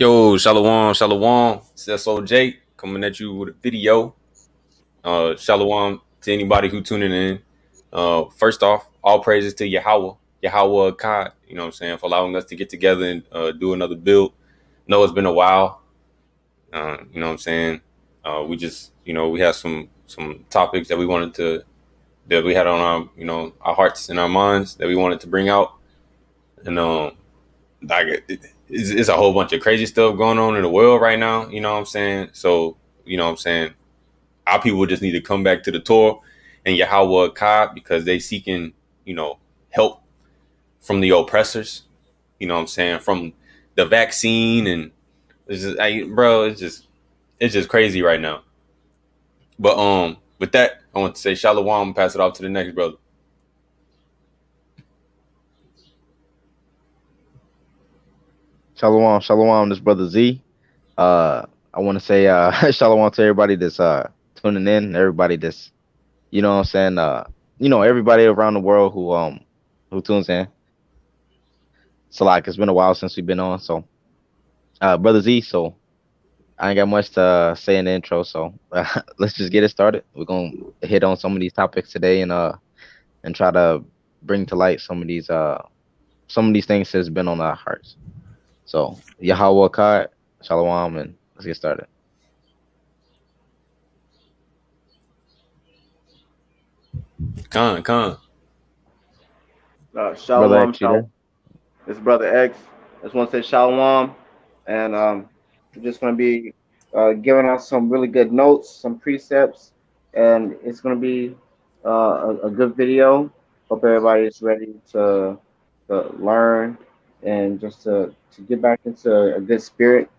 Yo, Shalom, Shalom. It's SOJ coming at you with a video. Shalom to anybody who tuning in. First off, all praises to Yahweh God, you know what I'm saying, for allowing us to get together and do another build. Know it's been a while. You know what I'm saying? We just, we have some topics that we had on our, our hearts and our minds that we wanted to bring out. And like it's a whole bunch of crazy stuff going on in the world right now, you know what I'm saying? So, you know what I'm saying, our people just need to come back to the Torah and Yahweh Ka, because they seeking, help from the oppressors, you know what I'm saying, from the vaccine. And it's just crazy right now. But with that, I want to say Shalom and pass it off to the next brother. Shalom, shalom, this brother Z. I want to say shalom to everybody that's tuning in, everybody that's what I'm saying, everybody around the world who tunes in. So like it's been a while since we've been on. So brother Z, so I ain't got much to say in the intro, so let's just get it started. We're gonna hit on some of these topics today and try to bring to light some of these things that's been on our hearts. So Yahweh Kai, Shalom, and let's get started. Con. Brother Shalom, X, you there? shalom. It's Brother X. I just want to say shalom, and we're just going to be giving out some really good notes, some precepts, and it's going to be a good video. Hope everybody is ready to learn and just to get back into a good spirit.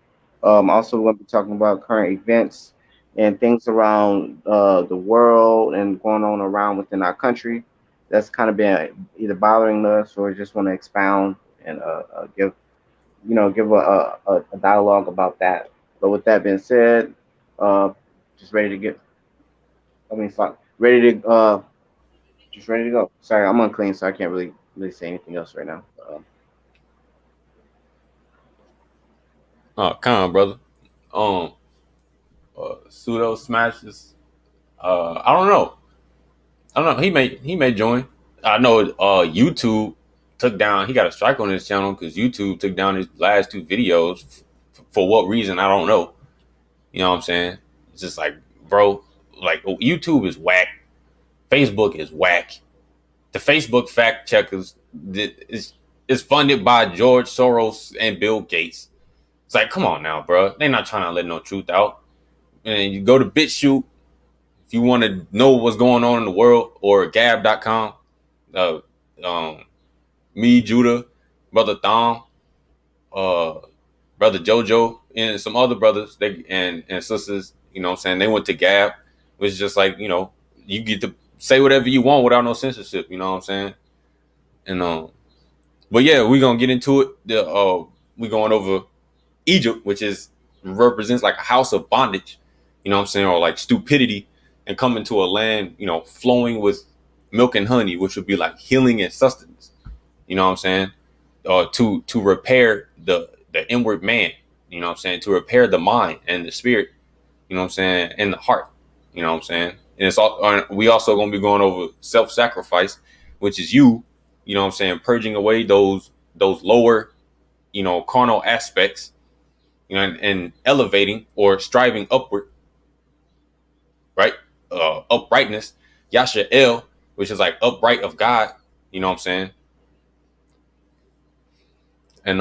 Also, we're going to be talking about current events and things around the world and going on around within our country that's kind of been either bothering us or just want to expound and give a dialogue about that. But with that being said, uh, just ready to get. I mean, fuck, ready to just ready to go. Sorry, I'm unclean, so I can't really say anything else right now. Con, brother. Um, Pseudo smashes. I don't know. He may join. I know YouTube took down. He got a strike on his channel because YouTube took down his last two videos. For what reason? I don't know. You know what I'm saying? It's just like, bro, like YouTube is whack. Facebook is whack. The Facebook fact checkers is funded by George Soros and Bill Gates. It's like, come on now, bro. They're not trying to let no truth out. And you go to BitChute if you want to know what's going on in the world, or Gab.com. Uh, um, me, Judah, brother Thom, uh, brother JoJo, and some other brothers and sisters. You know what I'm saying? They went to Gab, which is just like, you get to say whatever you want without no censorship. You know what I'm saying? And but yeah, we're gonna get into it. We going over Egypt, which is represents like a house of bondage. You know what I'm saying? Or like stupidity, and come into a land, flowing with milk and honey, which would be like healing and sustenance. You know what I'm saying? To repair the inward man. You know what I'm saying? To repair the mind and the spirit. You know what I'm saying? And the heart. You know what I'm saying? And it's all. We also gonna be going over self-sacrifice, which is you. You know what I'm saying? Purging away those lower, carnal aspects. And elevating or striving upward, right? Uprightness, Yasha El, which is like upright of God. You know what I'm saying? And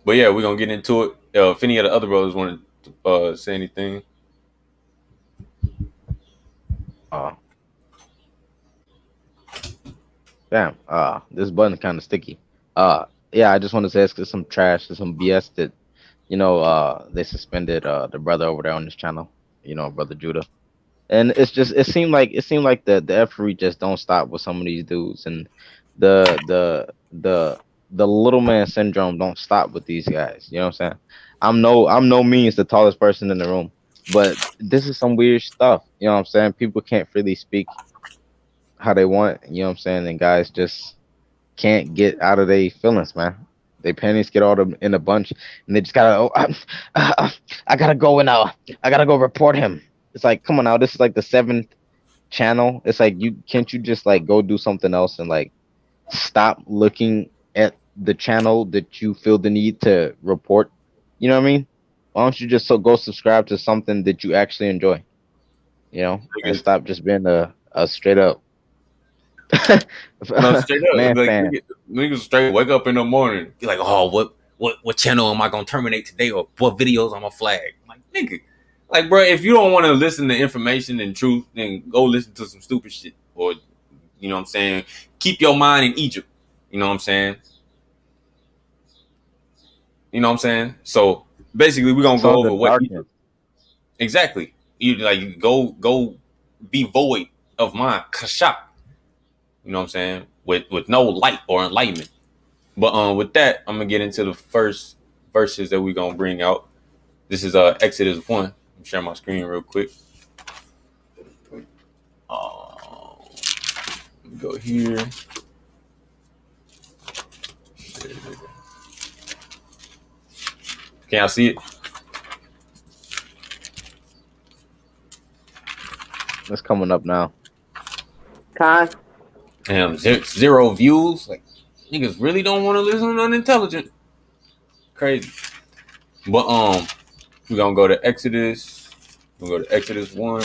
but yeah, we're gonna get into it. If any of the other brothers want to say anything. Uh, Damn, this button kind of sticky. Yeah, I just want to say it's some trash, there's some BS that they suspended the brother over there on this channel, brother Judah, and it seemed like the effery just don't stop with some of these dudes, and the the the the little man syndrome don't stop with these guys. You know what I'm saying? I'm no means the tallest person in the room, but this is some weird stuff. You know what I'm saying? People can't freely speak how they want. You know what I'm saying? And guys just can't get out of their feelings, man. They panties get all them in a bunch, and they just gotta. Oh, I gotta go and I gotta go report him. It's like, come on now, this is like the seventh channel. It's like, you can't you just like go do something else and like stop looking at the channel that you feel the need to report. You know what I mean? Why don't you just go subscribe to something that you actually enjoy? You know, and Niggas, stop just being a straight up no, straight up, man like fan. niggas straight wake up in the morning, be like, oh, what channel am I gonna terminate today, or what videos I'm gonna flag? I'm like, nigga, like, bro, if you don't want to listen to information and truth, then go listen to some stupid shit, or you know what I'm saying, keep your mind in Egypt. You know what I'm saying? You know what I'm saying? So basically, we're gonna go Some of the over what darkness. Egypt exactly. You like go be void of mind, kashak. You know what I'm saying? With no light or enlightenment. But with that, I'm gonna get into the first verses that we're gonna bring out. This is Exodus 1. I'm sharing my screen real quick. Let me go here. Can y'all see it? It's coming up now. Kai, Damn, zero views. Like niggas really don't want to listen to unintelligent. Crazy. But we're gonna go to Exodus. We're gonna go to Exodus 1.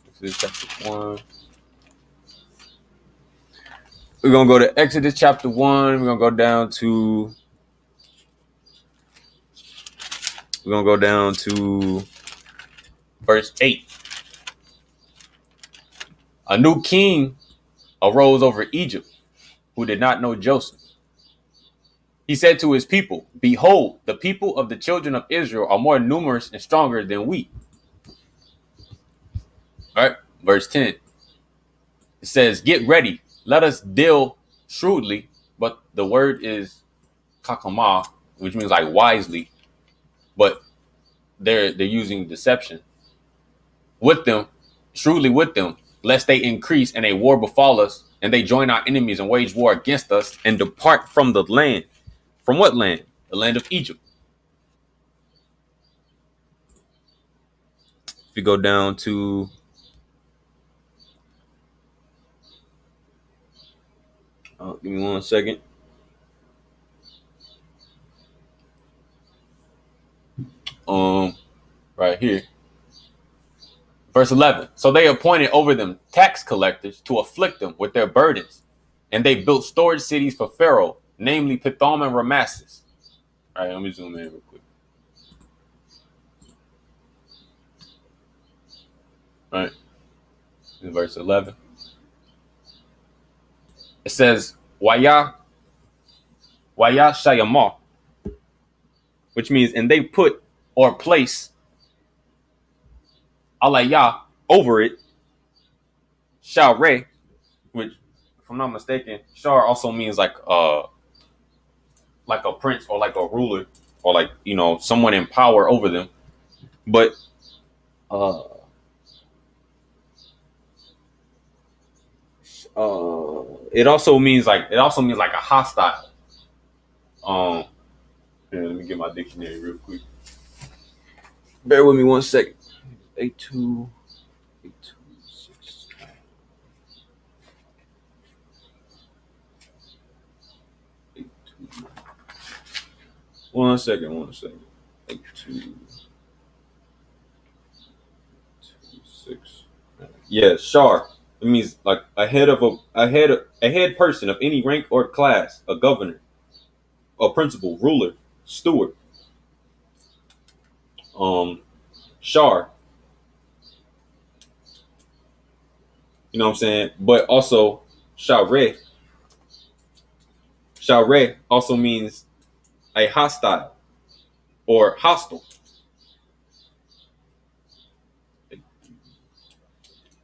Exodus chapter 1. We're gonna go to Exodus chapter 1. We're gonna go down to verse 8. A new king arose over Egypt who did not know Joseph. He said to his people, behold, the people of the children of Israel are more numerous and stronger than we. All right, verse 10. It says, get ready, let us deal shrewdly, but the word is kakama, which means like wisely, but they're using deception with them, shrewdly with them, lest they increase and a war befall us, and they join our enemies and wage war against us and depart from the land. From what land? The land of Egypt. If you go down to give me 1 second. Right here. Verse 11. So they appointed over them tax collectors to afflict them with their burdens. And they built storage cities for Pharaoh, namely Pithom and Ramesses. All right, let me zoom in real quick. All right. In verse 11. It says, Waya Shayamah, which means, and they put or place Alayah over it, Share, which, if I'm not mistaken, Shar also means like a prince or like a ruler or like, you know, someone in power over them. But uh it also means like a hostile. Here, let me get my dictionary real quick. Bear with me 1 second. 82 826. 82. 1 second. 8226. Yeah, Shar. It means like a head person of any rank or class, a governor, a principal, ruler, steward. Shar. You know what I'm saying? But also Share. Share also means a hostile or hostile.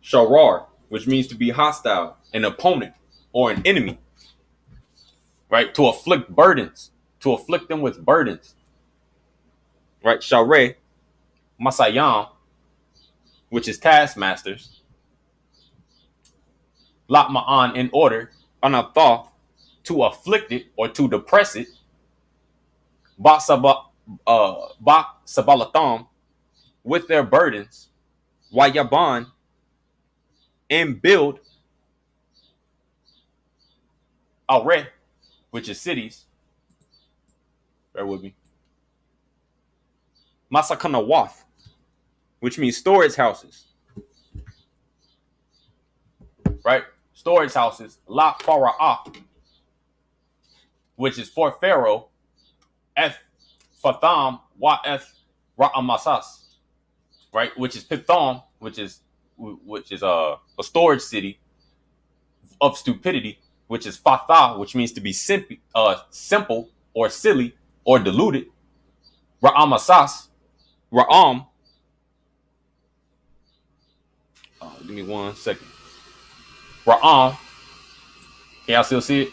Sharar, which means to be hostile, an opponent or an enemy, right? To afflict burdens, to afflict them with burdens, right? Share, Masayam, which is taskmasters, Latma'an in order, Anatha, to afflict it or to depress it. Sabalatham with their burdens. Wayaban and build Are, which is cities. Bear with me. Masakana Wath, which means storage houses. Right? Storage houses. La Fara'ah, which is for Pharaoh. F Fatham Wa F Ra'amasas. Right? Which is Pithom, which is a storage city of stupidity, which is Fatha, which means to be simple or silly or deluded. Ra'amasas, Ra'am. Give me 1 second. Ra'am. Can y'all still see it?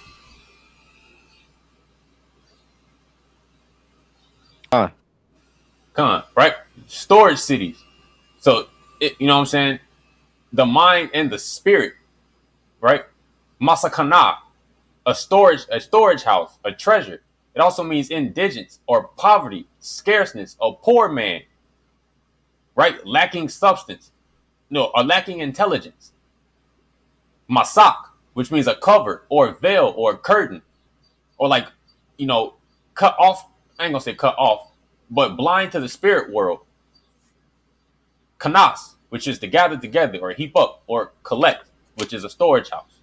Con, right? Storage cities. So, you know what I'm saying? The mind and the spirit, right? Masakana, a storage house, a treasure. It also means indigence or poverty, scarceness, a poor man, right? Lacking substance, or lacking intelligence. Masak, which means a cover or veil or curtain, or like, cut off. I ain't gonna say cut off, but blind to the spirit world. Kanas, which is to gather together or heap up or collect, which is a storage house,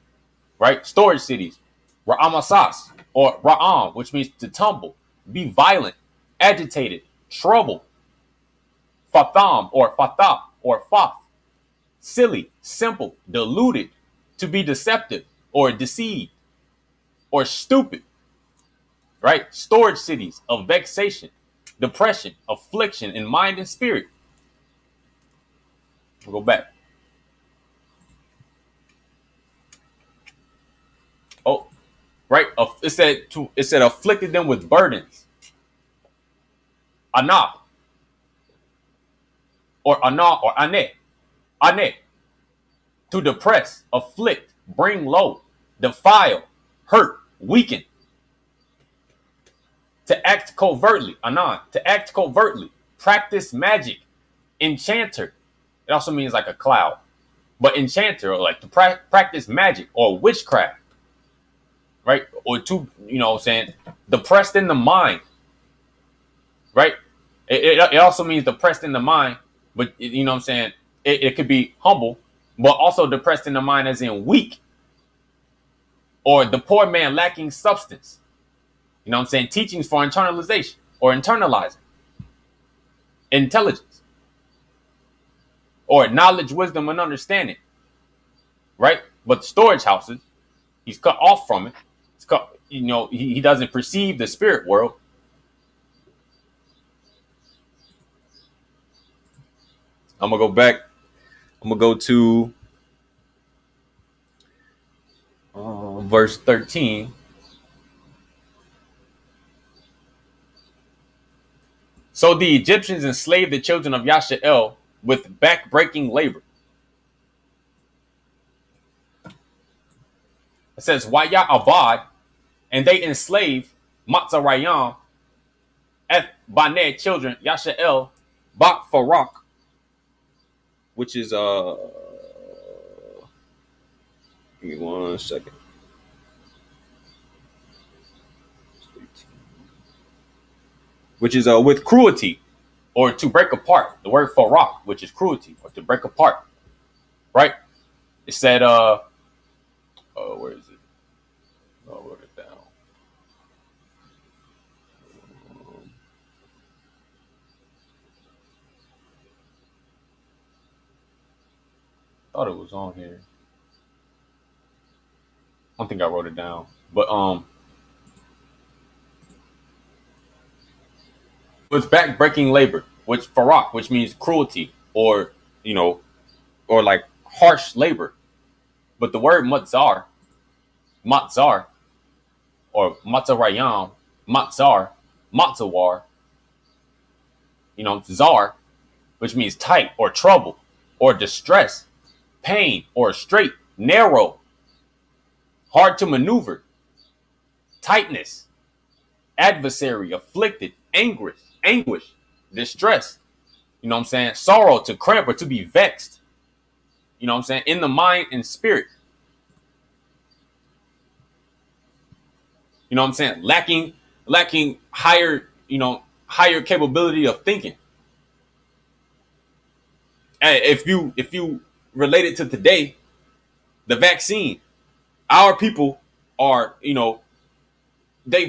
right? Storage cities. Ra'amasas or Ra'am, which means to tumble, be violent, agitated, trouble. Fatham or Fatah or Fath, silly, simple, deluded, to be deceptive or deceived or stupid, right? Storage cities of vexation, depression, affliction in mind and spirit. We'll go back. Oh, right. It said afflicted them with burdens. Ana or ane. Ane. To depress, afflict, bring low, defile, hurt, weaken. To act covertly. Anan. To act covertly. Practice magic. Enchanter. It also means like a cloud. But enchanter, or like to practice magic or witchcraft. Right? Or to, saying, depressed in the mind. Right? It also means depressed in the mind, but it could be humble, but also depressed in the mind as in weak. Or the poor man lacking substance. Teachings for internalization or internalizing. Intelligence. Or knowledge, wisdom, and understanding. Right? But the storage houses, he's cut off from it. It's cut, he doesn't perceive the spirit world. I'm going to go back. I'm going to go to verse 13. So the Egyptians enslaved the children of Yashael with back-breaking labor. It says, Waya Abad, and they enslaved Matzarayam at Baneh children, Yashael, Bak Farak, which is give me 1 second. Which is with cruelty, or to break apart. The word farak, which is cruelty, or to break apart. Right? It said, where is it? I wrote it down. Thought it was on here. I don't think I wrote it down. But it's back-breaking labor, which farak, which means cruelty, or or like harsh labor. But the word matzar, or matzarayam, matzawar, zar, which means tight or trouble or distress, pain or straight, narrow, hard to maneuver, tightness, adversary, afflicted, anguish, distress. You know what I'm saying? Sorrow, to cramp or to be vexed. You know what I'm saying? In the mind and spirit. You know what I'm saying? Lacking higher, higher capability of thinking. And if you relate it to today, the vaccine, our people are, you know what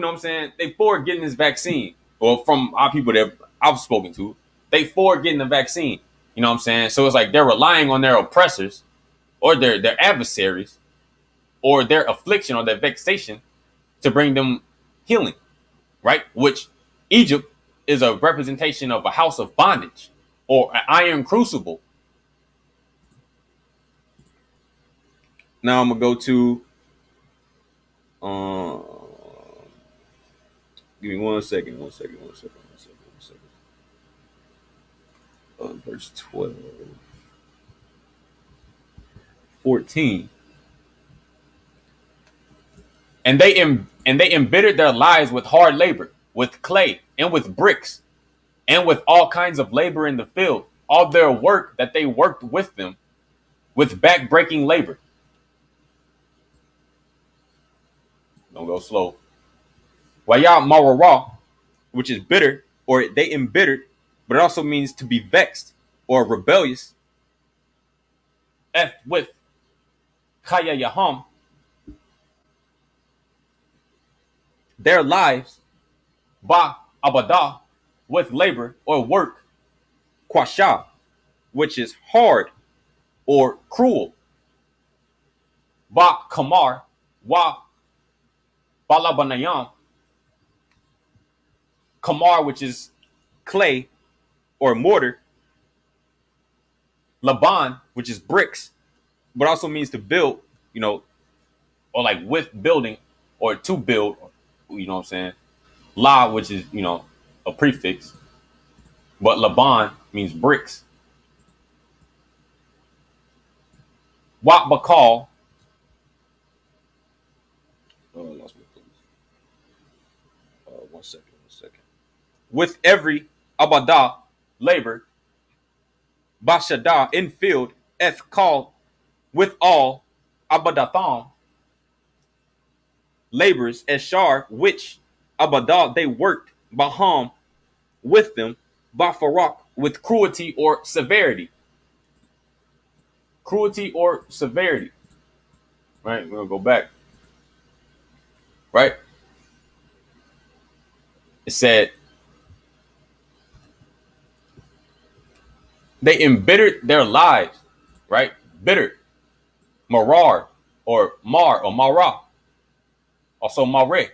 I'm saying? They for getting this vaccine. Or from our people that I've spoken to, they for getting the vaccine. You know what I'm saying? So it's like they're relying on their oppressors or their adversaries or their affliction or their vexation to bring them healing, right? Which Egypt is a representation of a house of bondage or an iron crucible. Now I'm gonna go to uh give me one second. Verse 12, 14. And they embittered their lives with hard labor, with clay, and with bricks, and with all kinds of labor in the field. All their work that they worked with them, with back-breaking labor. Don't go slow. Waya marara, which is bitter, or they embittered, but it also means to be vexed or rebellious. F with Kaya Yaham, their lives, Ba Abada, with labor or work, Kwasha, which is hard or cruel, Ba Kamar, Wa Balabanayam, Kamar, which is clay or mortar, Laban, which is bricks, but also means to build, or like with building or to build, you know what I'm saying? La, which is, a prefix, but Laban means bricks. Wat Bakal, oh, I lost my place. One second. With every Abada, labor, Bashada, in field, Eth called, with all Abadatham, labors, Eshar, which Abadah they worked, Baham, with them, Bafarak, with cruelty or severity. Cruelty or severity. Right? We're going to go back. Right? It said, they embittered their lives. Right? Bitter. Marar, or Mar, or Mara. Also Mare.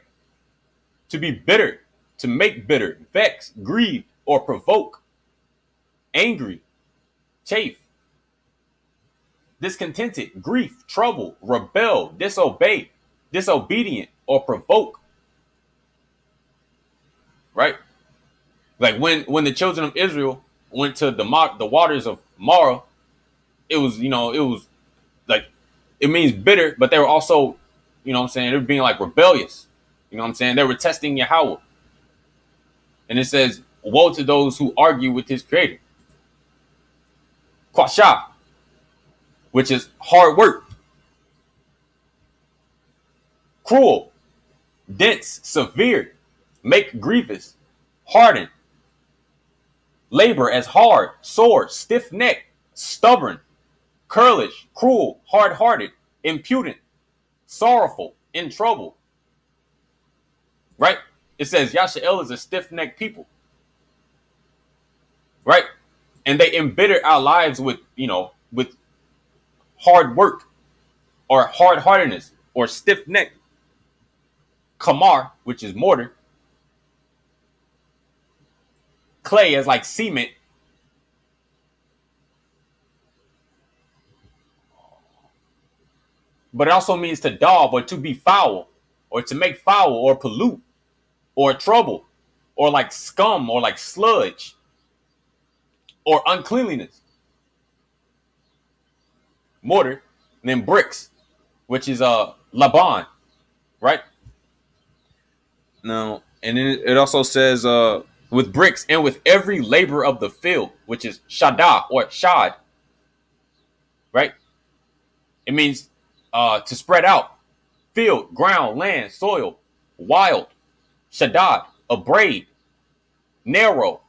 To be bitter. To make bitter. Vex, grieve, or provoke. Angry. Chafe. Discontented, grief, trouble, rebel, disobey, disobedient, or provoke. Right? Like when the children of Israel went to the waters of Mara, it was like, it means bitter, but they were also, you know what I'm saying, they were being like rebellious. You know what I'm saying? They were testing Yahweh. And it says, woe to those who argue with his creator. Kwasha, which is hard work. Cruel, dense, severe, make grievous, harden, labor as hard, sore, stiff-necked, stubborn, curlish, cruel, hard-hearted, impudent, sorrowful, in trouble. Right? It says Yashael is a stiff-necked people. Right? And they embitter our lives with, with hard work or hard-heartedness or stiff-neck. Kamar, which is mortar. Clay as like cement. But it also means to daub or to be foul or to make foul or pollute or trouble or like scum or like sludge or uncleanliness. Mortar, and then bricks, which is Laban, right? No, and then it also says with bricks and with every labor of the field, which is shada or shad, right? It means to spread out, field, ground, land, soil, wild, shaddad, a braid, narrow,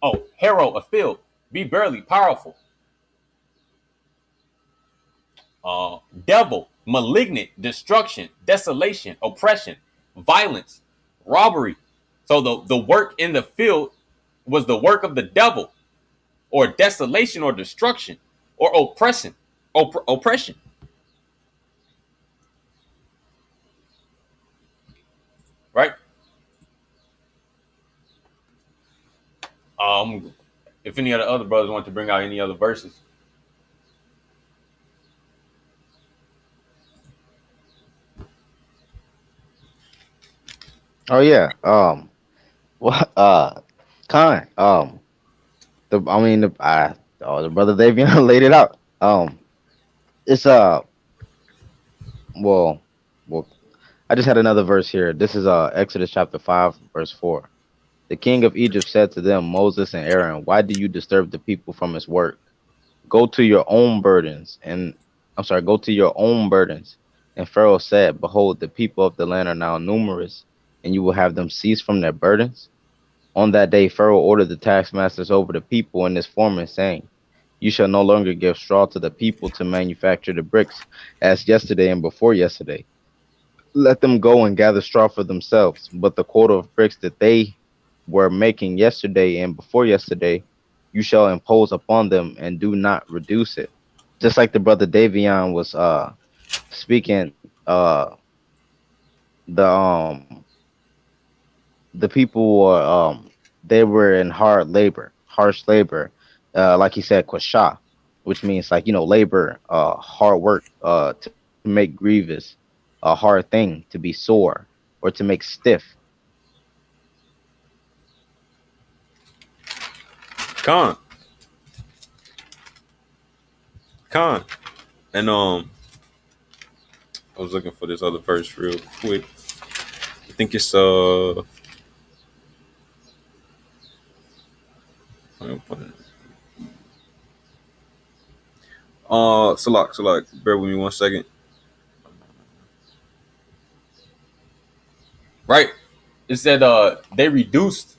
oh, harrow, a field, be barely powerful, devil, malignant, destruction, desolation, oppression, violence, robbery. So the work in the field was the work of the devil, or desolation, or destruction, or oppression, right? If any of the other brothers want to bring out any other verses. Oh yeah. What? Khan. The brother Davion laid it out. It's well, well, I just had another verse here. This is Exodus chapter 5 verse 4. The king of Egypt said to them, Moses and Aaron, why do you disturb the people from his work? Go to your own burdens, and go to your own burdens. And Pharaoh said, behold, the people of the land are now numerous, and you will have them cease from their burdens. On that day, Pharaoh ordered the taskmasters over the people and his foremen, saying, you shall no longer give straw to the people to manufacture the bricks, as yesterday and before yesterday. Let them go and gather straw for themselves, but the quota of bricks that they were making yesterday and before yesterday, you shall impose upon them, and do not reduce it. Just like the brother Davion was speaking, the the people were they were in hard labor, harsh labor, like he said, kwasha, which means like labor, hard work, to make grievous, a hard thing to be sore or to make stiff. Con, con, and I was looking for this other verse real quick. I think it's Salak, bear with me 1 second. Right, it said they reduced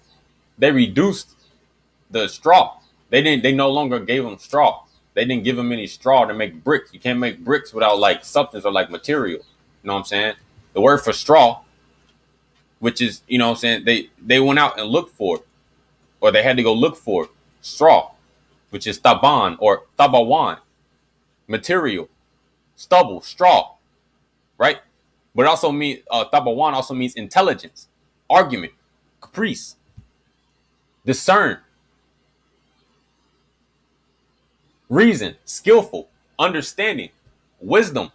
the straw. They no longer gave them straw. They didn't give them any straw to make bricks. You can't make bricks without like substance or like material. You know what I'm saying? The word for straw, which is, you know what I'm saying, they went out and looked for it, or they had to go look for it. Straw, which is taban or tabawan, material, stubble, straw, right? But it also means tabawan also means intelligence, argument, caprice, discern, reason, skillful, understanding, wisdom.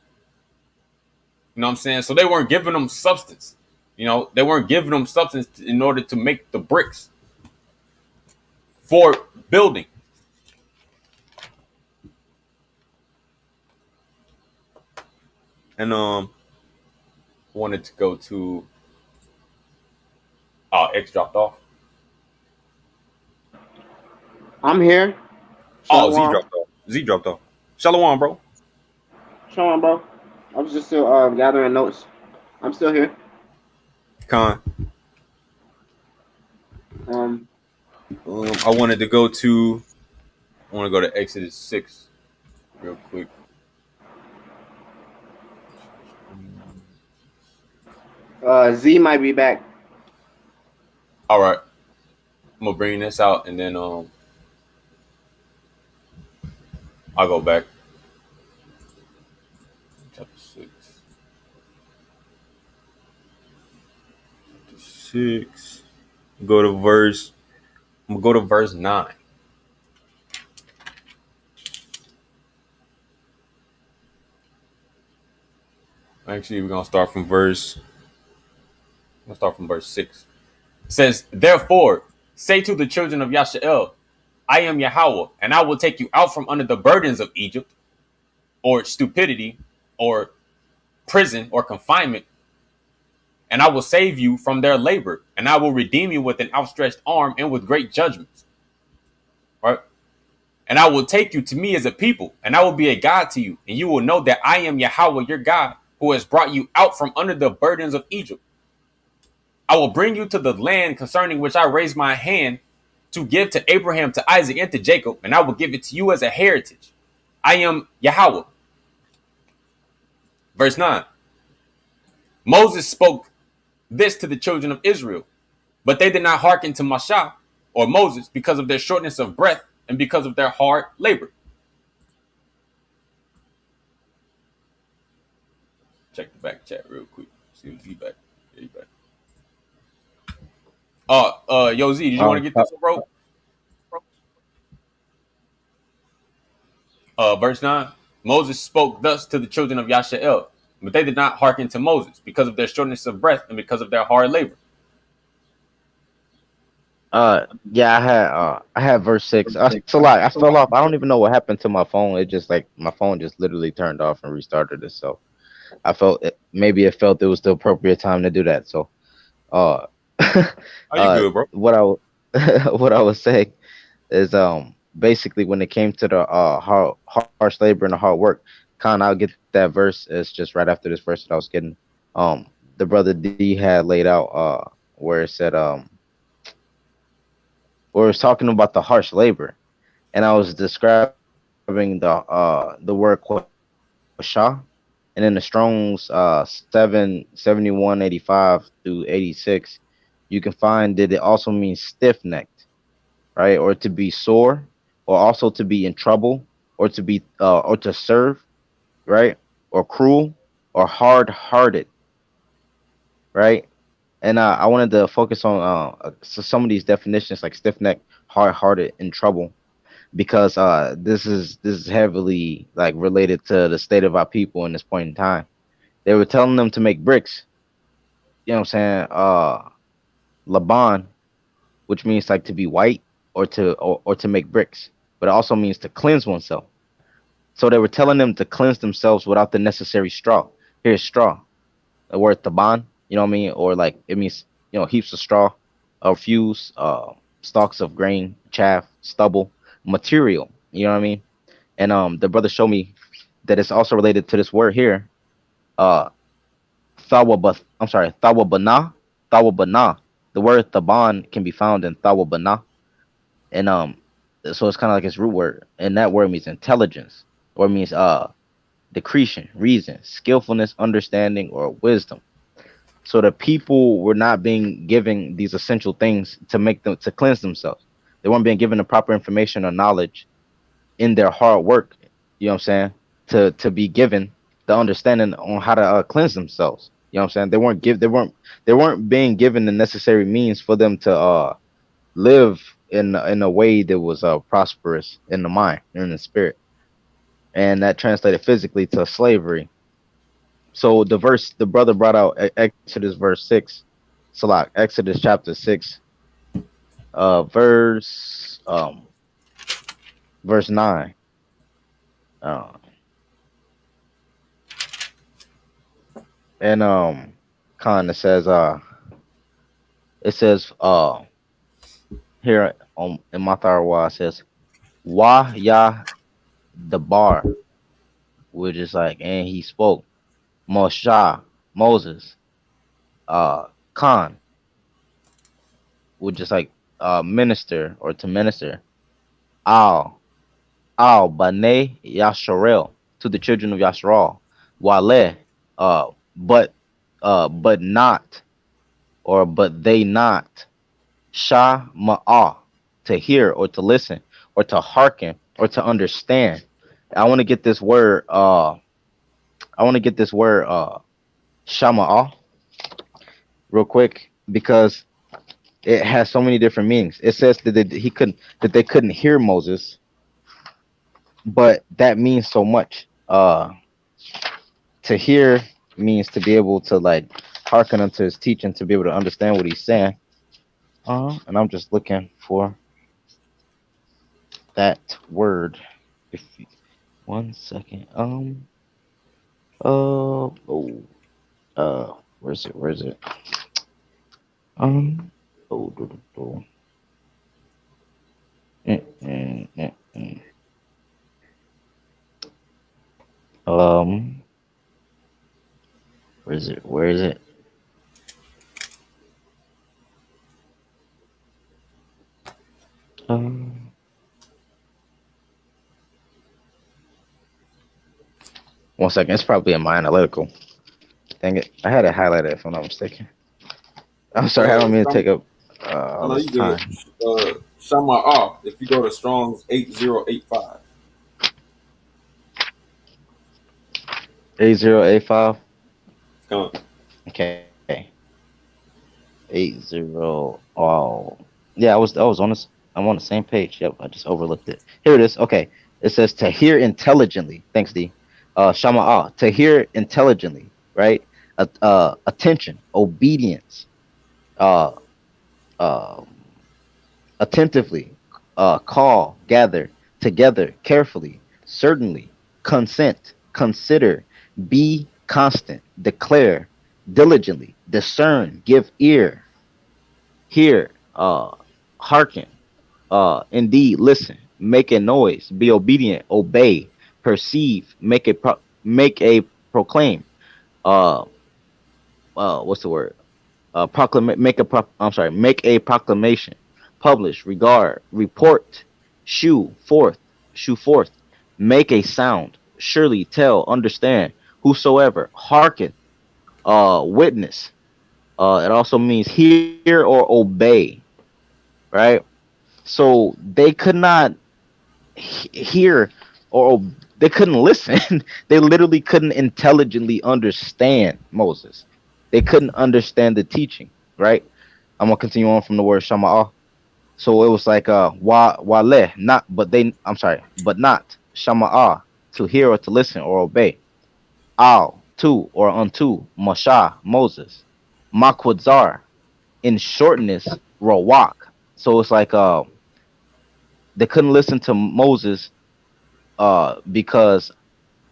You know what I'm saying? So they weren't giving them substance. They weren't giving them substance in order to make the bricks for building. And wanted to go to X dropped off. I'm here. Oh, Z Shalom. dropped off. Z dropped off. Shalom, bro. Shalom, bro. I was just still gathering notes. I'm still here. Con. Um, I wanted to go to. I want to go to Exodus 6 real quick. Z might be back. All right, I'm gonna bring this out and then I'll go back. Chapter 6. Chapter 6. Go to verse. I'm gonna go to verse 9. Actually, we're gonna start from verse. I'm gonna start from verse 6. It says, therefore, say to the children of Yashael, I am Yahweh, and I will take you out from under the burdens of Egypt, or stupidity, or prison, or confinement, and I will save you from their labor, and I will redeem you with an outstretched arm and with great judgments. Right? And I will take you to me as a people, and I will be a God to you, and you will know that I am Yahweh your God, who has brought you out from under the burdens of Egypt. I will bring you to the land concerning which I raised my hand to give to Abraham, to Isaac, and to Jacob, and I will give it to you as a heritage. I am Yahweh. Verse 9. Moses spoke this to the children of Israel, but they did not hearken to Mashah or Moses because of their shortness of breath and because of their hard labor. Check the back chat real quick. See if he back. Yeah, he back. Yo Z, did you want to get this one, bro? Verse 9. Moses spoke thus to the children of Yashael, but they did not hearken to Moses because of their shortness of breath and because of their hard labor. Yeah, I had verse 6. So like I fell off. I don't even know what happened to my phone. It just like my phone just literally turned off and restarted itself. I felt maybe it felt it was the appropriate time to do that. So uh Are you good, bro? what what I was saying is basically when it came to the harsh labor and the hard work, kind of I'll get that verse. It's just right after this verse that I was getting. The brother D had laid out where it said where it was talking about the harsh labor, and I was describing the word quasha, and in the Strong's 77185 through 86, you can find that it also means stiff necked, right, or to be sore, or also to be in trouble, or to be or to serve, right, or cruel, or hard hearted, right. And I wanted to focus on so some of these definitions like stiff necked, hard hearted, in trouble, because this is heavily like related to the state of our people in this point in time. They were telling them to make bricks, you know what I'm saying? Laban, which means like to be white, or to make bricks, but it also means to cleanse oneself. So they were telling them to cleanse themselves without the necessary straw. Here's straw, the word taban, you know what I mean? Or like it means, heaps of straw, refuse, stalks of grain, chaff, stubble, material, you know what I mean? And the brother showed me that it's also related to this word here, uh thawabana. Thawabana. The word thaban can be found in thawabana, and so it's kind of like its root word, and that word means intelligence, or means decretion, reason, skillfulness, understanding, or wisdom. So the people were not being given these essential things to make them to cleanse themselves. They weren't being given the proper information or knowledge in their hard work. You know what I'm saying? To be given the understanding on how to cleanse themselves. You know what I'm saying? They weren't being given the necessary means for them to live in a way that was prosperous in the mind and in the spirit, and that translated physically to slavery. So the brother brought out Exodus verse 6, Salak, Exodus chapter 6, verse verse 9. Uh, and kind of says it says here in Matharwa, it says Wa Ya Dabar, which is like, and he spoke. Moshe, Moses, Khan, which is like minister or to minister. Al Bane Yasharel, to the children of Yasharal. Wale, but but not, or but they not. Sha Ma'ah, to hear or to listen or to hearken or to understand. I want to get this word I want to get this word Shama'ah real quick, because it has so many different meanings. It says that they couldn't hear Moses, but that means so much. To hear means to be able to like hearken unto his teaching, to be able to understand what he's saying. And I'm just looking for that word. If you, 1 second. Oh. Where's it? Where's it? Um. Oh, mm, mm, mm, mm. Um. Where is it? Where is it? Um. One second. It's probably in my analytical. Dang it! I had it highlighted if I'm not mistaken. I'm sorry. I don't mean to take up I all know this you good. time. Shama off. If you go to Strong's 8085, 8085. come. Okay. 80. Oh, yeah. I was on this. I'm on the same page. Yep. I just overlooked it. Here it is. Okay. It says to hear intelligently. Thanks, D. Shama to hear intelligently. Right. Attention, obedience. Uh. Um. Attentively. Call, gather, together, carefully, certainly, consent, consider, be constant, declare, diligently, discern, give ear, hear, hearken, indeed, listen, make a noise, be obedient, obey, perceive, make a proclaim, uh, what's the word? Make a proclamation, publish, regard, report, shew forth, shew forth, make a sound, surely tell, understand, whosoever, hearken, witness. It also means hear or obey, right? So they could not hear they couldn't listen. They literally couldn't intelligently understand Moses. They couldn't understand the teaching, right? I'm gonna continue on from the word Shama'ah. So it was like wale, not but they I'm sorry, but not Shama'ah, to hear or to listen or obey. Al, to or unto, Mashah, Moses. Makwadzar, in shortness, Rawak. So it's like they couldn't listen to Moses because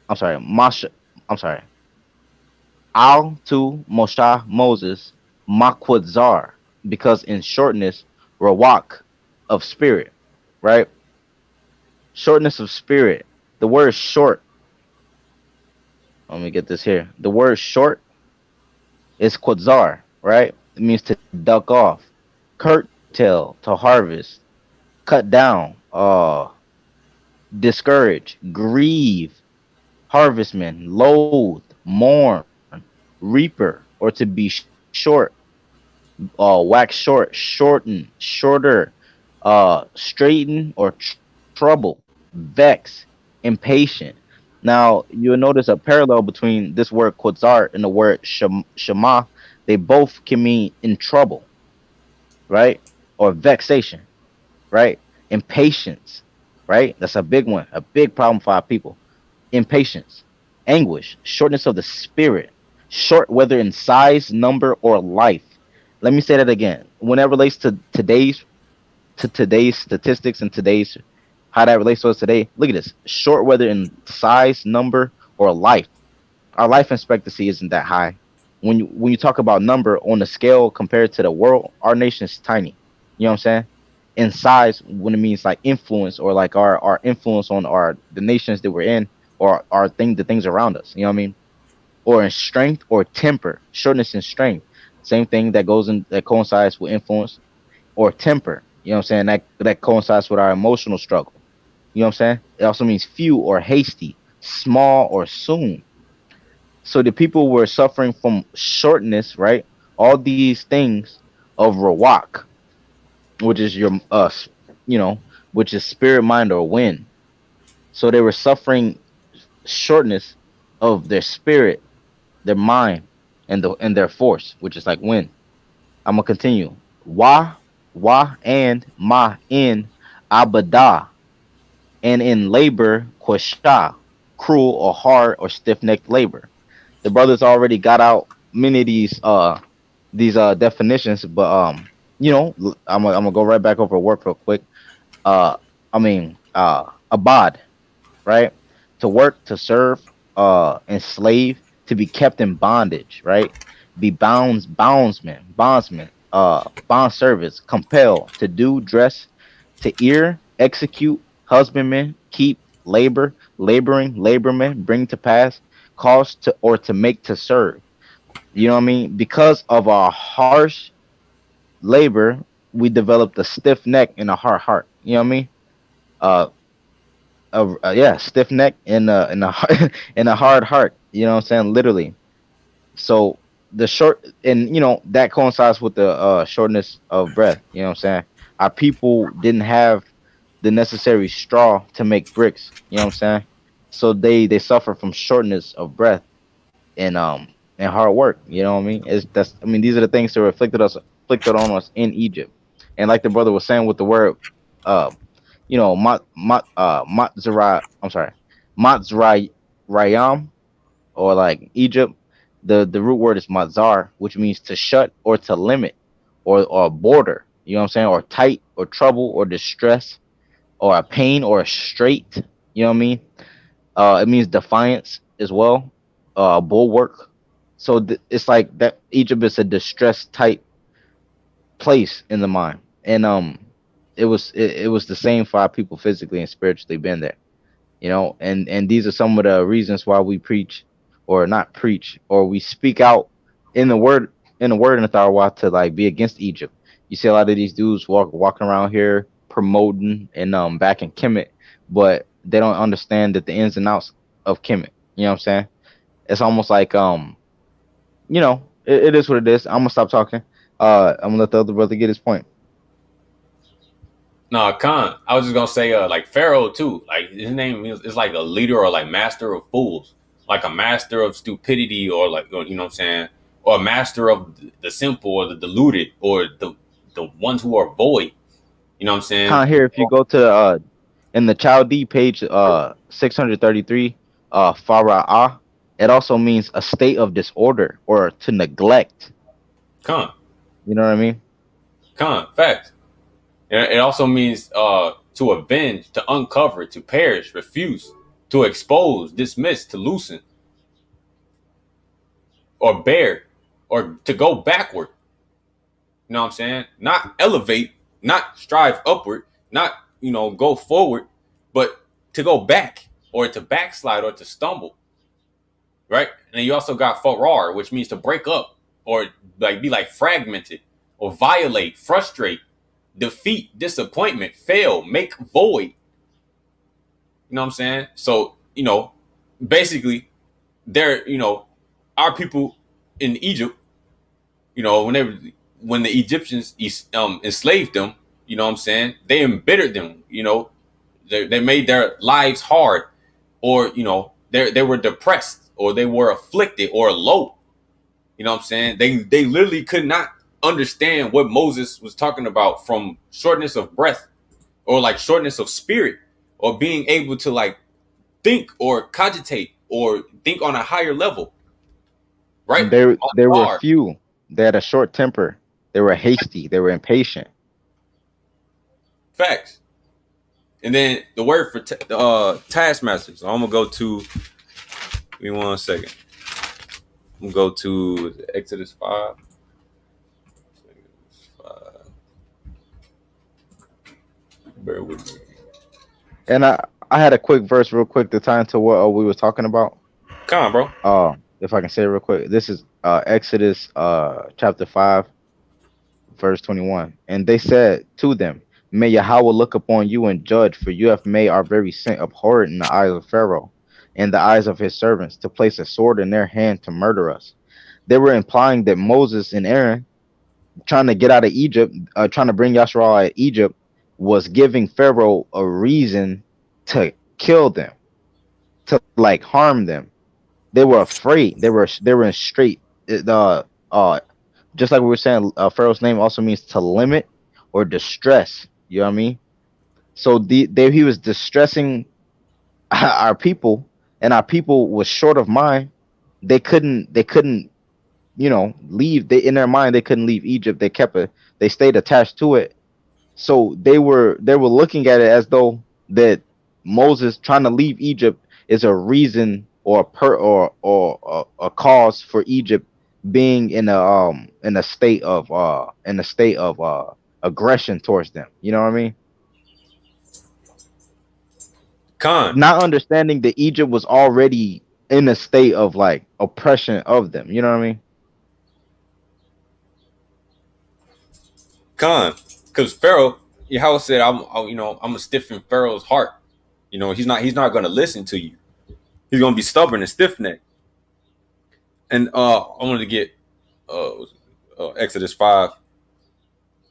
I'm sorry, Masha I'm sorry, Al to Moshe Moses Makwadzar, because in shortness Rawak, of spirit, right? Shortness of spirit. The word short, let me get this here. The word short is quadzar, right? It means to duck off, curtail, to harvest, cut down, discourage, grieve, harvestman, loathe, mourn, reaper, or to be short, wax short, shorten, shorter, straighten or trouble, vex, impatient. Now you'll notice a parallel between this word quadzar and the word shema. They both can mean in trouble, right, or vexation, right? Impatience, right? That's a big one, a big problem for our people. Impatience, anguish, shortness of the spirit, short whether in size, number, or life. Let me say that again. When that relates to today's statistics and today's how that relates to us today, look at this. Short whether in size, number, or life. Our life expectancy isn't that high. When you talk about number on the scale compared to the world, our nation is tiny. You know what I'm saying? In size, when it means like influence or like our influence on our the nations that we're in or the things around us. You know what I mean? Or in strength or temper, shortness and strength. Same thing that coincides with influence or temper. You know what I'm saying? That coincides with our emotional struggle. You know what I'm saying? It also means few or hasty, small or soon. So the people were suffering from shortness, right? All these things of rawak, which is your which is spirit, mind, or wind. So they were suffering shortness of their spirit, their mind, and their force, which is like wind. I'm gonna continue. Wa and ma in abada, and in labor kwasha, cruel or hard or stiff necked labor. The brothers already got out many of these definitions, but I'm gonna go right back over work real quick. Abad, right? To work, to serve, enslave, to be kept in bondage, right? be bond servants, compel to do, dress, to ear, execute, husbandman, keep, labor, laboring, laborman, bring to pass, cause to, or to make to serve. You know what I mean? Because of our harsh labor, we developed a stiff neck and a hard heart. You know what I mean? Uh, yeah, stiff neck and and a hard heart. You know what I'm saying? Literally. So the short, and that coincides with the shortness of breath. You know what I'm saying? Our people didn't have the necessary straw to make bricks. You know what I'm saying? So they suffer from shortness of breath and hard work. You know what I mean? These are the things that were afflicted on us in Egypt. And like the brother was saying with the word, uh, Matzrai, I'm sorry, Matzrayam, or like Egypt, the root word is Matzar, which means to shut or to limit, or border. You know what I'm saying? Or tight or trouble or distress or a pain or a strait. You know what I mean? It means defiance as well, bulwark. So it's like that. Egypt is a distressed type place in the mind, and it was the same for our people physically and spiritually been there. And these are some of the reasons why we preach, or not preach, or we speak out in the word in the Tharwa to like be against Egypt. You see a lot of these dudes walking around here promoting and back in Kemet, but they don't understand that the ins and outs of Kemet. You know what I'm saying? It's almost like it is what it is. I'm gonna stop talking. I'm gonna let the other brother get his point. No, Khan. I was just gonna say, like Pharaoh too. Like his name is like a leader or like master of fools, like a master of stupidity, or like, you know what I'm saying, or a master of the simple or the deluded or the ones who are void. You know what I'm saying? Can't hear if you go to in the Chaldee page 633 fara'ah, it also means a state of disorder or to neglect. Khan, You know what I mean? Khan, facts. It also means to avenge, to uncover, to perish, refuse, to expose, dismiss, to loosen, or bear, or to go backward. You know what I'm saying? Not elevate, not strive upward, not, go forward, but to go back, or to backslide, or to stumble, right? And then you also got farar, which means to break up, or like be like fragmented, or violate, frustrate, defeat, disappointment, fail, make void. You know what I'm saying? So, basically, they're, our people in Egypt, when the Egyptians enslaved them, you know what I'm saying? They embittered them, they made their lives hard, or, they were depressed, or they were afflicted or low. You know what I'm saying? They literally could not understand what Moses was talking about, from shortness of breath, or like shortness of spirit, or being able to like think or cogitate or think on a higher level, right? There were Hard few. They had a short temper. They were hasty. They were impatient. facts. And then the word for taskmaster. So I'm gonna go to. Give me 1 second. I'm gonna go to Exodus 5. Bear with me. And I had a quick verse real quick to tie into what we were talking about. Come on, bro. If I can say it real quick. This is Exodus chapter 5 verse 21. And they said to them, may Yahweh look upon you and judge, for you have made our very sin abhorrent in the eyes of Pharaoh and the eyes of his servants, to place a sword in their hand to murder us. They were implying that Moses and Aaron, trying to get out of Egypt, trying to bring Yashua out of Egypt, was giving Pharaoh a reason to kill them, to like harm them. They were afraid. They were in straight. Just like we were saying, Pharaoh's name also means to limit or distress. You know what I mean? So he was distressing our people, and our people was short of mind. They couldn't leave. They, in their mind, they couldn't leave Egypt. They stayed attached to it. So they were looking at it as though that Moses trying to leave Egypt is a reason or a cause for Egypt being in a state of aggression towards them. You know what I mean? Con, Not understanding that Egypt was already in a state of like oppression of them. You know what I mean? con, because Pharaoh, Yahweh said, I'm gonna stiffen Pharaoh's heart. He's not gonna listen to you. He's gonna be stubborn and stiff necked. And I wanted to get uh, Exodus 5.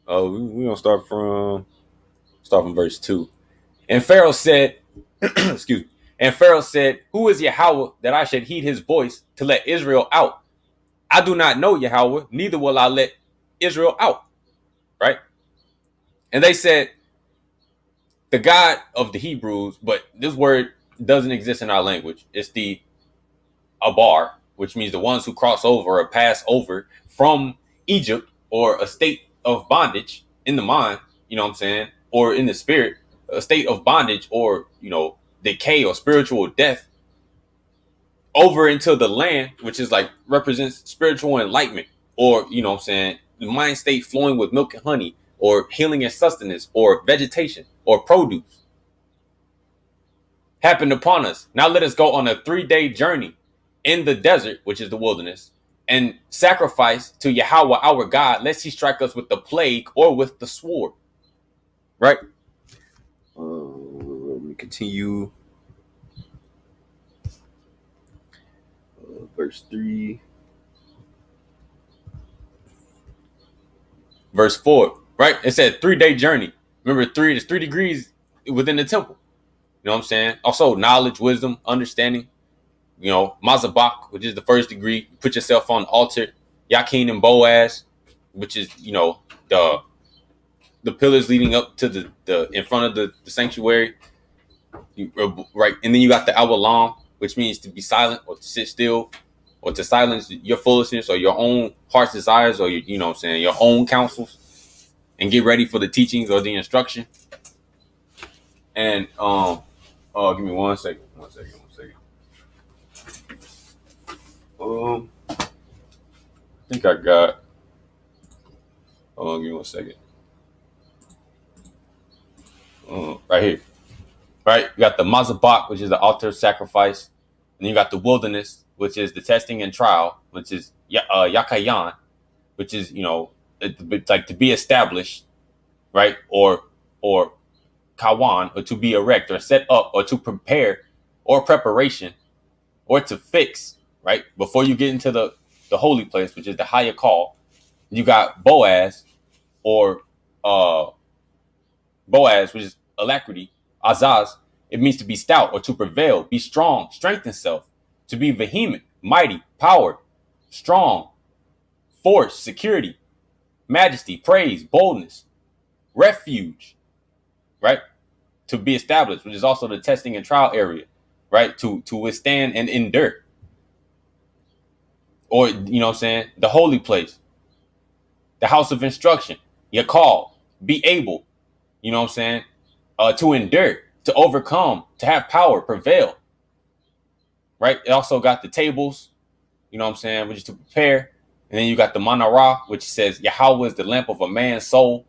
We gonna start from verse 2. And Pharaoh said, excuse me. And Pharaoh said, "Who is Yahweh that I should heed his voice to let Israel out? I do not know Yahweh, neither will I let Israel out." Right? And they said, "The God of the Hebrews," but this word doesn't exist in our language. It's the Abar, which means the ones who cross over or pass over from Egypt or a state of bondage in the mind, you know what I'm saying, or in the spirit, a state of bondage or, decay or spiritual death over into the land, which is like represents spiritual enlightenment or, what I'm saying, the mind state flowing with milk and honey or healing and sustenance or vegetation or produce happened upon us. Now let us go on a 3-day journey in the desert, which is the wilderness, and sacrifice to Yahweh our God, lest he strike us with the plague or with the sword. Right? Let me continue. Verse 3. Verse 4. Right? It said 3-day journey. Remember, 3 is 3 degrees within the temple. You know what I'm saying? Also, knowledge, wisdom, understanding. Mazabak, which is the first degree. You put yourself on the altar. Yakin and Boaz, which is, the pillars leading up to the in front of the sanctuary. Right. And then you got the Awalam, which means to be silent or to sit still or to silence your foolishness or your own heart's desires or your, what I'm saying, your own counsels and get ready for the teachings or the instruction. And give me one second. I think I got. Give me one second. Right here. Right, you got the Mazabak, which is the altar of sacrifice, and then you got the wilderness, which is the testing and trial, which is Yakayan, which is it's like to be established, right, or Kawan, or to be erect, or set up, or to prepare, or preparation, or to fix, right, before you get into the holy place, which is the higher call. You got Boaz, or Boaz, which is alacrity, Azaz. It means to be stout or to prevail, be strong, strengthen self, to be vehement, mighty, power, strong, force, security, majesty, praise, boldness, refuge, right? To be established, which is also the testing and trial area, right? To withstand and endure. Or, what I'm saying, the holy place, the house of instruction, your call, be able, what I'm saying, to endure, to overcome, to have power, prevail. Right? It also got the tables, what I'm saying, which is to prepare. And then you got the Manara, which says Yahweh is the lamp of a man's soul.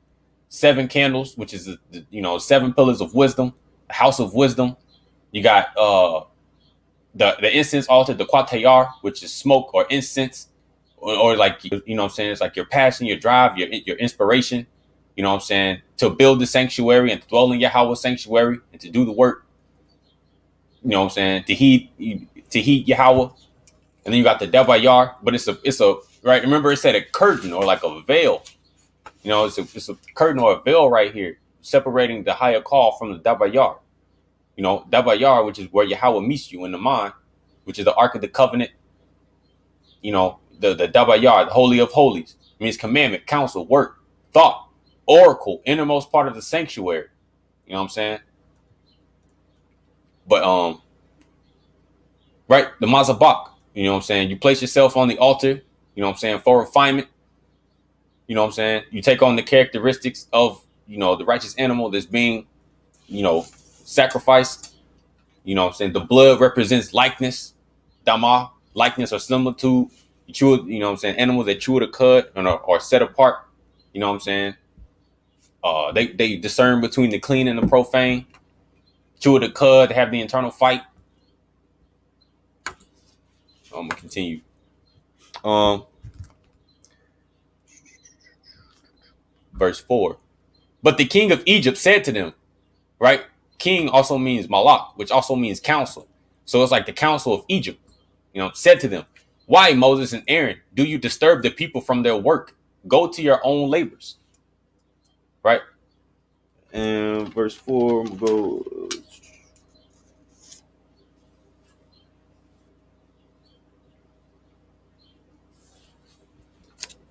7 candles, which is the 7 pillars of wisdom, a house of wisdom. You got the incense altar, the Quatayar, which is smoke or incense, or like what I'm saying, it's like your passion, your drive, your inspiration. What I'm saying, to build the sanctuary and to dwell in Yahweh's sanctuary and to do the work. What I'm saying, to heed Yahweh. And then you got the Debayar, but it's a right. Remember, it said a curtain or like a veil. It's a curtain or a veil right here, separating the higher call from the Dabayar. Dabayar, which is where Yahweh meets you in the mind, which is the Ark of the Covenant. The Dabayar, the Holy of Holies, means commandment, counsel, work, thought, oracle, innermost part of the sanctuary. You know what I'm saying? But right, the Mazabak. You know what I'm saying? You place yourself on the altar. You know what I'm saying, for refinement. You know what I'm saying? You take on the characteristics of, the righteous animal that's being, sacrificed. You know what I'm saying? The blood represents likeness, Dama, likeness or similitude. You chew, you know what I'm saying, animals that chew the cud or set apart, you know what I'm saying. They discern between the clean and the profane. Chew the cud, have the internal fight. I'm gonna continue. Um, verse 4. But the king of Egypt said to them, right? King also means Malak, which also means council. So it's like the council of Egypt, said to them, why, Moses and Aaron, do you disturb the people from their work? Go to your own labors, right? And verse 4, we'll go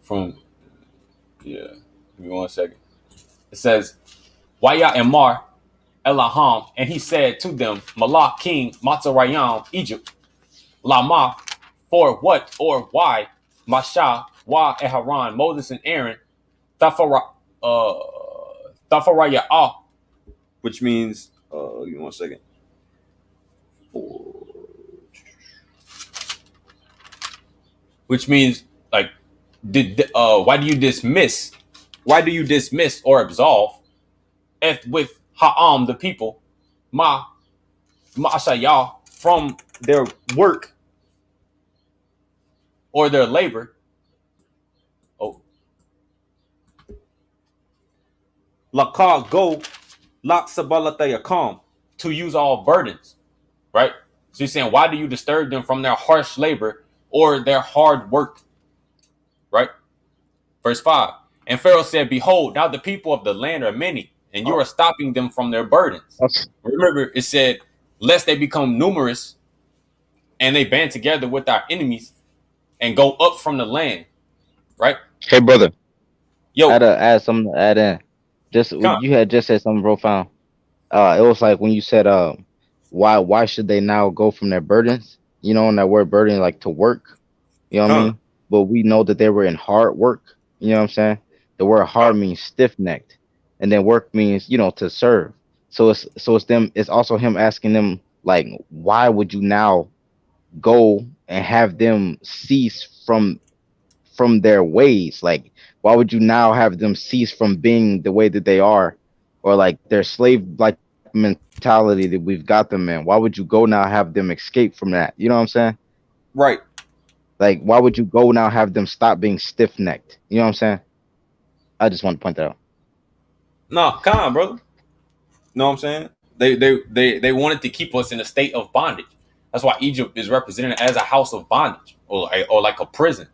from, yeah, give me 1 second. It says, Waya Emar Elaham, and he said to them, Malak, king, Matzarayam, Egypt, Lama, for what or why, Masha, Wa Eharan, Moses and Aaron, Tafara, uh, Tafarayah, which means, give me 1 second, which means like, why do you dismiss? Why do you dismiss or absolve with Ha'am the people, Ma Ma'ashayah from their work or their labor? Oh, Lakar go Lak Sabalatayakam, to use all burdens, right? So he's saying, why do you disturb them from their harsh labor or their hard work, right? Verse 5. And Pharaoh said, behold, now the people of the land are many, and you are stopping them from their burdens. Remember, it said, lest they become numerous and they band together with our enemies and go up from the land, right? Hey, brother, I had Yo, to add something to add in. Just come. you had just said something profound. It was like when you said, why should they now go from their burdens? You know, and that word burden, like to work. You know what I Come. mean? But we know that they were in hard work. You know what I'm saying? The word hard means stiff necked, and then work means to serve. So it's them. It's also him asking them like, why would you now go and have them cease from their ways? Like, why would you now have them cease from being the way that they are, or like their slave like mentality that we've got them in? Why would you go now have them escape from that? You know what I'm saying? Right. Like, why would you go now have them stop being stiff necked? You know what I'm saying? I just want to point that out. No, come on, brother. Know what I'm saying? They wanted to keep us in a state of bondage. That's why Egypt is represented as a house of bondage, or like a prison.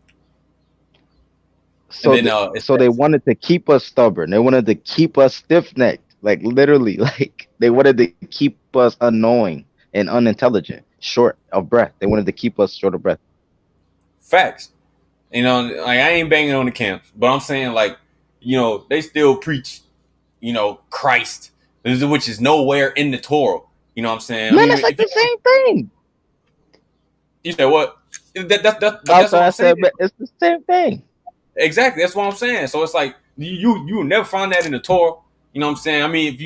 And So then the, it so they says, wanted to keep us stubborn. They wanted to keep us stiff necked. Like literally, like they wanted to keep us annoying and unintelligent, short of breath. They wanted to keep us short of breath. facts. Like I ain't banging on the camps, but I'm saying like, they still preach, Christ, which is nowhere in the Torah. You know what I'm saying? I Man, mean, it's like if you the same thing. you say what, but That's that's what what I'm I saying. said, but it's the same thing. Exactly, that's what I'm saying. So it's like you will never find that in the Torah. You know what I'm saying? I mean,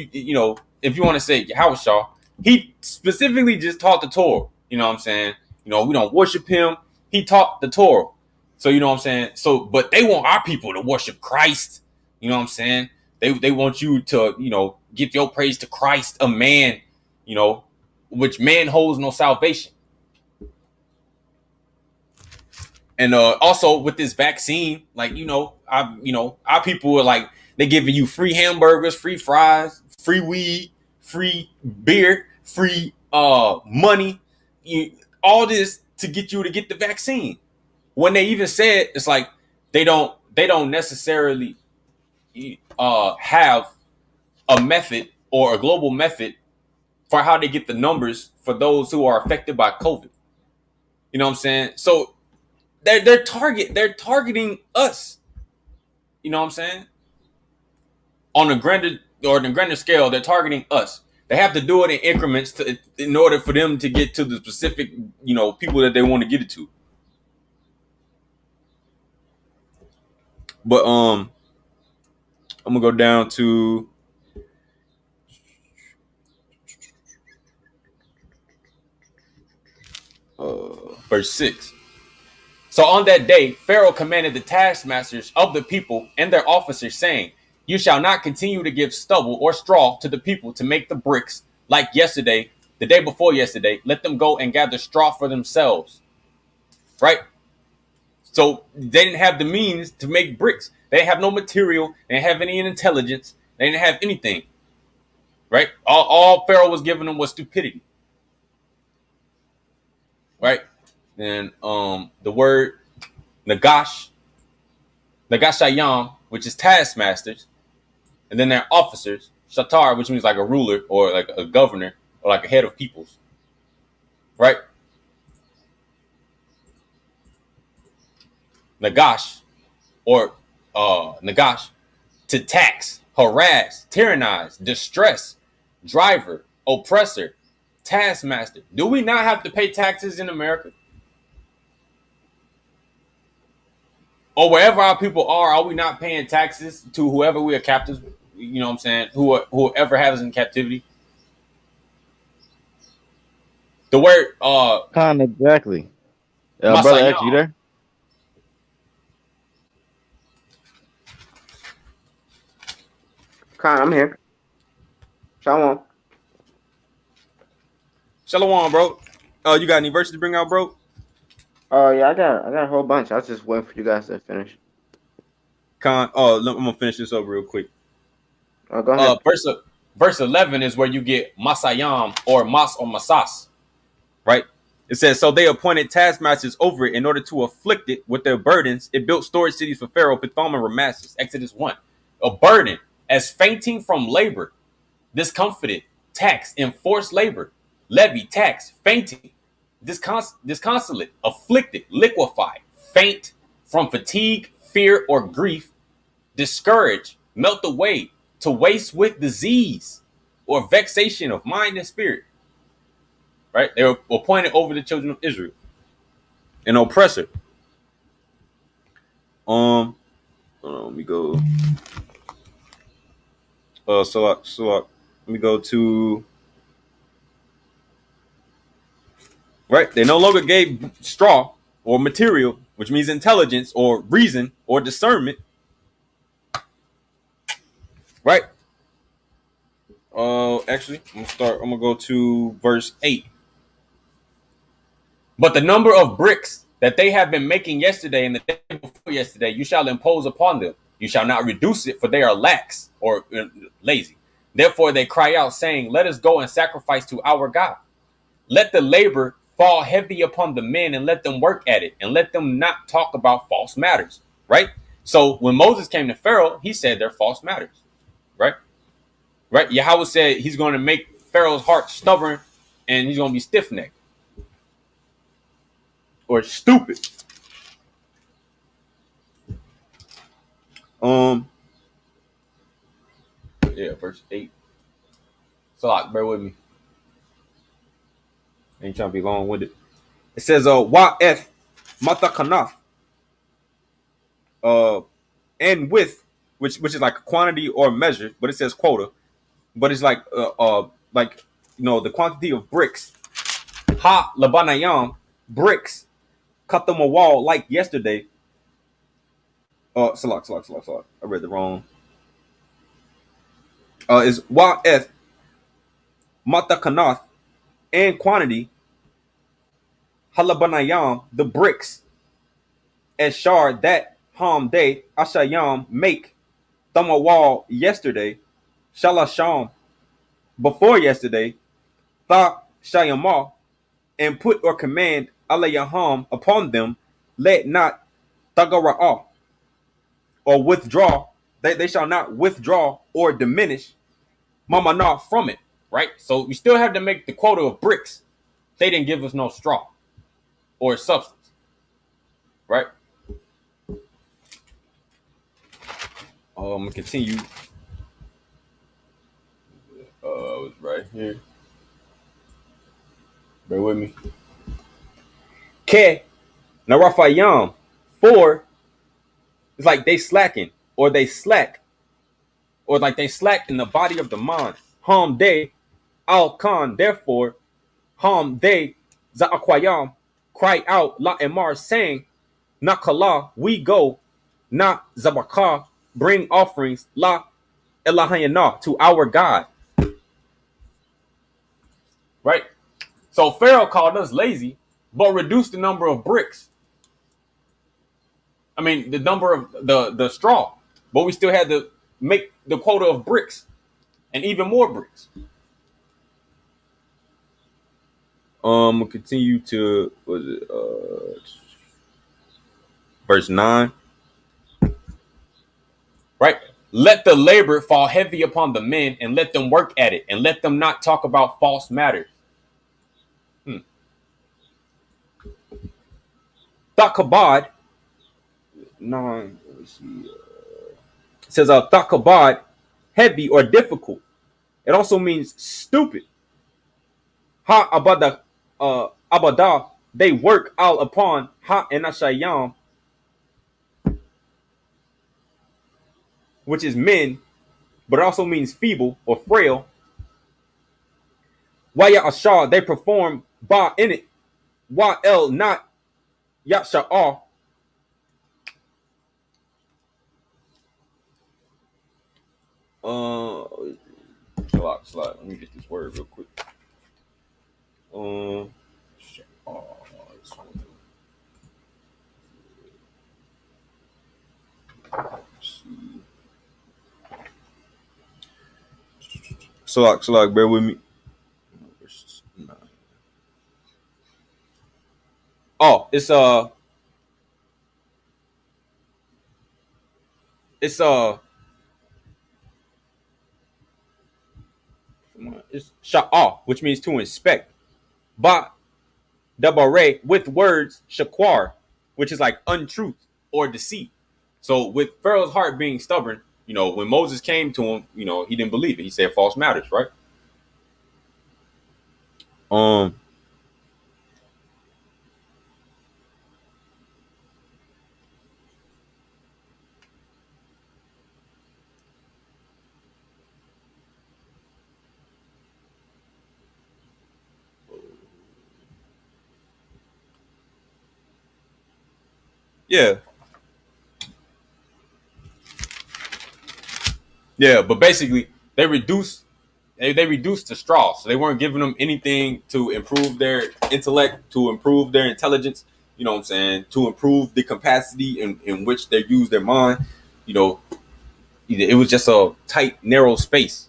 if you want to say Yahushua, he specifically just taught the Torah. You know what I'm saying? We don't worship him. He taught the Torah. So you know what I'm saying? So, but they want our people to worship Christ. You know what I'm saying? They want you to, give your praise to Christ, a man, you know, which man holds no salvation. And also with this vaccine, like our people are like, they giving you free hamburgers, free fries, free weed, free beer, free money, all this to get you to get the vaccine. When they even said it's like they don't necessarily have a method or a global method for how they get the numbers for those who are affected by COVID. You know what I'm saying? So they're targeting us. You know what I'm saying? On a grander scale, they're targeting us. They have to do it in increments in order for them to get to the specific, people that they want to get it to. But I'm gonna go down to verse 6. So on that day, Pharaoh commanded the taskmasters of the people and their officers, saying, "You shall not continue to give stubble or straw to the people to make the bricks like yesterday, the day before yesterday. Let them go and gather straw for themselves." Right? So they didn't have the means to make bricks. They didn't have no material. They didn't have any intelligence. They didn't have anything. Right? All Pharaoh was giving them was stupidity. Right? And the word Nagash, Nagashayam, which is taskmasters, and then their officers, Shatar, which means like a ruler or like a governor or like a head of peoples. Right? Nagash or Nagash, to tax, harass, tyrannize, distress, driver, oppressor, taskmaster. Do we not have to pay taxes in America? Or wherever our people are we not paying taxes to whoever we are captives? You know what I'm saying? Whoever has us in captivity. The word Khan, exactly. Brother Masayam. X, you there? Khan, I'm here. Shalom. Shalom, bro. You got any verses to bring out, bro? Yeah, I got a whole bunch. I was just waiting for you guys to finish. I'm gonna finish this up real quick. Go ahead. Verse 11 is where you get Masayam or Mas or Masas, right? It says, "So they appointed taskmasters over it in order to afflict it with their burdens. It built storage cities for Pharaoh, Pithom, and Rameses." Exodus 1. A burden as fainting from labor, discomfited, tax, enforced labor, levy, tax, fainting, disconsolate, afflicted, liquefied, faint from fatigue, fear, or grief, discouraged, melt away, to waste with disease or vexation of mind and spirit. Right? They were appointed over the children of Israel. An oppressor. Let me go. Let me go to. Right? They no longer gave straw or material, which means intelligence or reason or discernment. Right? Actually, I'm gonna go to verse 8. But the number of bricks that they have been making yesterday and the day before yesterday, you shall impose upon them. You shall not reduce it, for they are lax or lazy. Therefore they cry out, saying, "Let us go and sacrifice to our God. Let the labor fall heavy upon the men, and let them work at it, and let them not talk about false matters." Right? So when Moses came to Pharaoh, he said they're false matters. Right? Right? Yahweh said he's going to make Pharaoh's heart stubborn and he's going to be stiff-necked or stupid. Yeah, verse 8. So like, bear with me. Ain't trying to be long with it. It says, Wa'eth Matakanaf, and with, which is like a quantity or measure, but it says quota, but it's like the quantity of bricks. Ha Labanayam, bricks, cut them a wall like yesterday. Salak. I read the wrong. Is Wa'eth Matakanath and quantity Halabanayam, the bricks, Eshar that Ham day Ashayam make them a wall yesterday, Shalasham before yesterday, Tha Shayamah, and put or command Alayaham upon them, let not Tagara'ah or withdraw, they shall not withdraw or diminish Mamanah from it. Right? So we still have to make the quota of bricks. They didn't give us no straw or substance. Right? I'm gonna continue. It's right here. Bear with me. Ke Narafayam. 4. It's like they slacking or they slack or like they slack in the body of the mind. Ham de al Khan. Therefore, Ham de Za'akwayam cry out La Emar saying, Na kala, we go. Na zabaka, bring offerings. La elahayana, to our God. Right? So Pharaoh called us lazy, but reduced the number of bricks. I mean, the number of the straw, but we still had to make the quota of bricks and even more bricks. Continue to was it verse 9, right? Let the labor fall heavy upon the men, and let them work at it, and let them not talk about false matters. Thakabad, no, let me see. It says thakabad, heavy or difficult. It also means stupid. Ha abada, abada, they work all upon ha enashayam, which is men, but it also means feeble or frail. Waya ashar, they perform ba in it. Wa el not yasha'ah. Uh, slide. Let me get this word real quick. Um, oh, Salak, bear with me. Oh, it's it's sha'ah, which means to inspect. Ba dabare with words shaquar, which is like untruth or deceit. So with Pharaoh's heart being stubborn, when Moses came to him, he didn't believe it. He said false matters, right? Um, yeah, yeah, but basically they reduced to straw. So they weren't giving them anything to improve their intellect, to improve their intelligence, you know what I'm saying, to improve the capacity in which they use their mind. You know, it was just a tight, narrow space,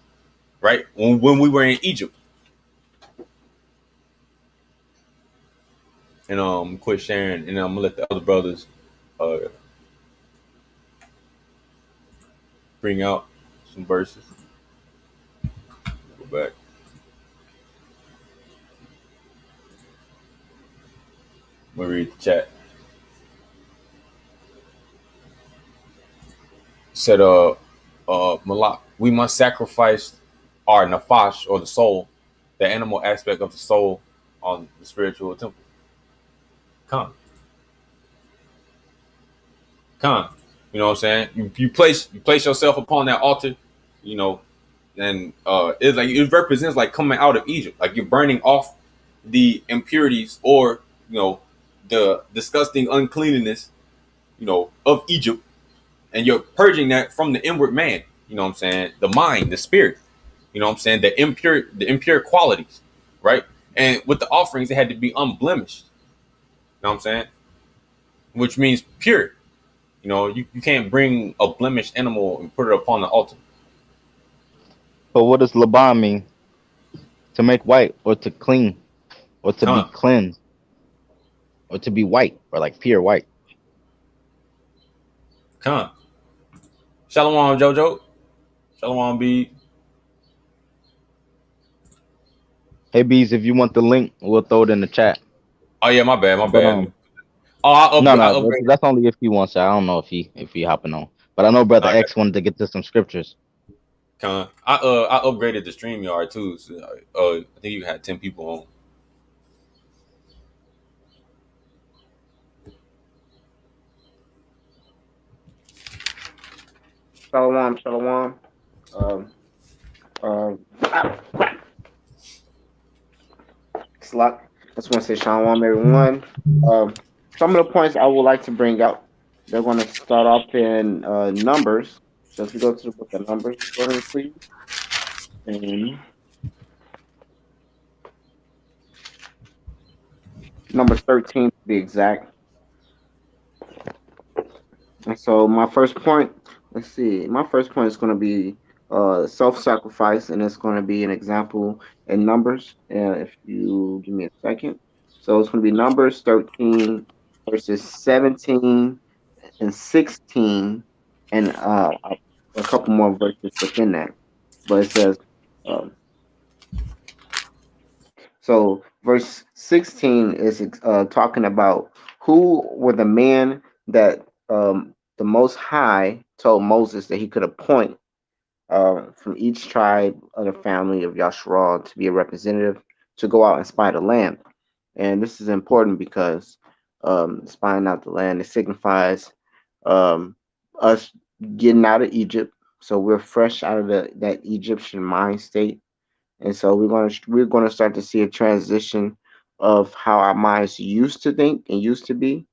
right? When we were in Egypt. And quit sharing, and I'm gonna let the other brothers uh bring out some verses. Go back. I'm gonna read the chat. Said Malak, we must sacrifice our nafash, or the soul, the animal aspect of the soul, on the spiritual temple. Come, come. You know what I'm saying? You place yourself upon that altar, you know, and it represents like coming out of Egypt, like you're burning off the impurities, or the disgusting uncleanness, of Egypt, and you're purging that from the inward man. You know what I'm saying? The mind, the spirit. You know what I'm saying? The impure qualities, right? And with the offerings, it had to be unblemished. You know what I'm saying? Which means pure. You can't bring a blemished animal and put it upon the altar. But what does Laban mean? To make white, or to clean, or to be Come, cleansed, or to be white, or like pure white. come. Shalom, Jojo. Shalom, B. Hey bees, if you want the link, we'll throw it in the chat. Oh yeah, my bad, my But bad. Oh, no, I no, upgraded. that's only if he wants it. I don't know if he hopping on. But I know brother I got X wanted to get to some scriptures. I upgraded the StreamYard too. So, I think you had 10 people on. Shalom, shalom. Um, crap. Slot. I just want to say shalom, everyone. Um, some of the points I would like to bring out. They're going to start off in Numbers. So if you go to the book of Numbers for me, please, and Numbers 13 to be exact. And so my first point, let's see, my first point is going to be self-sacrifice, and it's going to be an example in Numbers. If you give me a second, so it's going to be Numbers 13 verses 17 and 16, and a couple more verses within that. But it says, um, so verse 16 is talking about who were the men that the Most High told Moses that he could appoint from each tribe of the family of Yasharal to be a representative to go out and spy the land. And this is important because spying out the land, it signifies um, us getting out of Egypt. So we're fresh out of that Egyptian mind state, and so we're gonna start to see a transition of how our minds used to think and used to be,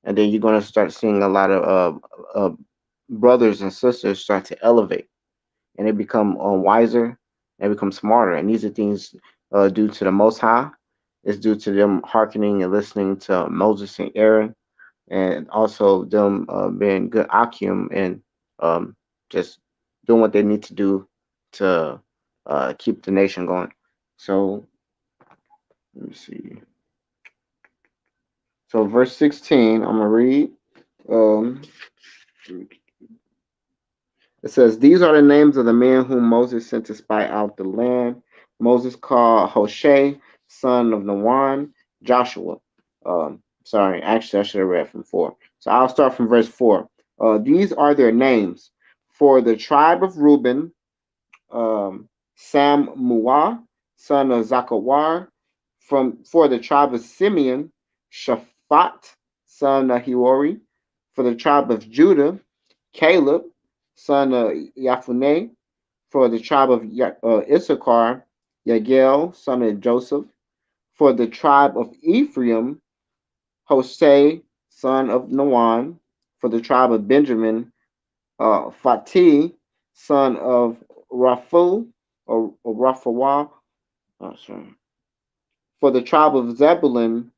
and then you're gonna start seeing a lot of brothers and sisters start to elevate, and they become wiser, they become smarter, and these are things due to the Most High. It's due to them hearkening and listening to Moses and Aaron, and also them being good Akim and um, just doing what they need to do to keep the nation going. So let me see. So verse 16, I'm gonna read. Um, it says, "These are the names of the men whom Moses sent to spy out the land. Moses called Hoshea, son of Nawan, Joshua." Sorry, actually, I should have read from 4. So I'll start from verse 4. These are their names. For the tribe of Reuben, Sam Muah, son of Zakawar. For the tribe of Simeon, Shaphat, son of Hori. For the tribe of Judah, Caleb, son of Yaphaneh. For the tribe of Issachar, Yagel, son of Joseph. For the tribe of Ephraim, Hosea, son of Nawan. For the tribe of Benjamin, Fatih, son of Raphu, or Raphawa. Oh, sorry. For the tribe of Zebulun,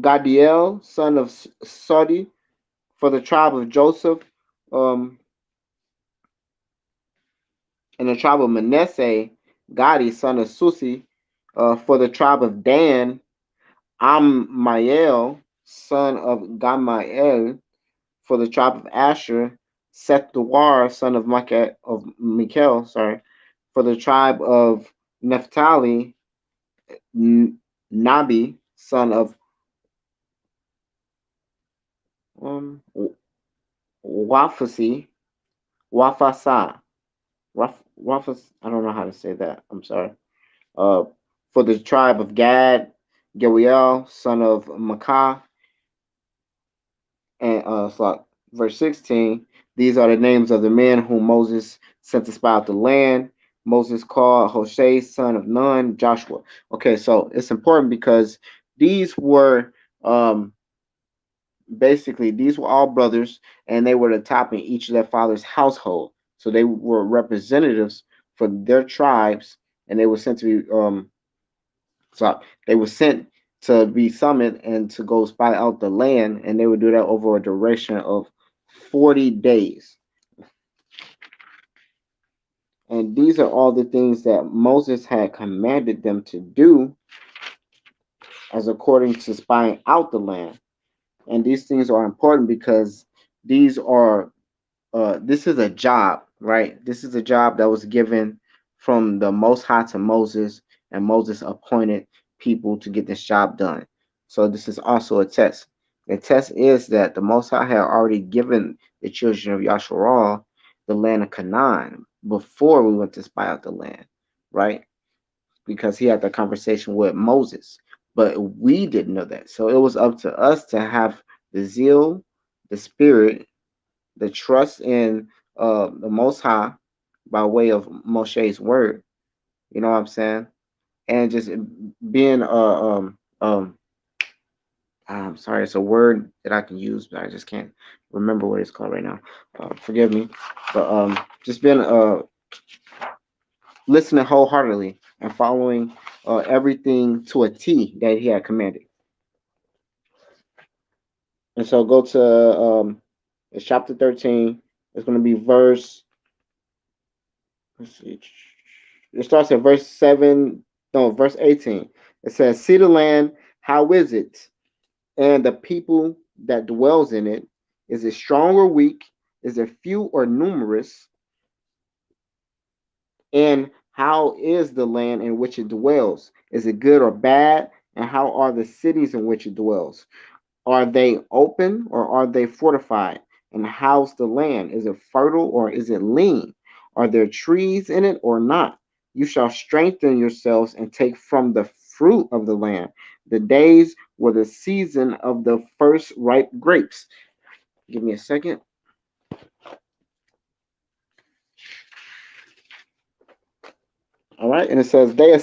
Gadiel, son of Sodi. For the tribe of Joseph, um, and the tribe of Manasseh, Gadi, son of Susi. For the tribe of Dan, Ammiel, son of Gamiel. For the tribe of Asher, Sethduar, son of Michael. Sorry. For the tribe of Naphtali, Nabi, son of um, Wafasi, Wafasa, Wafas. I don't know how to say that. I'm sorry. Uh, for the tribe of Gad, Geriel, son of Makah, and so verse 16. These are the names of the men whom Moses sent to spy out the land. Moses called Hoshea, son of Nun, Joshua. Okay, so it's important because these were basically these were all brothers, and they were the top in each of their father's household. So they were representatives for their tribes, and they were sent to be so they were sent to be summoned and to go spy out the land, and they would do that over a duration of 40 days. And these are all the things that Moses had commanded them to do as according to spying out the land. And these things are important because these are this is a job, right? This is a job that was given from the Most High to Moses, and Moses appointed people to get this job done. So this is also a test. The test is that the Most High had already given the children of Yasharal the land of Canaan before we went to spy out the land, right? Because he had the conversation with Moses, but we didn't know that. So it was up to us to have the zeal, the spirit, the trust in the Most High by way of Moshe's word. You know what I'm saying? And just being Sorry, it's a word that I can use, but I just can't remember what it's called right now. Forgive me, but just been listening wholeheartedly and following everything to a T that he had commanded. And so go to it's chapter 13. It's going to be verse. Let's see. It starts at verse 7. No, verse 18. It says, "See the land. How is it? And the people that dwells in it. Is it strong or weak? Is it few or numerous? And how is the land in which it dwells? Is it good or bad? And how are the cities in which it dwells? Are they open or are they fortified? And how's the land? Is it fertile or is it lean? Are there trees in it or not? You shall strengthen yourselves and take from the fruit of the land. The days were the season of the first ripe grapes." Give me a second. All right, and it says they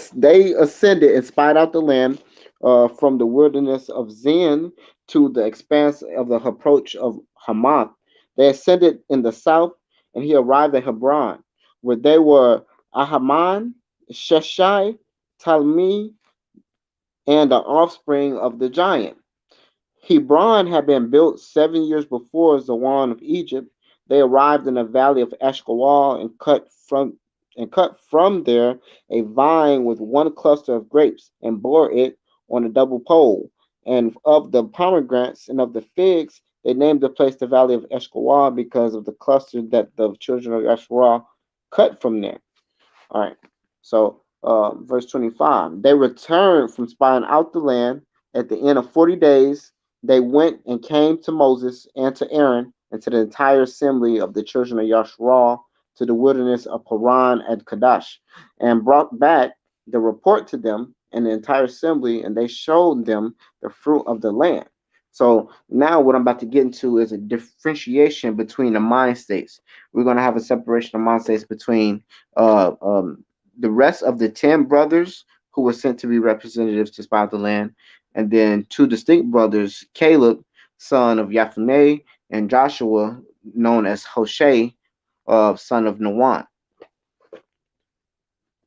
ascended and spied out the land from the wilderness of Zin to the expanse of the approach of Hamath. They ascended in the south, and he arrived at Hebron, where they were Ahaman, Sheshai, Talmi, and the offspring of the giant. Hebron had been built 7 years before Zoan of Egypt. They arrived in the valley of Eshcol and cut from there a vine with one cluster of grapes and bore it on a double pole. And of the pomegranates and of the figs, they named the place the valley of Eshcol because of the cluster that the children of Eshcol cut from there. All right. So, verse 25. They returned from spying out the land. At the end of 40 days, they went and came to Moses and to Aaron and to the entire assembly of the children of Yashua to the wilderness of Paran at Kadesh, and brought back the report to them and the entire assembly, and they showed them the fruit of the land. So now what I'm about to get into is a differentiation between the mind states. We're going to have a separation of mind states between uh, um, the rest of the 10 brothers who were sent to be representatives to spy out the land, and then two distinct brothers, Caleb, son of Yaphaneh, and Joshua, known as Hoshea, son of Nawan.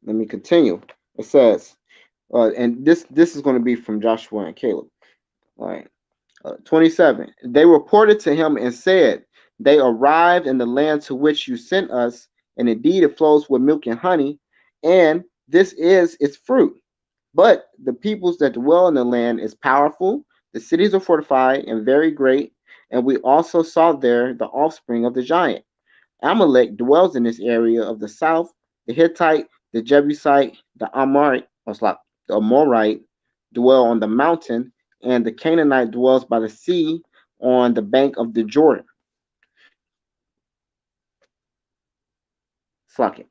Let me continue. It says, and this is going to be from Joshua and Caleb. All right. 27. They reported to him and said, "They arrived in the land to which you sent us, and indeed it flows with milk and honey, and this is its fruit. But the peoples that dwell in the land is powerful, the cities are fortified and very great, and we also saw there the offspring of the giant. Amalek dwells in this area of the south, the Hittite, the Jebusite, the Amorite, the Amorite dwell on the mountain, and the Canaanite dwells by the sea on the bank of the Jordan." Fuck it.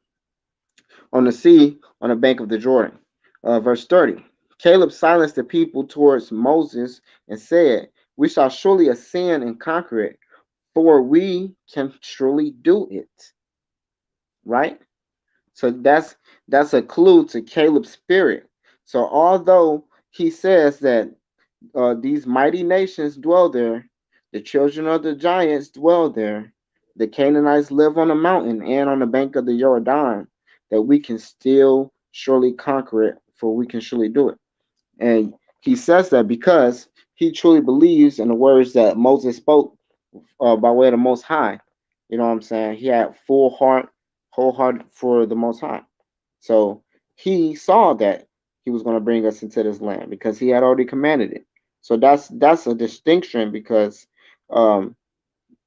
On the sea on the bank of the Jordan. Verse 30. Caleb silenced the people towards Moses and said, "We shall surely ascend and conquer it, for we can surely do it." Right? So that's a clue to Caleb's spirit. So although he says that these mighty nations dwell there, the children of the giants dwell there, the Canaanites live on the mountain and on the bank of the Jordan, that we can still surely conquer it, for we can surely do it. And he says that because he truly believes in the words that Moses spoke by way of the Most High. You know what I'm saying? He had full heart, whole heart for the Most High. So he saw that he was going to bring us into this land because he had already commanded it. So that's a distinction because um,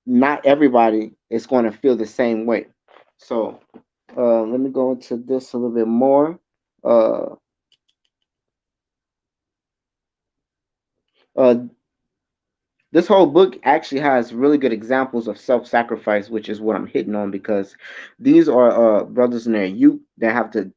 not everybody is going to feel the same way. So let me go into this a little bit more. Uh, uh, this whole book actually has really good examples of self-sacrifice, which is what I'm hitting on because these are brothers in their youth that have to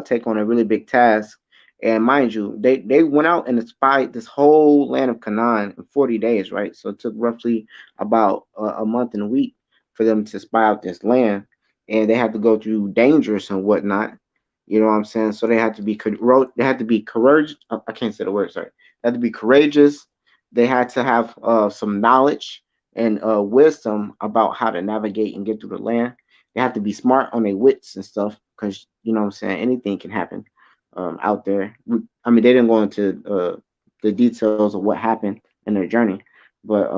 take on a really big task. And mind you, they went out and spied this whole land of Canaan in 40 days, right? So it took roughly about a month and a week for them to spy out this land, and they had to go through dangers and whatnot. You know what I'm saying? So they had to be they had to be courage. I can't say the word. Sorry. They had to be courageous. they had to have some knowledge and wisdom about how to navigate and get through the land. They have to be smart on their wits and stuff because you know what I'm saying anything can happen out there. I mean, they didn't go into the details of what happened in their journey, but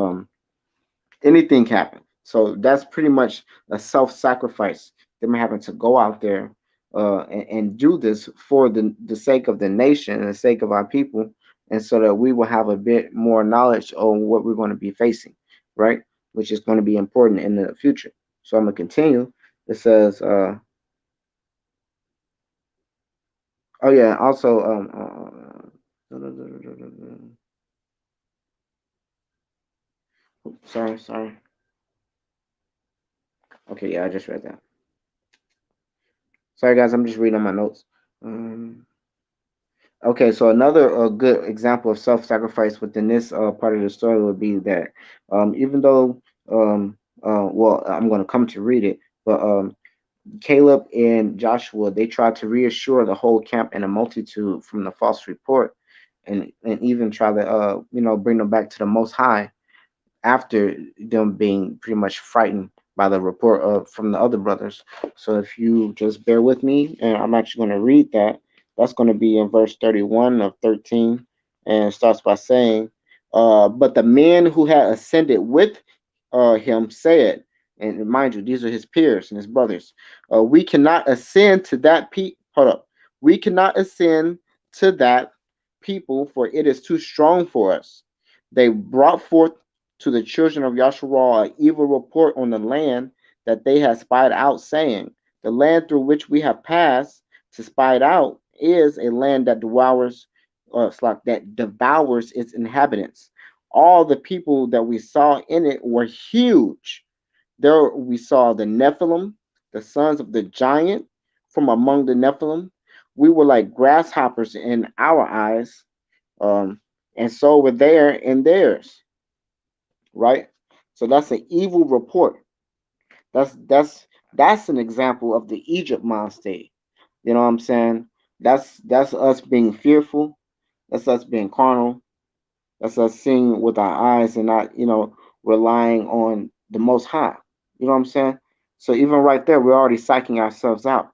anything can happen. So that's pretty much a self-sacrifice. Them having to go out there and do this for the sake of the nation and the sake of our people, and so that we will have a bit more knowledge on what we're going to be facing, right? Which is going to be important in the future. So I'm gonna continue. It says, oh yeah, also, sorry. Okay, yeah, I just read that. Sorry, guys, I'm just reading my notes. Um, Okay, so another good example of self-sacrifice within this part of the story would be that even though, well, I'm going to come to read it, but Caleb and Joshua, they tried to reassure the whole camp and the multitude from the false report, and even try to, bring them back to the Most High after them being pretty much frightened by the report of from the other brothers. So if you just bear with me, and I'm actually going to read that. That's going to be in verse 31 of 13, and it starts by saying, "But the men who had ascended with him said." And mind you, these are his peers and his brothers. We cannot ascend to that Hold up. We cannot ascend to that people, for it is too strong for us. They brought forth to the children of Yasharal an evil report on the land that they had spied out, saying, "The land through which we have passed to spy it out is a land that devours its inhabitants. All the people that we saw in it were huge. There we saw the Nephilim, the sons of the giant from among the Nephilim. We were like grasshoppers in our eyes, um, and so were there in theirs." Right? So that's an evil report. That's an example of the Egypt mind state. You know what I'm saying? That's us being fearful. That's us being carnal. That's us seeing with our eyes and not, relying on the Most High. You know what I'm saying? So even right there, we're already psyching ourselves out.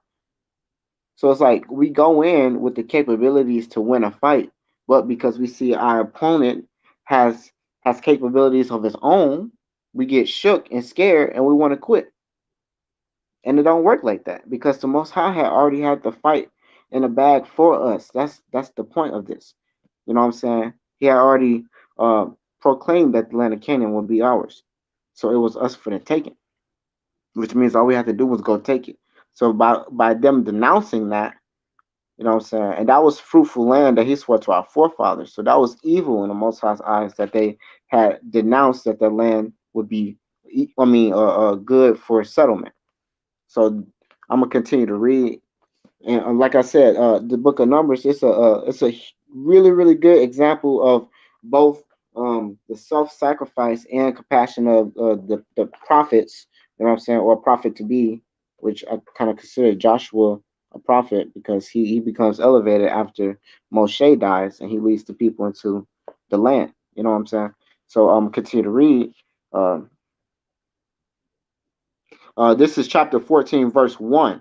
So it's like we go in with the capabilities to win a fight, but because we see our opponent has has capabilities of his own, we get shook and scared and we want to quit. And it don't work like that because the Most High had already had the fight in the bag for us. That's the point of this. You know what I'm saying? He had already uh, proclaimed that the land of Canaan would be ours. So it was us for the taking, which means all we had to do was go take it. So by them denouncing that, you know what I'm saying? And that was fruitful land that he swore to our forefathers. So that was evil in the Most High's eyes that they had denounced that the land would be, good for settlement. So I'm gonna continue to read, and like I said, the Book of Numbers it's a really good example of both the self-sacrifice and compassion of the prophets. You know what I'm saying, or prophet to be, which I kind of consider Joshua a prophet because he becomes elevated after Moshe dies and he leads the people into the land. You know what I'm saying? So continue to read. Um, this is chapter 14, verse 1.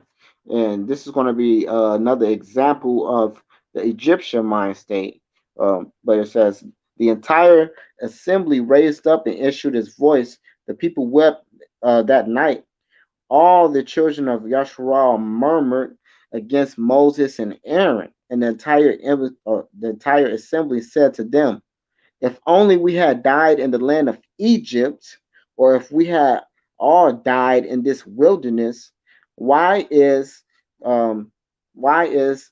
And this is going to be another example of the Egyptian mind state. But it says, "The entire assembly raised up and issued its voice. The people wept that night. All the children of Yasharal murmured against Moses and Aaron. And the entire assembly said to them, if only we had died in the land of Egypt, or if we had all died in this wilderness, why is um, why is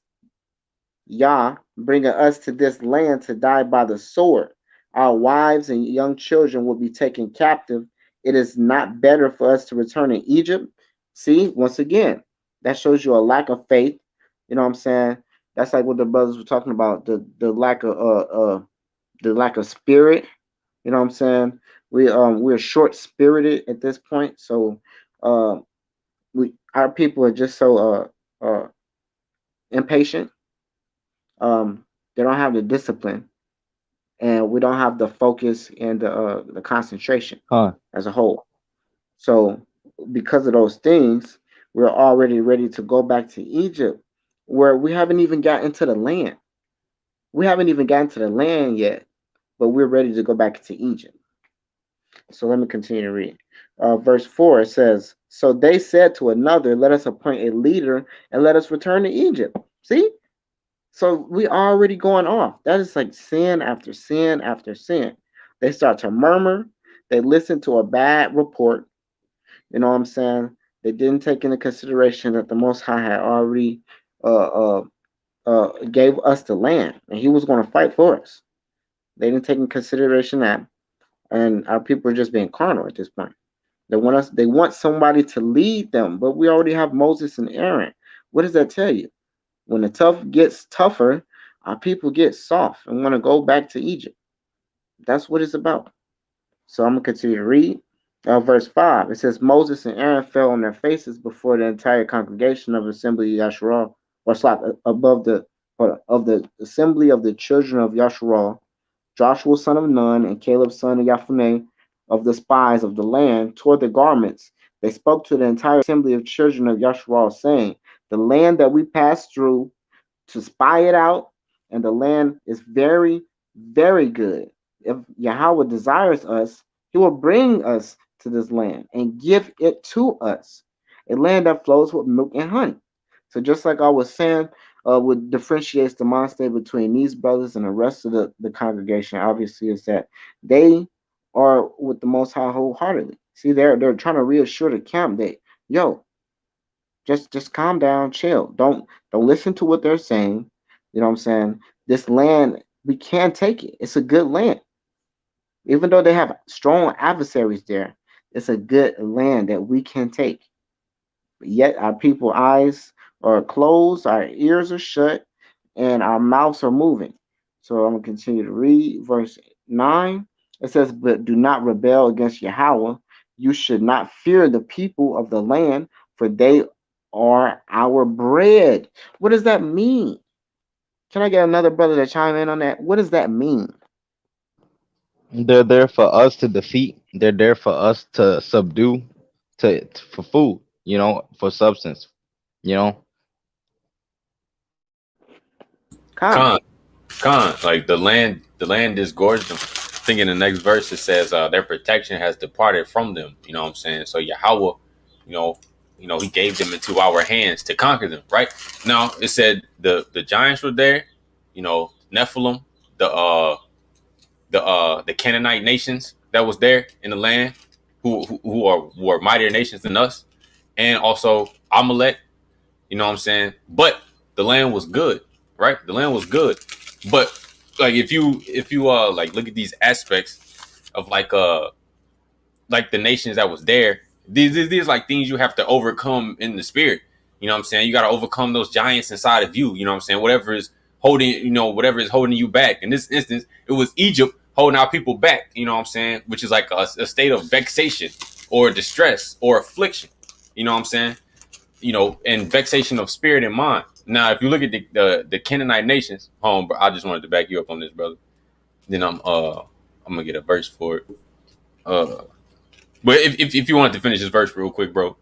Yah bringing us to this land to die by the sword? Our wives and young children will be taken captive. It is not better for us to return in Egypt." See, once again, that shows you a lack of faith. You know what I'm saying? That's like what the brothers were talking about, the lack of spirit. You know what I'm saying? We're short spirited at this point, so uh, we our people are just so impatient. They don't have the discipline, and we don't have the focus and the concentration Huh. as a whole. So because of those things, we're already ready to go back to Egypt, where we haven't even gotten into the land. We haven't even gotten to the land yet, but we're ready to go back to Egypt. So let me continue to read. Verse 4 it says, so they said to another, let us appoint a leader and let us return to Egypt. See? So we already going off. That is like sin after sin after sin. They start to murmur. They listen to a bad report. You know what I'm saying? They didn't take into consideration that the Most High had already uh, gave us the land, and He was going to fight for us. They didn't take into consideration that, and our people are just being carnal at this point. They want us. They want somebody to lead them, but we already have Moses and Aaron. What does that tell you? When the tough gets tougher, our people get soft and want to go back to Egypt. That's what it's about. So I'm gonna continue to read. Verse 5. It says Moses and Aaron fell on their faces before the entire congregation of the assembly of Yasharal, or slap above the of the assembly of the children of Yasharal, Joshua son of Nun and Caleb son of Yaphaneh, of the spies of the land, tore the garments. They spoke to the entire assembly of children of Yasharal, saying, the land that we passed through to spy it out, and the land is very, very good. If Yahweh desires us, He will bring us to this land and give it to us, a land that flows with milk and honey. So, just like I was saying, what differentiates the monastery between these brothers and the rest of the congregation, obviously, is that they are with the Most High wholeheartedly. See, they're trying to reassure the camp that, yo, just calm down, chill. Don't listen to what they're saying. You know what I'm saying? This land, we can take it. It's a good land. Even though they have strong adversaries there, it's a good land that we can take. But yet our people eyes are closed, our ears are shut, and our mouths are moving. So I'm gonna continue to read verse 9. It says, but do not rebel against Yahweh. You should not fear the people of the land, for they are our bread. What does that mean? Can I get another brother to chime in on that? What does that mean? They're there for us to defeat. They're there for us to subdue, for food. For substance. You know. Con. Con, like the land disgorged them. I think in the next verse it says their protection has departed from them. You know what I'm saying? So Yahweh, you know, he gave them into our hands to conquer them. Right now, it said the giants were there. Nephilim, the Canaanite nations that was there in the land, who are mightier nations than us, and also Amalek. You know what I'm saying? But the land was good, right? The land was good. But like if you like look at these aspects of like the nations that was there, these like things you have to overcome in the spirit. You know what I'm saying? You got to overcome those giants inside of you. You know what I'm saying? Whatever is holding you back. In this instance, it was Egypt holding our people back. You know what I'm saying? Which is like a state of vexation or distress or affliction. You know what I'm saying? And vexation of spirit and mind. Now, if you look at the Canaanite nations, bro, I just wanted to back you up on this, brother. Then I'm gonna get a verse for it. Uh, but if you wanted to finish this verse real quick, bro.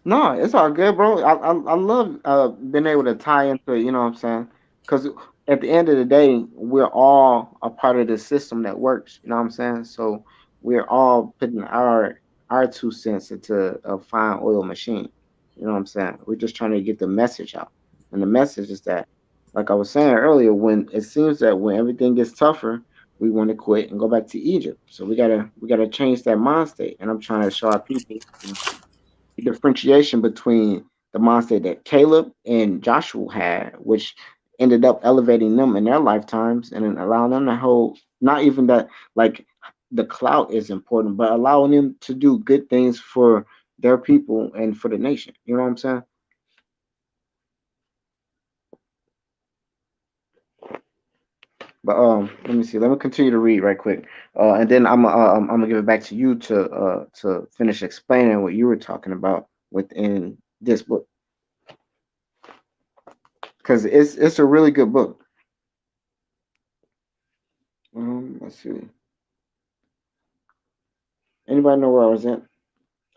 No, it's all good, bro. I love being able to tie into it, you know what I'm saying? Because at the end of the day, we're all a part of the system that works, you know what I'm saying? So we're all putting our 2 cents into a fine oil machine. You know what I'm saying? We're just trying to get the message out. And the message is that, like I was saying earlier, when it seems that when everything gets tougher, we want to quit and go back to Egypt. So we gotta change that mind state. And I'm trying to show our people differentiation between the mindset that Caleb and Joshua had, which ended up elevating them in their lifetimes and then allowing them to hold not even that like the clout is important, but allowing them to do good things for their people and for the nation. You know what I'm saying? But let me see. Let me continue to read right quick, and then I'm gonna give it back to you to finish explaining what you were talking about within this book because it's a really good book. Let's see. Anybody know where I was at?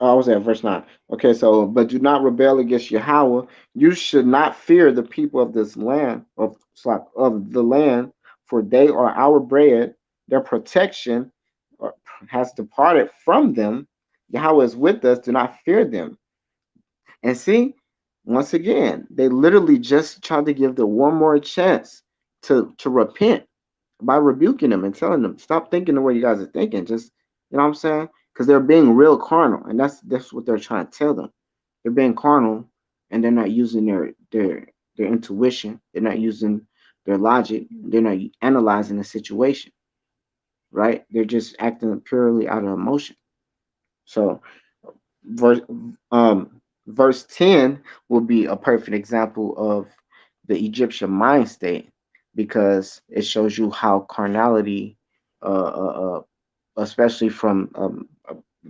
Oh, I was at verse 9. Okay, so, but do not rebel against Yahweh. You should not fear the people of this land, of the land, for they are our bread. Their protection has departed from them. Yahweh is with us. Do not fear them. And see, once again, they literally just tried to give them one more chance to repent by rebuking them and telling them, stop thinking the way you guys are thinking. Just, you know what I'm saying? Because they're being real carnal, and that's what they're trying to tell them. They're being carnal, and they're not using their intuition. They're not using their logic. They're not analyzing the situation, right? They're just acting purely out of emotion. So verse verse 10 will be a perfect example of the Egyptian mind state because it shows you how carnality especially from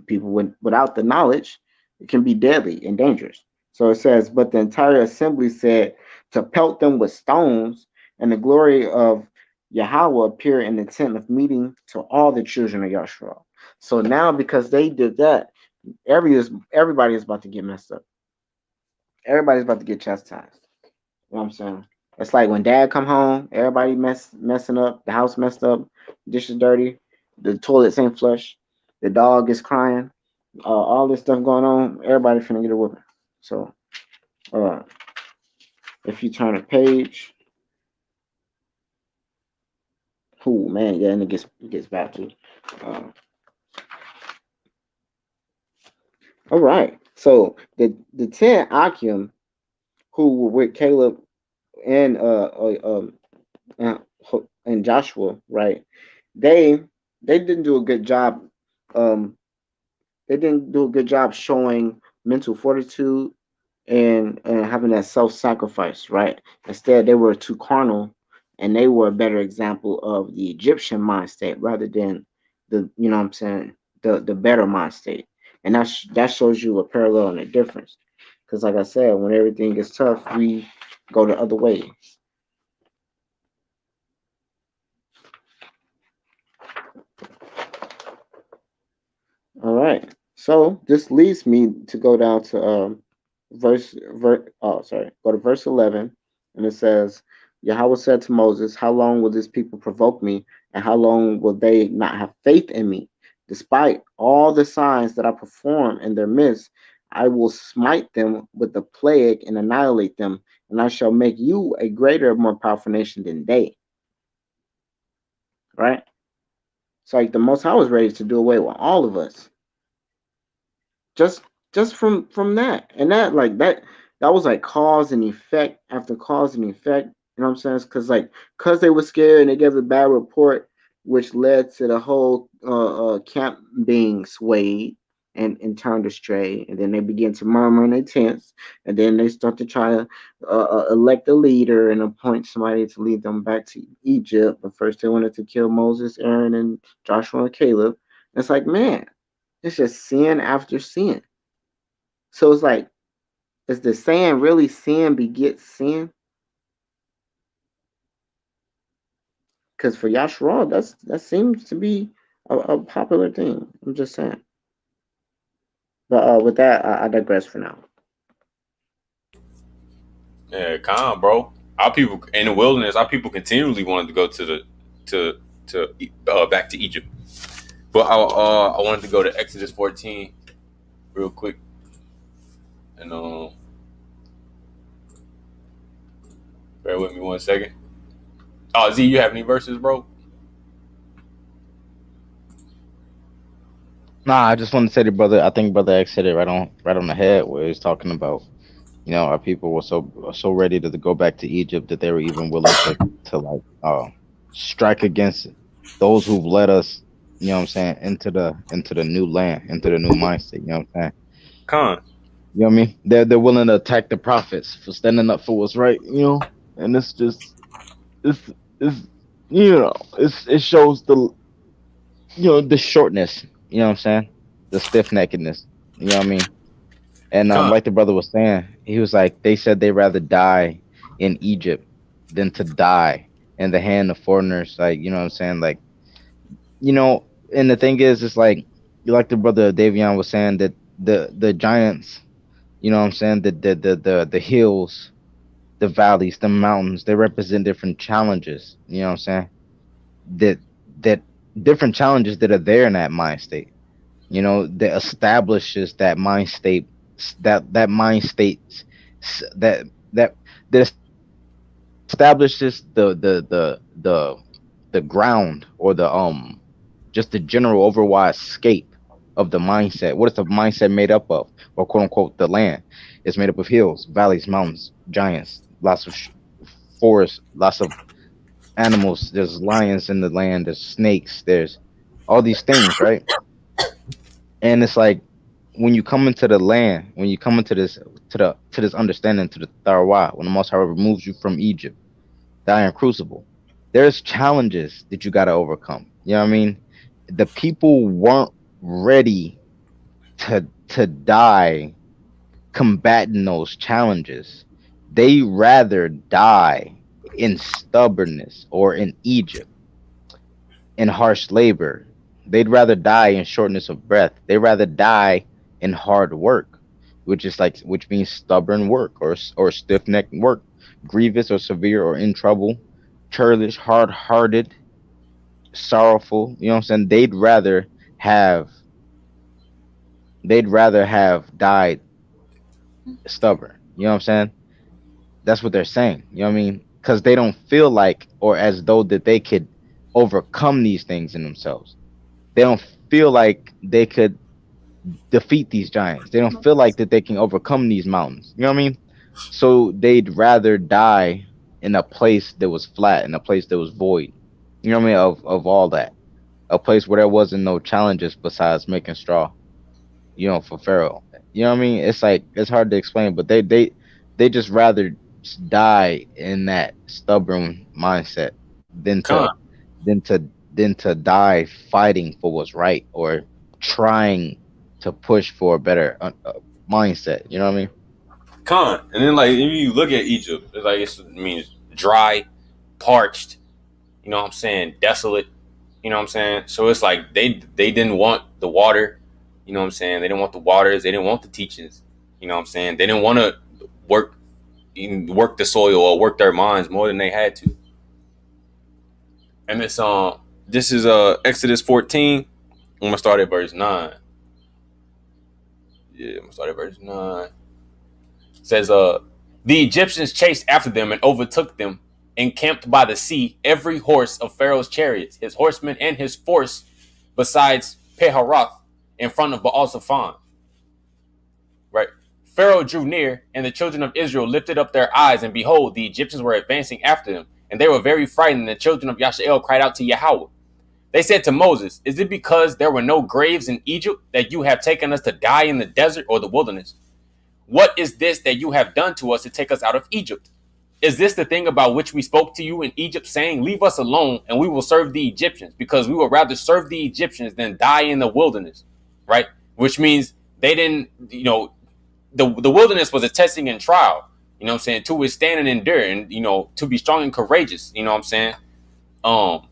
people without the knowledge, it can be deadly and dangerous. So it says, but the entire assembly said to pelt them with stones, and the glory of Yahweh appeared in the tent of meeting to all the children of Yahshua. So now, because they did that, everybody is about to get messed up. Everybody's about to get chastised. You know what I'm saying? It's like when dad come home, everybody messing up, the house messed up, dishes dirty, the toilets ain't flush, the dog is crying, all this stuff going on. Everybody finna get a whooping. So, uh, if you turn a page, oh man, yeah, and it gets back to. Uh, all right. So the 10 Akim who were with Caleb and uh, and Joshua, right? They they didn't do a good job. Um, they didn't do a good job showing mental fortitude and having that self-sacrifice, right? Instead, they were too carnal, and they were a better example of the Egyptian mind state rather than the you know what I'm saying the better mind state, and that shows you a parallel and a difference. Because like I said, when everything gets tough, we go the other way. All right. So this leads me to go down to go to verse 11, and it says, Yahweh said to Moses, how long will this people provoke me, and how long will they not have faith in me? Despite all the signs that I perform in their midst, I will smite them with the plague and annihilate them, and I shall make you a greater, more powerful nation than they. Right? So like the Most High was ready to do away with all of us just just from that and that like that was like cause and effect after cause and effect, you know what I'm saying? Because they were scared and they gave a bad report, which led to the whole camp being swayed and turned astray, and then they begin to murmur in their tents, and then they start to try to elect a leader and appoint somebody to lead them back to Egypt. But first they wanted to kill Moses, Aaron, and Joshua and Caleb. It's like, man, it's just sin after sin. So it's like, is the saying really sin begets sin? Because for Yashua, that seems to be a popular thing. I'm just saying. But with that, I digress for now. Yeah, calm, bro. Our people in the wilderness, our people continually wanted to go to back to Egypt. But I wanted to go to Exodus 14 real quick, and bear with me 1 second. Oh, Z, you have any verses, bro? Nah, I just want to say to brother. I think brother X hit it right on the head where he's talking about, our people were so ready to go back to Egypt that they were even willing to like strike against those who've led us, what I'm saying, into the new land, into the new mindset, you know what I'm saying? Con, You know what I mean? They're willing to attack the prophets for standing up for what's right, and it's just it's it shows the shortness, you know what I'm saying? The stiff neckedness. You know what I mean? And con, like the brother was saying, he was like, they said they'd rather die in Egypt than to die in the hand of foreigners. Like, you know what I'm saying? Like, you know, and the thing is, it's like the brother Davion was saying that the giants, you know what I'm saying, the hills, the valleys, the mountains, they represent different challenges. You know what I'm saying? That that different challenges that are there in that mind state. You know, that establishes that mind state, that mind state, that that that establishes the ground, or the just the general overall scape of the mindset. What is the mindset made up of? Or quote unquote the land is made up of hills, valleys, mountains, giants, lots of forests, lots of animals. There's lions in the land, there's snakes, there's all these things, right? And it's like when you come into the land, when you come into this to this understanding, to the Tharwa, when the Most High removes you from Egypt, the iron crucible, there's challenges that you got to overcome. You know what I mean? The people weren't ready to die combating those challenges. They rather die in stubbornness, or in Egypt, in harsh labor. They'd rather die in shortness of breath. They'd rather die in hard work, which means stubborn work, or stiff necked work, grievous or severe or in trouble, churlish, hard hearted, sorrowful. You know what I'm saying? Have they'd rather have died stubborn. You know what I'm saying? That's what they're saying. You know what I mean? Because they don't feel like, or as though that they could overcome these things in themselves. They don't feel like they could defeat these giants. They don't feel like that they can overcome these mountains. You know what I mean? So they'd rather die in a place that was flat, in a place that was void. You know what I mean? Of all that, a place where there wasn't no challenges besides making straw. You know, for Pharaoh. You know what I mean? It's like it's hard to explain, but they just rather die in that stubborn mindset than to Con, than to than to die fighting for what's right, or trying to push for a better mindset. You know what I mean? and then like if you look at Egypt, it's like it means dry, parched. You know what I'm saying? Desolate. You know what I'm saying? So it's like they didn't want the water. You know what I'm saying? They didn't want the waters. They didn't want the teachings. You know what I'm saying? They didn't want to work work the soil or work their minds more than they had to. And this is Exodus 14. I'm gonna start at verse 9. Yeah, I'm gonna start at verse 9. It says the Egyptians chased after them and overtook them, encamped by the sea, every horse of Pharaoh's chariots, his horsemen and his force, besides Peharoth, in front of Baal Zephon. Right. Pharaoh drew near, and the children of Israel lifted up their eyes, and behold, the Egyptians were advancing after them, and they were very frightened. And the children of Yashael cried out to Yahweh. They said to Moses, "Is it because there were no graves in Egypt that you have taken us to die in the desert or the wilderness? What is this that you have done to us to take us out of Egypt? Is this the thing about which we spoke to you in Egypt, saying, 'Leave us alone, and we will serve the Egyptians, because we would rather serve the Egyptians than die in the wilderness?'" Right? Which means they didn't, the wilderness was a testing and trial, you know what I'm saying, to withstand and endure, and, to be strong and courageous, you know what I'm saying? Um,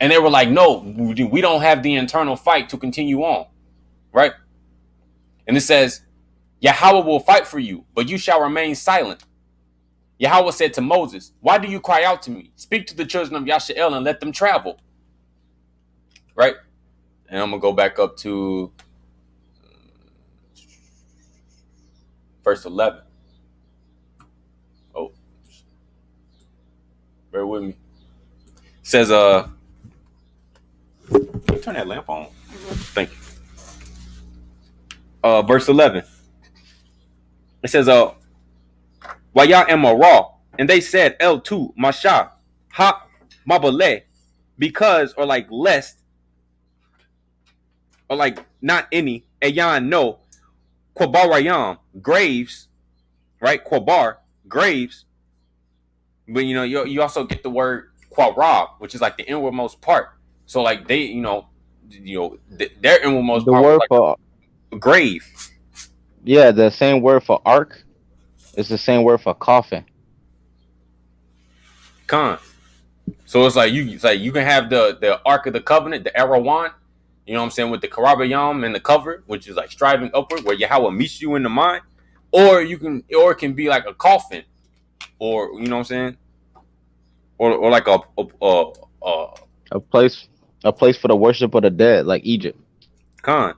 and they were like, "No, we don't have the internal fight to continue on," right? And it says, "Yahweh will fight for you, but you shall remain silent." Yahweh said to Moses, "Why do you cry out to me? Speak to the children of Yashael and let them travel." Right? And I'm going to go back up to verse 11. Oh, bear with me. It says, turn that lamp on. Thank you. Verse 11. It says, Waya and Marah, and they said, El tu, Masha, Ha, Mabale, because, or like lest, or like not any, Ayan no, Kwabarayam, graves, right? Kwabar, graves. But you also get the word Kwarab, which is like the inwardmost part. So like they, their inwardmost The part was word like for a grave. Yeah, the same word for ark is the same word for coffin. Con. So it's like you can have the Ark of the Covenant, the Erawan, you know what I'm saying, with the Karabayam and the cover, which is like striving upward, where Yahweh meets you in the mind, or it can be like a coffin, or you know what I'm saying, or like a A place, a place for the worship of the dead, like Egypt. con.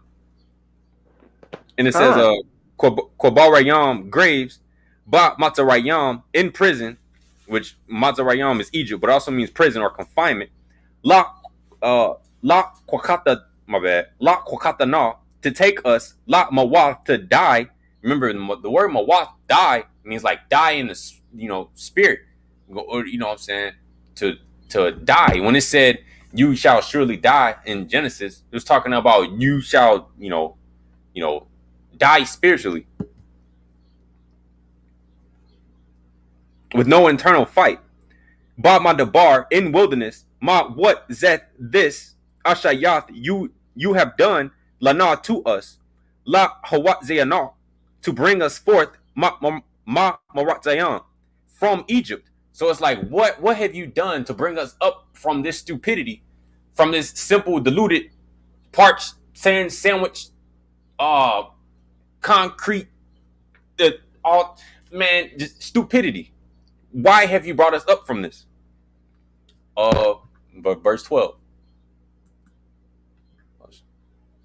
And it says Con. Kobarayam graves, Ba Matarayam in prison, which Matarayam is Egypt, but also means prison or confinement. La La Kwakata, my bad. La Kwakata na to take us. La Mawat to die. Remember the word Mawat, die, means like die in the spirit, or you know what I'm saying, to die. When it said you shall surely die in Genesis, it was talking about you shall die spiritually with no internal fight. Ba ma dabar in wilderness, ma what zet this ashayath you have done lana to us, la hawat zayana to bring us forth ma marat from Egypt. So it's like what have you done to bring us up from this stupidity, from this simple diluted parched sand sandwich concrete, the all man, just stupidity. Why have you brought us up from this? But verse 12.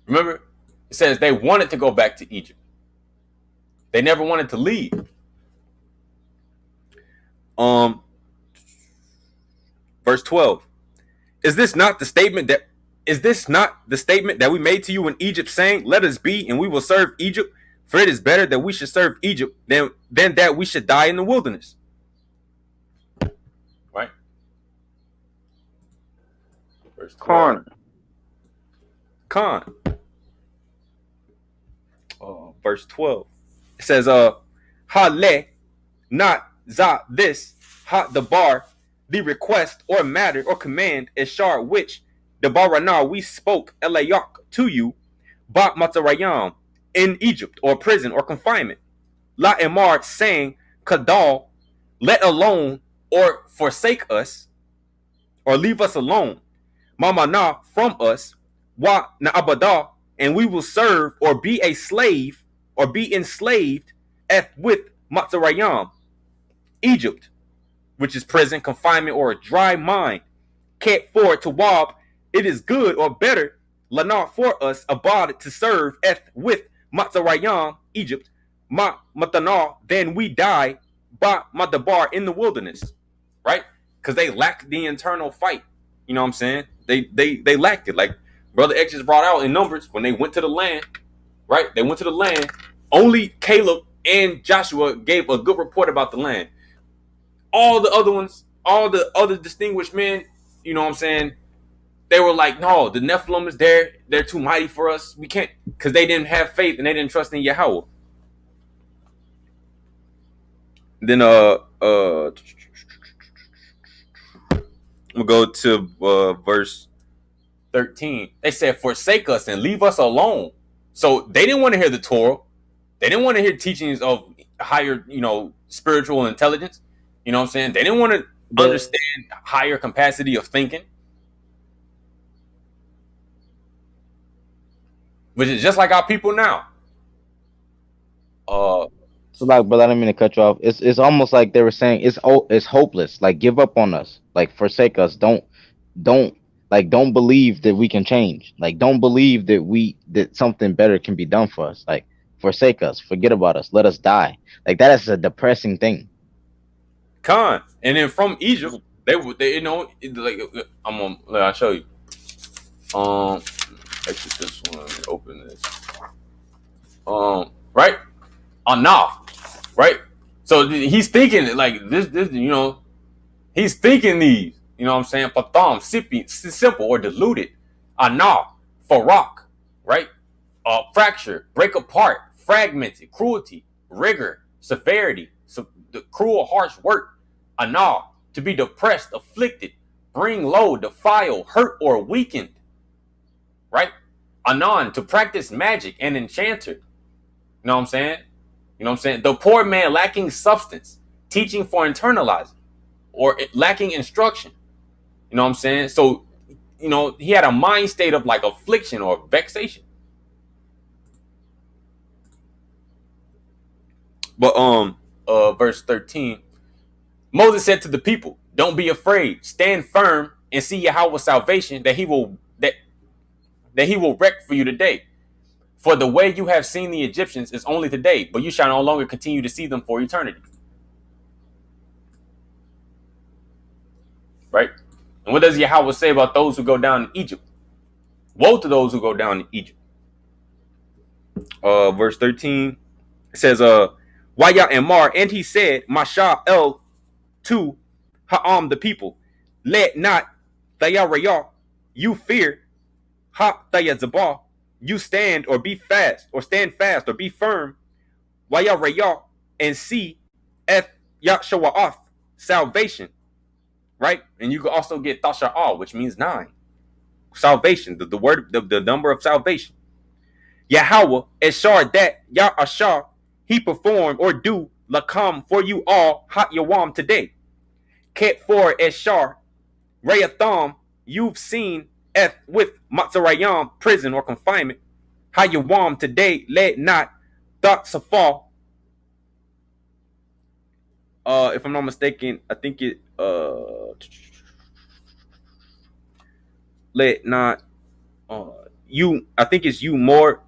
Remember, it says they wanted to go back to Egypt. They never wanted to leave. Verse 12. Is this not the statement that we made to you in Egypt, saying, let us be, and we will serve Egypt? For it is better that we should serve Egypt than that we should die in the wilderness. Right? Verse 12. Con. Verse 12. It says, ha le, not za this, ha the bar, the request or matter or command is shar which the barana we spoke elayak to you, ba matarayam in Egypt or prison or confinement. La emar saying kadal, let alone or forsake us or leave us alone. Mama na from us, wa na abada, and we will serve or be a slave or be enslaved with Matzarayam, Egypt, which is prison, confinement, or a dry mind. Ket for to wab, it is good or better, lana for us abad to serve with Matzarayam, Egypt, matana, then we die ba madabar in the wilderness, right? Because they lacked the internal fight. You know what I'm saying? They lacked it. Like Brother X just brought out in Numbers when they went to the land, right? They went to the land. Only Caleb and Joshua gave a good report about the land. All the other ones, all the other distinguished men, you know what I'm saying, they were like, no, the Nephilim is there. They're too mighty for us. We can't, because they didn't have faith and they didn't trust in Yahweh. Then we'll go to verse 13. They said, forsake us and leave us alone. So they didn't want to hear the Torah. They didn't want to hear teachings of higher, spiritual intelligence. You know what I'm saying? They didn't want to understand higher capacity of thinking. Which is just like our people now. So like, brother, I didn't mean to cut you off. It's almost like they were saying it's hopeless. Like, give up on us. Like, forsake us. Don't don't believe that we can change. Like, don't believe that something better can be done for us. Like, forsake us. Forget about us. Let us die. Like, that is a depressing thing. Con. And then from Egypt, I'll show you. Exit this one. Open this. Right? Nah. Right? So he's thinking like this, he's thinking these, you know what I'm saying? Patham, simple or diluted. Nah, farak, right? Fracture, break apart, fragmented, cruelty, rigor, severity, the cruel, harsh work. Nah, to be depressed, afflicted, bring low, defile, hurt, or weakened. Right? Anon, to practice magic and enchanter. You know what I'm saying? The poor man lacking substance, teaching for internalizing, or lacking instruction. You know what I'm saying? So, he had a mind state of like affliction or vexation. But verse 13, Moses said to the people, "Don't be afraid. Stand firm and see Yahweh's salvation that he will wreck for you today. For the way you have seen the Egyptians is only today, but you shall no longer continue to see them for eternity." Right? And what does Yahweh say about those who go down in Egypt? Woe to those who go down in Egypt. Verse 13, it says, Waya and Mar, and he said, Masha El to Ha'am the people, let not Thayarayah, you fear, Ha Thayazabah, you stand or be fast, or stand fast or be firm, Waya Rayah, and see Eth Yahshawa'ath, salvation. Right? And you can also get Tasha'ah, which means 9. Salvation, the word, the number of salvation. Yahweh, Eshar that Yah Ashar, he perform or do lakam for you all hot yawam today. Ket for Eshar, Rayatham, you've seen Eth with Matzarayam, prison or confinement. Hayawam today, let not Thought Safal. If I'm not mistaken, I think it let not you, I think it's you more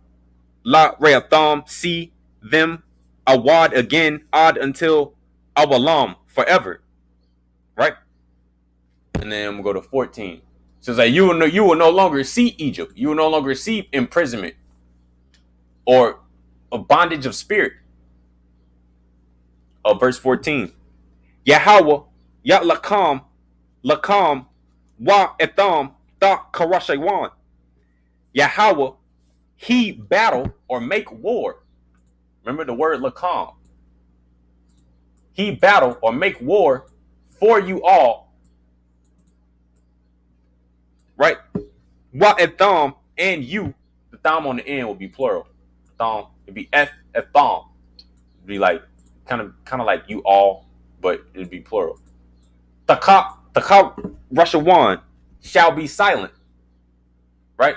La Reatham, see them awad again, odd until awalam, forever. Right? And then we'll go to 14. So it's like you will no longer see Egypt. You will no longer see imprisonment or a bondage of spirit. Verse 14. Yahweh, Ya Lakam, Lakam, Wa Etham, Tha Karashawan. Yahweh, he battle or make war. Remember the word Lakam. He battle or make war for you all. Right? Wa Etham and you. The thom on the end will be plural. Thom, it'd be Etham. It'd be like kind of like you all, but it'd be plural. Taka Rashawan shall be silent. Right?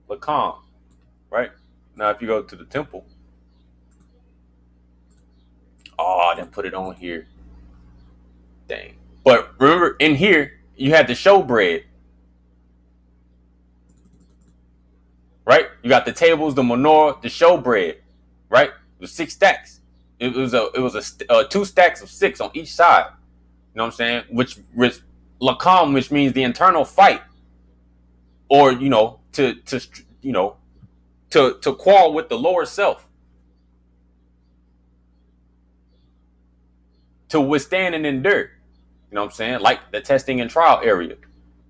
Lakam. Right? Now if you go to the temple. Oh, I didn't put it on here. Dang. But remember, in here, you had the showbread. Right? You got the tables, the menorah, the showbread. Right? It was 6 stacks. It was 2 stacks of 6 on each side. You know what I'm saying? Which lakam, which means the internal fight, or to quarrel with the lower self, to withstand and endure. You know what I'm saying? Like the testing and trial area.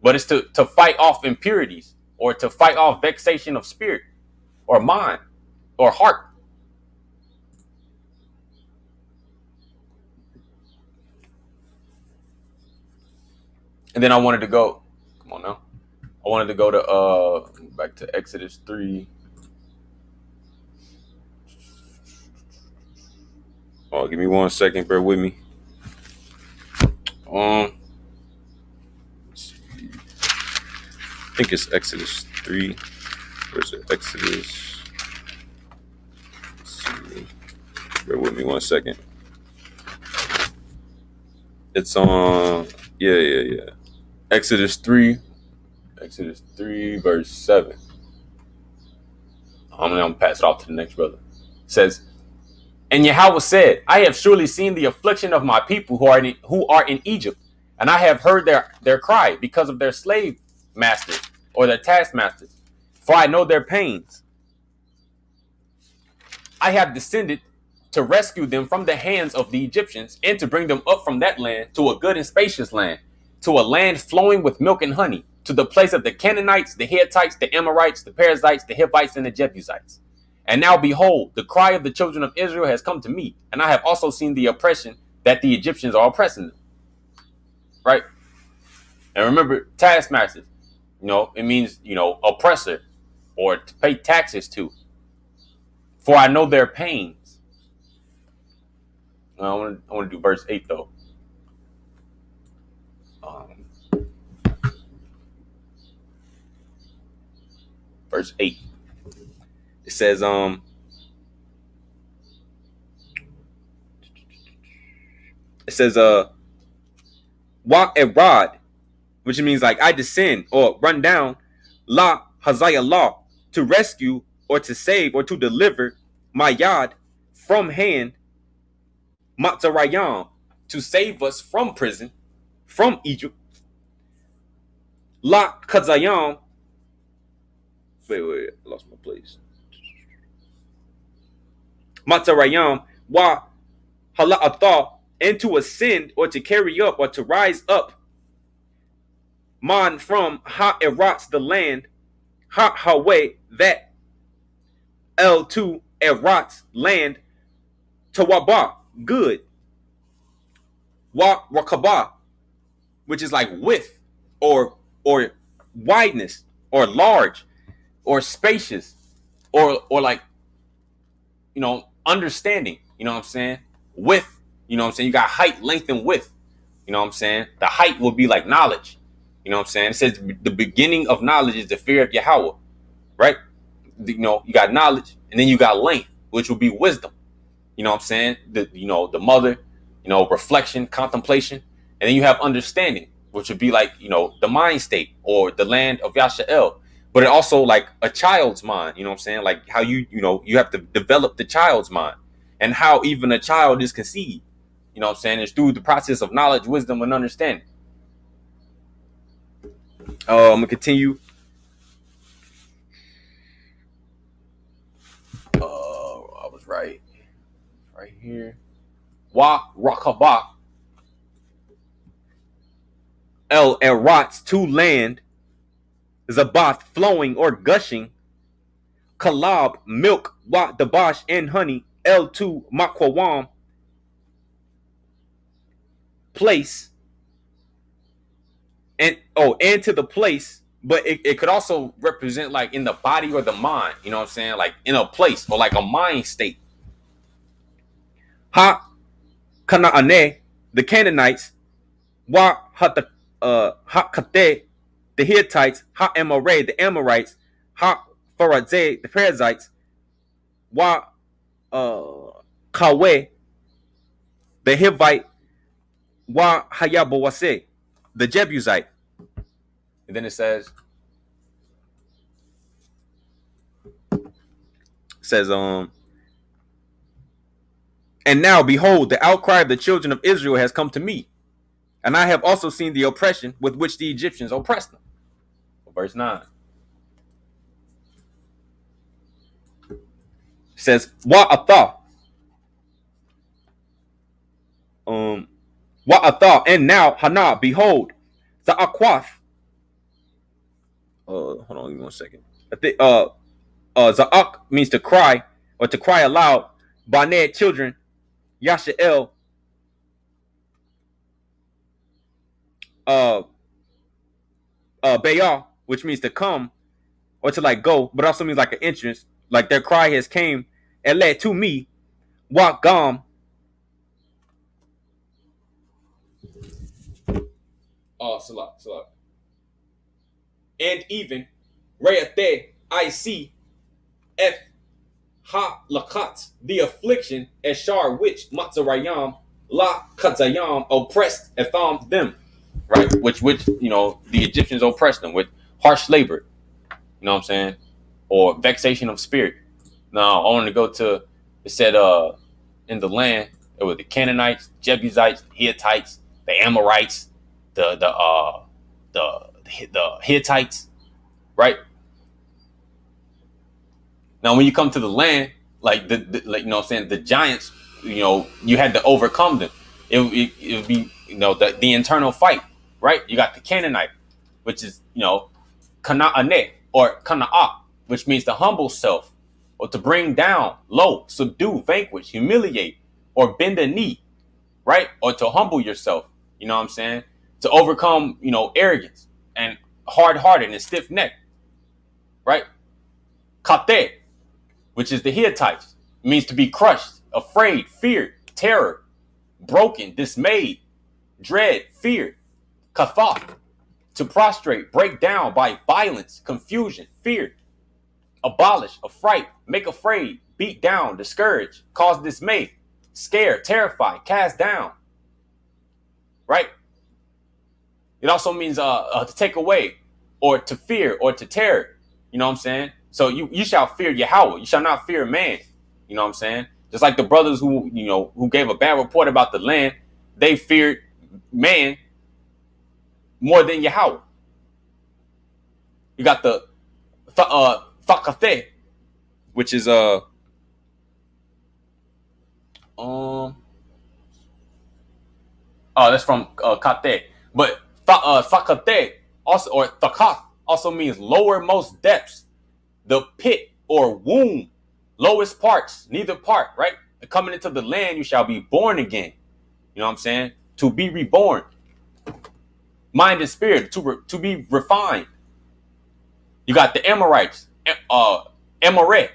But it's to fight off impurities or to fight off vexation of spirit or mind or heart. And then I wanted to go, come on now. I wanted to go to back to Exodus 3. Oh, give me 1 second, bear with me. I think it's Exodus 3. Where's it? Exodus. Let's see. Bear with me 1 second. It's on. Yeah. Exodus 3, verse 7. I'm gonna pass it off to the next brother. It says, and Yahweh said, I have surely seen the affliction of my people who are in Egypt, and I have heard their cry because of their slave masters or their taskmasters, for I know their pains. I have descended to rescue them from the hands of the Egyptians and to bring them up from that land to a good and spacious land, to a land flowing with milk and honey, to the place of the Canaanites, the Hittites, the Amorites, the Perizzites, the Hivites, and the Jebusites. And now behold, the cry of the children of Israel has come to me, and I have also seen the oppression that the Egyptians are oppressing them. Right? And remember, taskmasters, it means, oppressor or to pay taxes to. For I know their pains. I want to do verse 8 though. Um, verse 8. It says, wa erad, which means like I descend or run down, la hazaya law, to rescue or to save or to deliver, my yad, from hand, matzarayam, to save us from prison, from Egypt, la kazayam. Wait, I lost my place. Matzarayam, wa hala'atha, and to ascend or to carry up or to rise up, man, from ha erots, the land, ha hawe, that, el to erots, land, tawaba, good, wa rakaba, which is like width or wideness or large or spacious or like, understanding, you know what I'm saying? Width, you know what I'm saying? You got height, length, and width. You know what I'm saying? The height will be like knowledge. You know what I'm saying? It says the beginning of knowledge is the fear of Yahweh, right? You got knowledge, and then you got length, which will be wisdom. You know what I'm saying? The mother, reflection, contemplation, and then you have understanding, which would be like, the mind state or the land of Yasha'el. But it also like a child's mind, you know what I'm saying? Like how you have to develop the child's mind and how even a child is conceived. You know what I'm saying? It's through the process of knowledge, wisdom, and understanding. I'm gonna continue. I was right here. Wa rakaba el erots, to land, zabath, flowing or gushing, kalab, milk, wa dabash, and honey, el to makwawam, place, and to the place. But it could also represent like in the body or the mind, you know what I'm saying? Like in a place or like a mind state. Ha Kanaane, the Canaanites, Wa Hakate, the Hittites, Ha Emoray, the Amorites, Ha Farazeh, the Perizzites, Wa Kawe, the Hivite, Wa Hayabawase, the Jebusite. And then it says, and now behold, the outcry of the children of Israel has come to me, and I have also seen the oppression with which the Egyptians oppressed them. Verse 9 says, Wa'atha. Wa'atha, and now, Hana, behold, the Aquath. Hold on, give me 1 second. Za'ak means to cry or to cry aloud. Baneh, children. Yasha'el, Bayah, which means to come or to like go, but also means like an entrance. Like their cry has came and led to me. Wa'gam. Salat. And even Rayate, I see F Ha Lakat, the affliction, Eshar, which Matzarayam, La Katzayam, oppressed and found them. Right? Which the Egyptians oppressed them with harsh labor. You know what I'm saying? Or vexation of spirit. Now I want to go to, it said in the land, it was the Canaanites, Jebusites, Hittites, the Amorites, the Hittites, right? Now, when you come to the land, like like, you know what I'm saying, the giants, you had to overcome them. It would be, the internal fight, right? You got the Canaanite, which is, Kana'aneh or Kana'ah, which means to humble self or to bring down, low, subdue, vanquish, humiliate, or bend a knee, right? Or to humble yourself, you know what I'm saying? To overcome, arrogance and hard-hearted and stiff-necked, right? Kate, which is the Hittites, means to be crushed, afraid, feared, terror, broken, dismayed, dread, feared. Kathah, to prostrate, break down by violence, confusion, fear, abolish, affright, make afraid, beat down, discourage, cause dismay, scare, terrify, cast down. Right? It also means to take away, or to fear, or to terror. You know what I'm saying? So you shall fear Yahweh. You shall not fear man. You know what I'm saying? Just like the brothers who gave a bad report about the land, they feared man more than Yahweh. You got the Fakateh, which is that's from Kate. But Fakate also, or Thakath, also means lowermost depths, the pit or womb, lowest parts, neither part, right? And coming into the land, you shall be born again. You know what I'm saying? To be reborn. Mind and spirit, to be refined. You got the Amorites, Amoreh,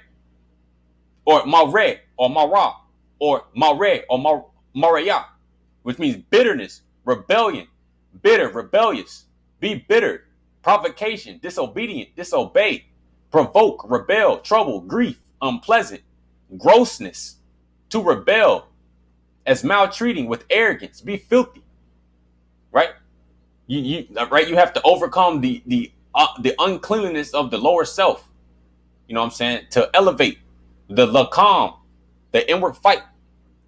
or Mareh, or Marah, or Mareh, or Marayah, which means bitterness, rebellion, bitter, rebellious, be bitter, provocation, disobedient, disobey, provoke, rebel, trouble, grief, unpleasant, grossness, to rebel, as maltreating with arrogance, be filthy, right? Right. You have to overcome the uncleanliness of the lower self. You know what I'm saying? To elevate the lakam, the inward fight.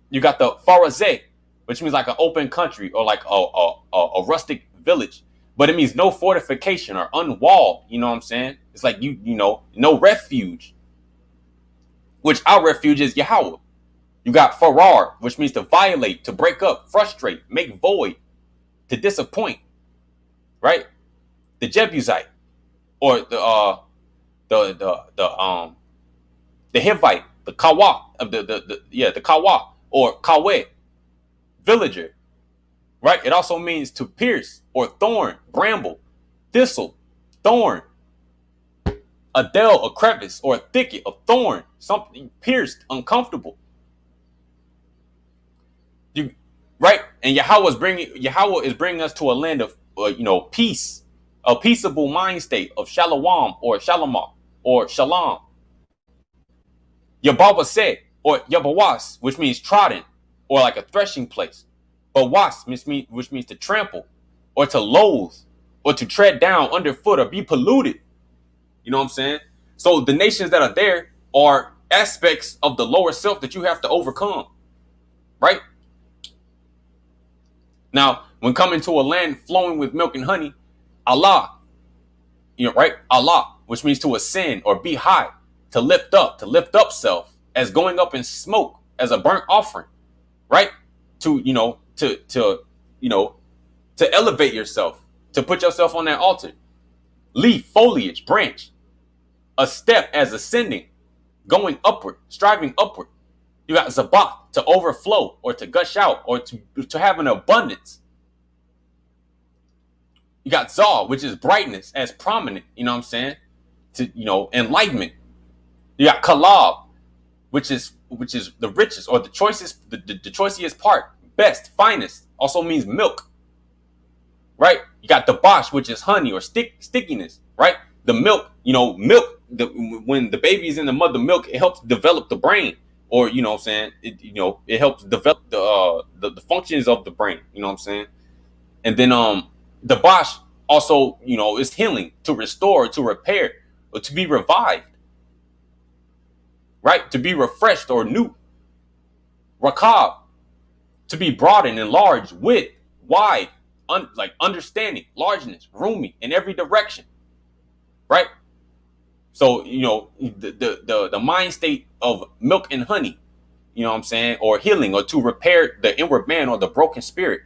You got the farazeh, which means like an open country or like a rustic village, but it means no fortification or unwalled. You know what I'm saying? It's like no refuge, which our refuge is Yahweh. You got farar, which means to violate, to break up, frustrate, make void, to disappoint, right? The Jebusite, or the Hivite, the Kawa of the Kawa, or Kawe, villager, right? It also means to pierce, or thorn, bramble, thistle, thorn, a dell, a crevice, or a thicket of thorn, something pierced, uncomfortable. You right? And Yahweh is bringing us to a land of peace, a peaceable mind state of shalom, or shalamah, or shalom. Yababa said, or Yabawas, which means trodden, or like a threshing place. Bawas, which means to trample, or to loathe, or to tread down underfoot, or be polluted. You know what I'm saying? So the nations that are there are aspects of the lower self that you have to overcome, right? Now, when coming to a land flowing with milk and honey, Allah, right? Allah, which means to ascend or be high, to lift up self, as going up in smoke, as a burnt offering, right? To to elevate yourself, to put yourself on that altar. Leaf, foliage, branch, a step as ascending, going upward, striving upward. You got zabat, to overflow, or to gush out, or to have an abundance. You got Zal, which is brightness, as prominent, you know what I'm saying? To enlightenment. You got Kalab, which is the richest, or the choicest, the choicest part, best, finest, also means milk. Right? You got the Bosh, which is honey, or stickiness, right? The milk, when the baby is in the mother milk, it helps develop the brain, or you know what I'm saying, it helps develop the functions of the brain, you know what I'm saying? And then the Bosh also, is healing, to restore, to repair, or to be revived, right? To be refreshed or new. Rakab, to be broadened, enlarged, width, wide, like understanding, largeness, roomy in every direction, right? So the mind state of milk and honey, you know what I'm saying, or healing, or to repair the inward man, or the broken spirit.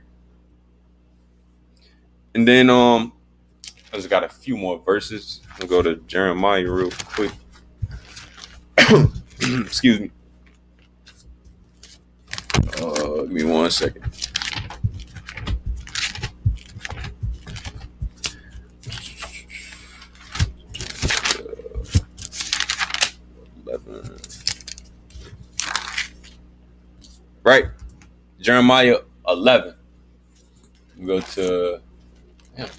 And then I just got a few more verses. I'll go to Jeremiah real quick. Excuse me. Give me 1 second. Right, Jeremiah 11. We go to Yeah.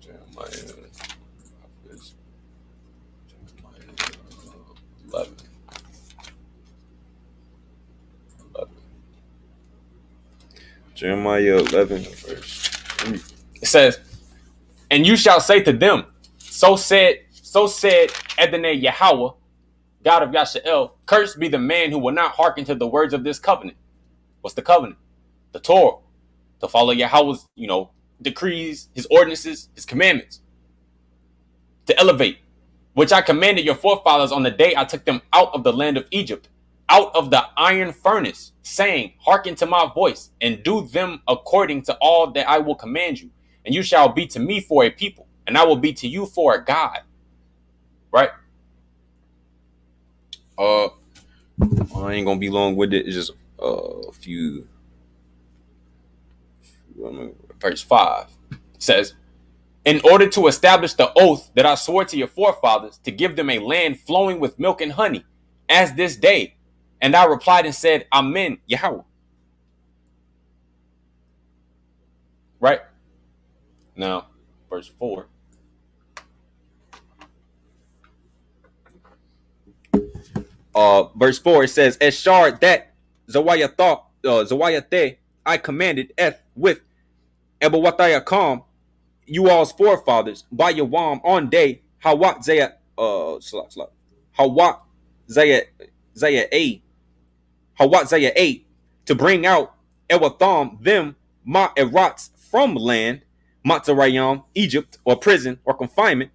Jeremiah, Jeremiah 11, 11. Jeremiah 11, verse. It says, "And you shall say to them, so said Adonai Yahweh, God of Yashael, cursed be the man who will not hearken to the words of this covenant." What's the covenant? The Torah. To follow Yahweh's, decrees, his ordinances, his commandments. To elevate, which I commanded your forefathers on the day I took them out of the land of Egypt, out of the iron furnace, saying, hearken to my voice, and do them according to all that I will command you. And you shall be to me for a people, and I will be to you for a God. Right? I ain't gonna be long with it. It's just a few. Verse 5 says, in order to establish the oath that I swore to your forefathers to give them a land flowing with milk and honey, as this day. And I replied and said, Amen, Yahweh. Right? Now, verse 4. Verse 4, it says, Eshar that Zawayate I commanded Eth with Ebawatayakam, you all's forefathers, by Yawam on day, Hawat Zayat, Hawat Zayat A, Hawat Zayat 8, to bring out Ewatham, them, Ma Erats from land, Matzarayam, Egypt, or prison, or confinement,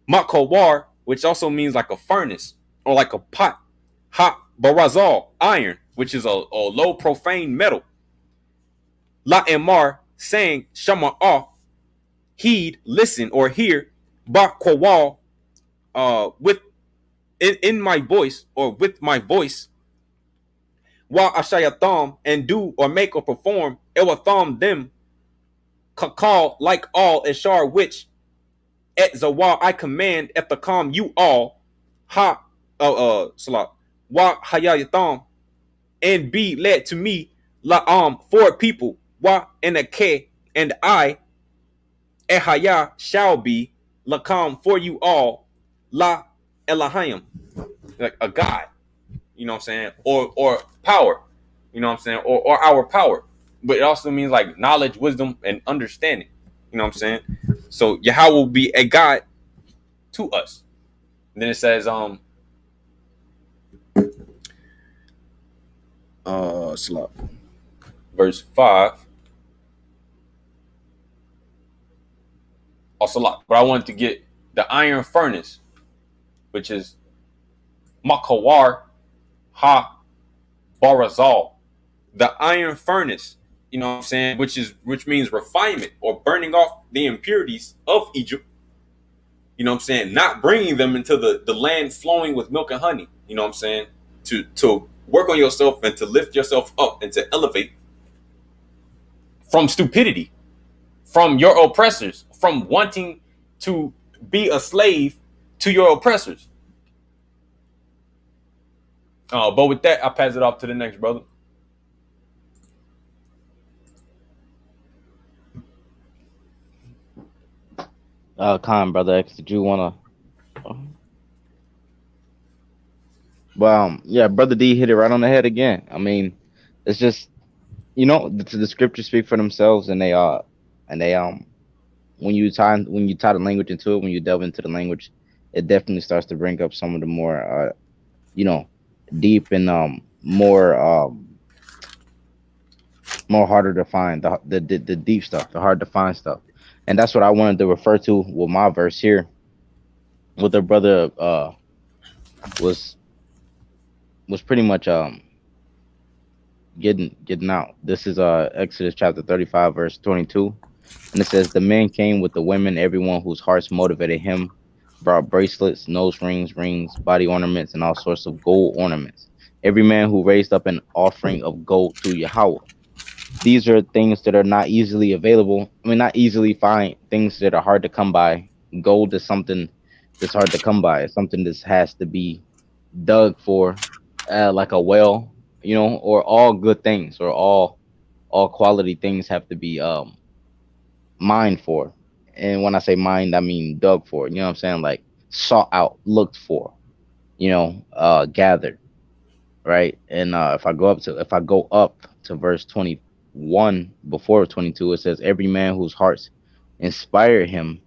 Makawar, which also means like a furnace, or like a pot, Ha Barazal, iron, which is a low profane metal, La Emar, saying, Shama Ah, heed, listen, or hear, Ba Kwawal, with in my voice, or with my voice, Wa Ashayatham, and do or make or perform Ewatham them, Kakal, like all Eshar, which at Zawal I command at the calm you all, Ha Salat, Wa Hayayatham, and be led to me, La for people, Wa and a K, and I, Ehaya, shall be, Lakam, for you all, La Elahayim, like a God, you know what I'm saying, or power, you know what I'm saying, or our power, but it also means like knowledge, wisdom, and understanding, you know what I'm saying. So Yahweh will be a God to us. And then it says, verse 5, also lot, but I wanted to get the iron furnace, which is Makawar Ha Barazal, the iron furnace, you know what I'm saying, which means refinement or burning off the impurities of Egypt, you know what I'm saying, not bringing them into the land flowing with milk and honey, you know what I'm saying, to work on yourself and to lift yourself up and to elevate from stupidity, from your oppressors, from wanting to be a slave to your oppressors. But with that, I'll pass it off to the next brother. Khan, brother X, did you wanna? Well, yeah, brother D hit it right on the head again. I mean, it's just the scriptures speak for themselves, and they when you tie the language into it, when you delve into the language, it definitely starts to bring up some of the more you know deep and more harder to find the deep stuff, the hard to find stuff, and that's what I wanted to refer to with my verse here. What the brother was was pretty much getting out. This is Exodus chapter 35 verse 22, and it says the man came with the women, everyone whose hearts motivated him, brought bracelets, nose rings, rings, body ornaments, and all sorts of gold ornaments. Every man who raised up an offering of gold to Yahweh. These are things that are not easily available. I mean, not easily find, things that are hard to come by. Gold is something that's hard to come by. It's something that has to be dug for, like a well, or all good things, or all quality things have to be mined for. And when I say mined, I mean dug for. You know what I'm saying? Like sought out, looked for. Gathered, right? And if I go up to verse 21 before 22, it says every man whose hearts inspired him.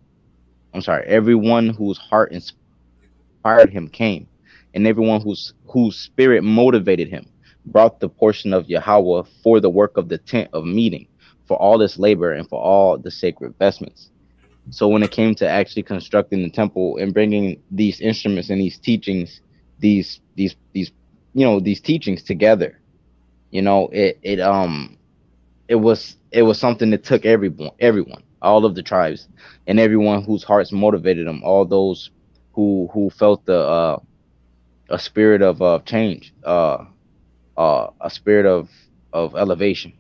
I'm sorry, everyone whose heart inspired him came, and everyone whose spirit motivated him brought the portion of Yahweh for the work of the tent of meeting, for all its labor and for all the sacred vestments. So when it came to actually constructing the temple and bringing these instruments and these teachings, these these teachings together, it was something that took everyone, all of the tribes, and everyone whose hearts motivated them, all those who felt the a spirit of change, a spirit of elevation.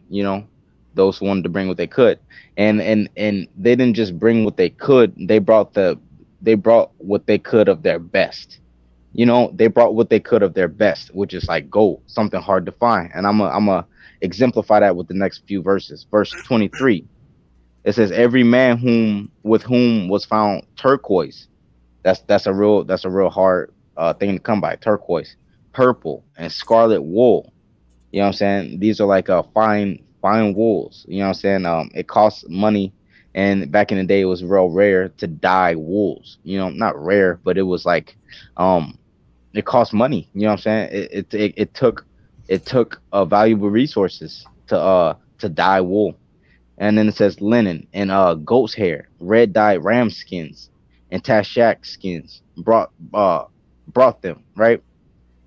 Those who wanted to bring what they could, and they didn't just bring what they could. They brought what they could of their best. They brought what they could of their best, which is like gold, something hard to find. And I'm a exemplify that with the next few verses. Verse 23, it says, "Every man whom was found turquoise." That's a real hard thing to come by. Turquoise, purple, and scarlet wool. You know what I'm saying? These are like fine wools. You know what I'm saying? It costs money, and back in the day, it was real rare to dye wools. Not rare, but it was like, um, it cost money. You know what I'm saying? It took valuable resources to dye wool. And then it says linen and goat's hair, red dyed ram skins, and tashak skins brought them, right.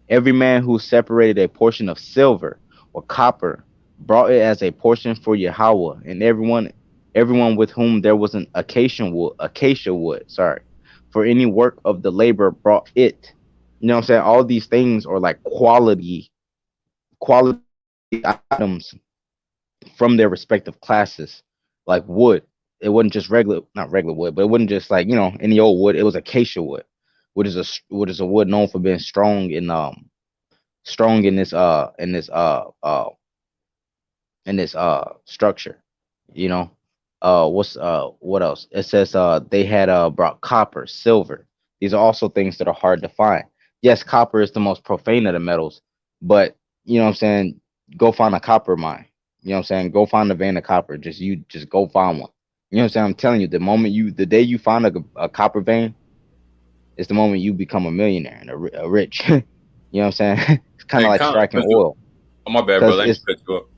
Every man who separated a portion of silver or copper brought it as a portion for Yahweh, and everyone with whom there was an acacia wood, sorry, for any work of the labor brought it. You know what I'm saying? All these things are like quality items from their respective classes, like wood. It wasn't just not regular wood, but it wasn't just like any old wood. It was acacia wood, which is a wood known for being strong in this structure. You know, what else? It says they had brought copper, silver. These are also things that are hard to find. Yes, copper is the most profane of the metals, but what I'm saying, go find a copper mine. What I'm saying, go find a vein of copper. Just go find one. What I'm saying, I'm telling you, the day you find a copper vein is the moment you become a millionaire and a rich. What I'm saying? It's kind of Hey, like kind of striking cut you. oil, Oh, my bad, because brother. I ain't it's cut you up.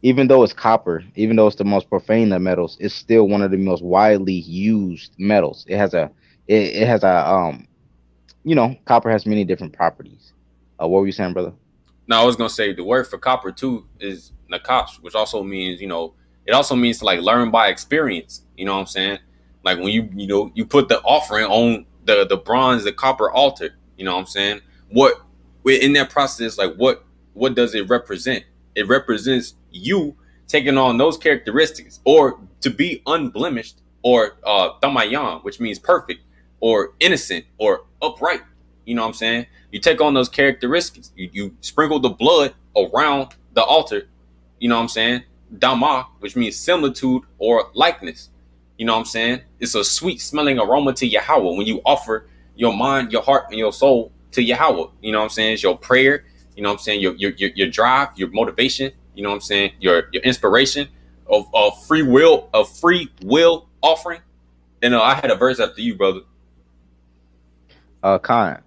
even though it's copper, even though it's the most profane of metals, it's still one of the most widely used metals. Copper has many different properties. What were you saying, brother? Now I was gonna say the word for copper too is nakash, which also means it also means to like learn by experience. You know what I'm saying? Like when you put the offering on the bronze, the copper altar. You know what I'm saying? What in that process, like what does it represent? It represents you taking on those characteristics, or to be unblemished, or tamayan, which means perfect, or innocent, or upright. You know what I'm saying? You take on those characteristics. You sprinkle the blood around the altar. You know what I'm saying? Dama, which means similitude or likeness. You know what I'm saying? It's a sweet smelling aroma to Yahweh when you offer your mind, your heart, and your soul to Yahweh. You know what I'm saying? It's your prayer. You know what I'm saying? Your drive, your motivation. You know what I'm saying? Your inspiration of free will offering. And I had a verse after you, brother. Khan.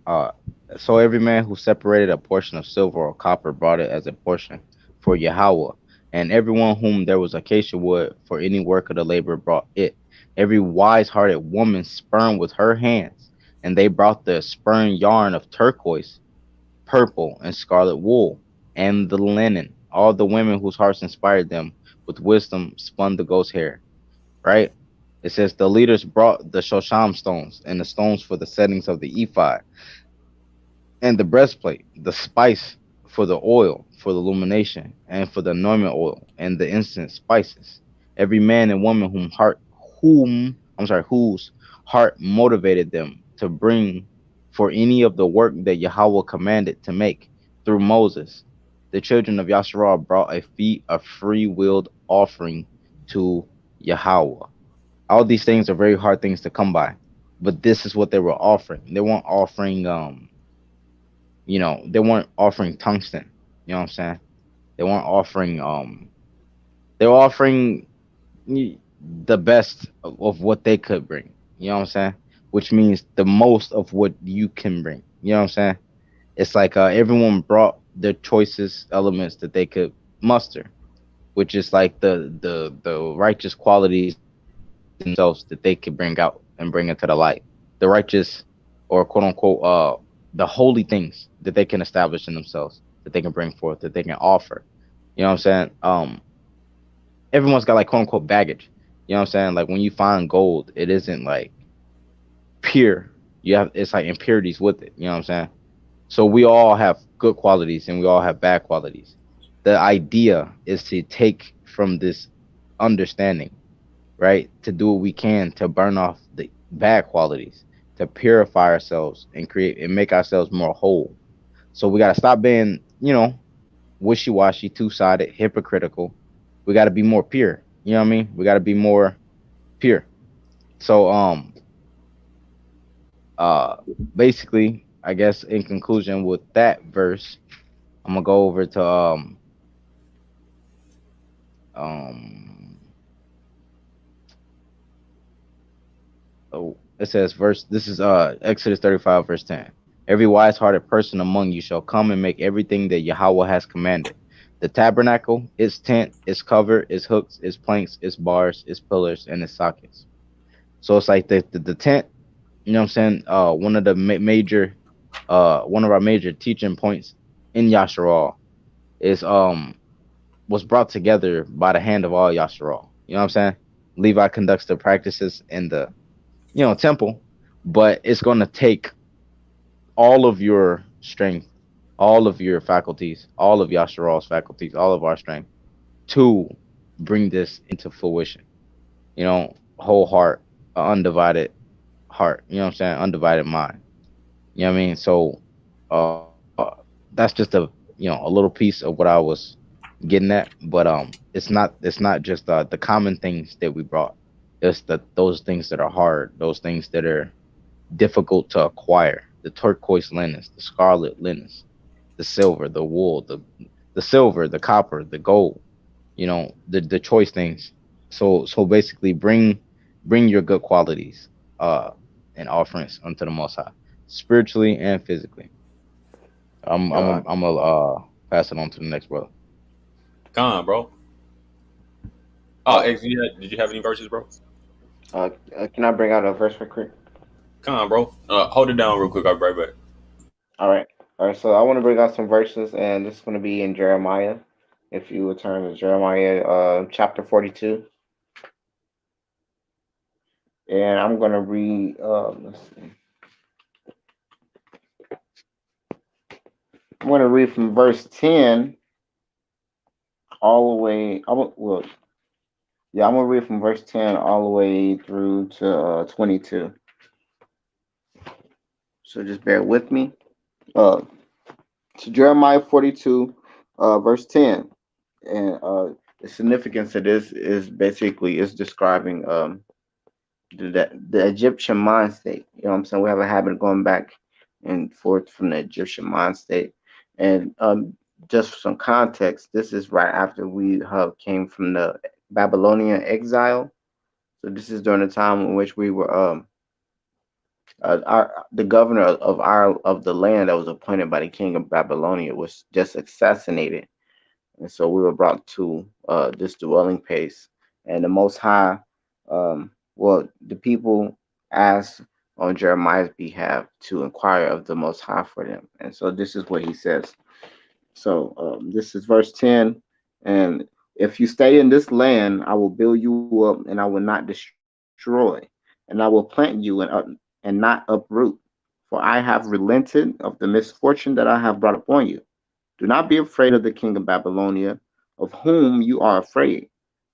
So every man who separated a portion of silver or copper brought it as a portion for Yahweh, and everyone whom there was acacia wood for any work of the labor brought it. Every wise-hearted woman spun with her hands, and they brought the spun yarn of turquoise, purple, and scarlet wool, and the linen. All the women whose hearts inspired them with wisdom spun the goat's hair. Right? It says the leaders brought the shosham stones and the stones for the settings of the ephod and the breastplate, the spice for the oil, for the illumination, and for the anointment oil, and the incense spices. Every man and woman whose heart motivated them to bring for any of the work that Yahweh commanded to make through Moses. The children of Yasharah brought a free willed offering to Yahweh. All these things are very hard things to come by, but this is what they were offering. They weren't offering, they weren't offering tungsten. You know what I'm saying? They weren't offering, they were offering the best of what they could bring. You know what I'm saying? Which means the most of what you can bring. You know what I'm saying? It's like everyone brought their choices, elements that they could muster, which is like the righteous qualities in themselves that they could bring out and bring into the light. The righteous, or quote unquote, the holy things that they can establish in themselves, that they can bring forth, that they can offer. You know what I'm saying? Everyone's got like quote unquote baggage. You know what I'm saying? Like when you find gold, it isn't like pure. You have it's like impurities with it. You know what I'm saying? So we all have good qualities and we all have bad qualities. The idea is to take from this understanding, right? To do what we can to burn off the bad qualities, to purify ourselves and create and make ourselves more whole. So we got to stop being, wishy-washy, two-sided, hypocritical. We got to be more pure. You know what I mean? We got to be more pure. So uh basically, I guess in conclusion with that verse, I'm gonna go over to um oh, it says verse this is Exodus 35 verse 10. Every wise-hearted person among you shall come and make everything that Yahweh has commanded. The tabernacle, its tent, its cover, its hooks, its planks, its bars, its pillars, and its sockets. So it's like the tent, you know what I'm saying? One of the major, one of our major teaching points in Yasharal is was brought together by the hand of all Yasharal. You know what I'm saying? Levi conducts the practices in the temple, but it's going to take all of your strength, all of your faculties, all of Yasharal's faculties, all of our strength to bring this into fruition. Whole heart, undivided heart. You know what I'm saying? Undivided mind. You know what I mean? So, that's just a little piece of what I was getting at. But it's not just the common things that we brought. It's those things that are hard, those things that are difficult to acquire. The turquoise linens, the scarlet linens, the silver, the wool, the silver, the copper, the gold. The choice things. So basically, bring your good qualities uh and offerings unto the Most High, spiritually and physically. I'm gonna pass it on to the next brother. Con, bro. Oh, Uh, X, did you have any verses, bro? can I bring out a verse real quick? Con, bro. Hold it down real quick. I'll be right back. All right. All right. So I want to bring out some verses, and this is going to be in Jeremiah. If you would turn to Jeremiah, chapter 42, and I'm going to read. Let's see. I'm going to read from verse 10 all the way. Well, yeah, I'm going to read from verse 10 all the way through to 22. So just bear with me. Uh, so Jeremiah 42, verse 10, and the significance of this is basically is describing the Egyptian mind state. You know what I'm saying? We have a habit of going back and forth from the Egyptian mind state. And just for some context, this is right after we have came from the Babylonian exile. So this is during the time in which we were the governor of the land that was appointed by the king of Babylonia was just assassinated, and so we were brought to this dwelling place. And the Most High, the people asked on Jeremiah's behalf to inquire of the Most High for them. And so this is what he says. So this is verse 10. And if you stay in this land, I will build you up and I will not destroy, and I will plant you and not uproot. For I have relented of the misfortune that I have brought upon you. Do not be afraid of the king of Babylonia, of whom you are afraid.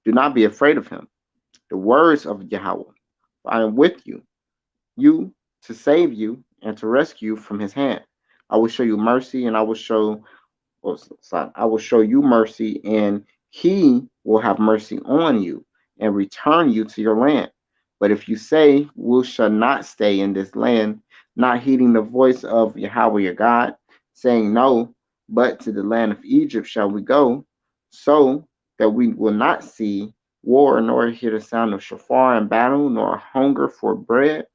Do not be afraid of him. The words of Yahweh. For I am with you to save you and to rescue you from his hand. I will show you mercy, and I will show you mercy, and he will have mercy on you and return you to your land. But if you say, we shall not stay in this land, not heeding the voice of Yahweh your God, saying, no, but to the land of Egypt shall we go, so that we will not see war, nor hear the sound of shofar in battle, nor hunger for bread,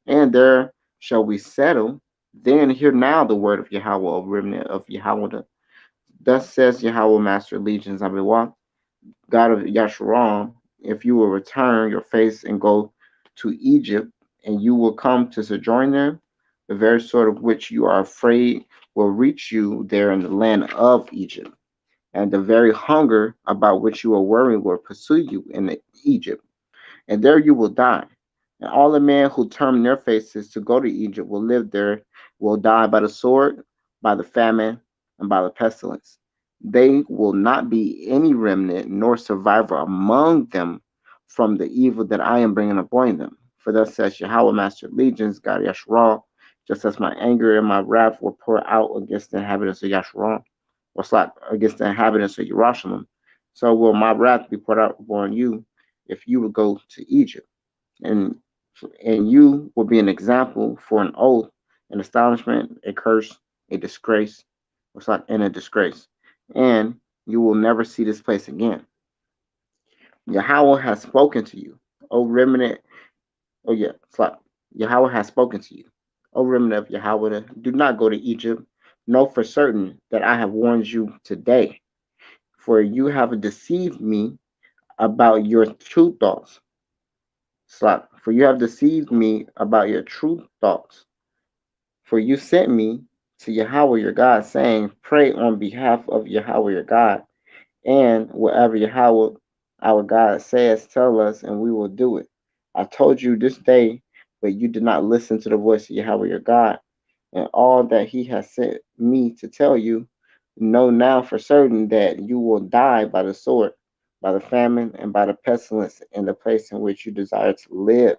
and there shall we settle. Then hear now the word of Yahweh, O remnant of Yahweh. Thus says Yahweh, Master of Legions, Abiyah, God of Yasharal, if you will return your face and go to Egypt, and you will come to sojourn there, the very sort of which you are afraid will reach you there in the land of Egypt, and the very hunger about which you are worrying will pursue you in Egypt, and there you will die. And all the men who turn their faces to go to Egypt will live there, will die by the sword, by the famine, and by the pestilence. They will not be any remnant nor survivor among them from the evil that I am bringing upon them. For thus says Yahweh, Master of Legions, God Yasharal, just as my anger and my wrath were poured out against the inhabitants of Yasharal, or slap against the inhabitants of Jerusalem, so will my wrath be poured out upon you if you would go to Egypt, and you will be an example for an oath, an astonishment, a curse, a disgrace, and a disgrace, and you will never see this place again. Yahweh has spoken to you, O remnant. Oh yeah, slap. Yahweh has spoken to you, O remnant of Yahweh. Do not go to Egypt. Know for certain that I have warned you today, for you have deceived me about your true thoughts. Slap. For you have deceived me about your true thoughts. For you sent me to Yahweh your God, saying, pray on behalf of Yahweh your God, and whatever Yahweh our God says, tell us, and we will do it. I told you this day, but you did not listen to the voice of Yahweh your God, and all that he has sent me to tell you. Know now for certain that you will die by the sword, by the famine, and by the pestilence in the place in which you desire to live.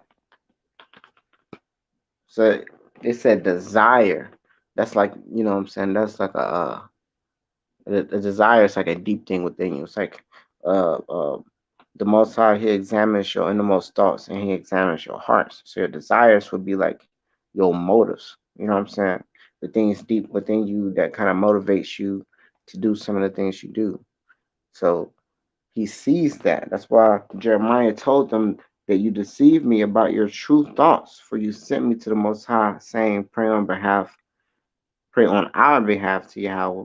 So it said desire. That's like, what I'm saying, that's like a desire is like a deep thing within you. It's like uh, uh, the Most High, He examines your innermost thoughts and He examines your hearts. So your desires would be like your motives. You know what I'm saying? The things deep within you that kind of motivates you to do some of the things you do. So He sees that. That's why Jeremiah told them that you deceived me about your true thoughts, for you sent me to the Most High, saying, pray on our behalf to Yahweh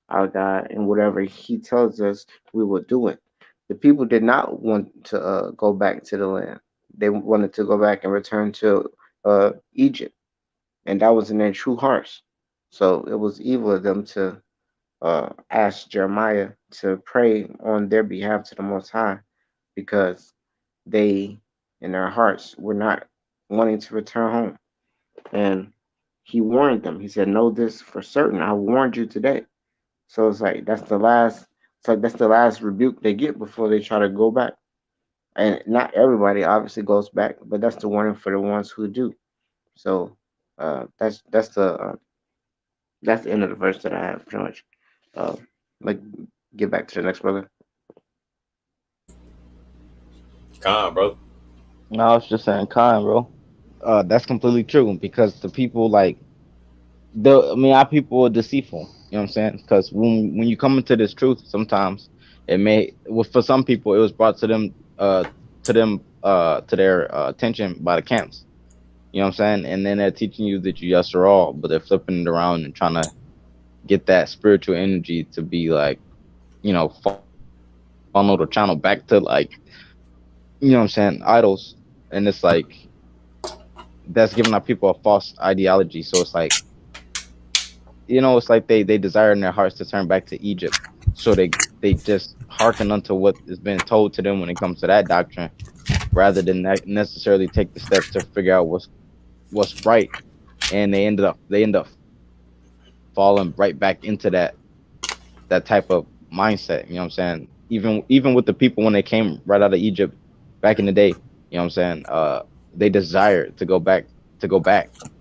our God, and whatever He tells us, we will do it. The people did not want to go back to the land. They wanted to go back and return to Egypt, and that was in their true hearts. So it was evil of them to ask Jeremiah to pray on their behalf to the Most High, because they, in their hearts, were not wanting to return home. And he warned them. He said, know this for certain. I warned you today. So it's like that's the last rebuke they get before they try to go back. And not everybody obviously goes back, but that's the warning for the ones who do. So that's the end of the verse that I have pretty much. Uh, like get back to the next brother. Con, bro. No, I was just saying, kind, bro. That's completely true because the people like our people are deceitful. You know what I'm saying? Because when you come into this truth, sometimes it may, well, for some people, it was brought to their attention by the camps. You know what I'm saying? And then they're teaching you that you yes are all, but they're flipping it around and trying to get that spiritual energy to be like, funnel the channel back to like, what I'm saying, idols. And it's like that's giving our people a false ideology. So it's like, it's like they desire in their hearts to turn back to Egypt. So they just hearken unto what is being told to them when it comes to that doctrine, rather than necessarily take the steps to figure out what's right. And they end up falling right back into that type of mindset. You know what I'm saying? Even with the people when they came right out of Egypt back in the day, you know what I'm saying? They desire to go back.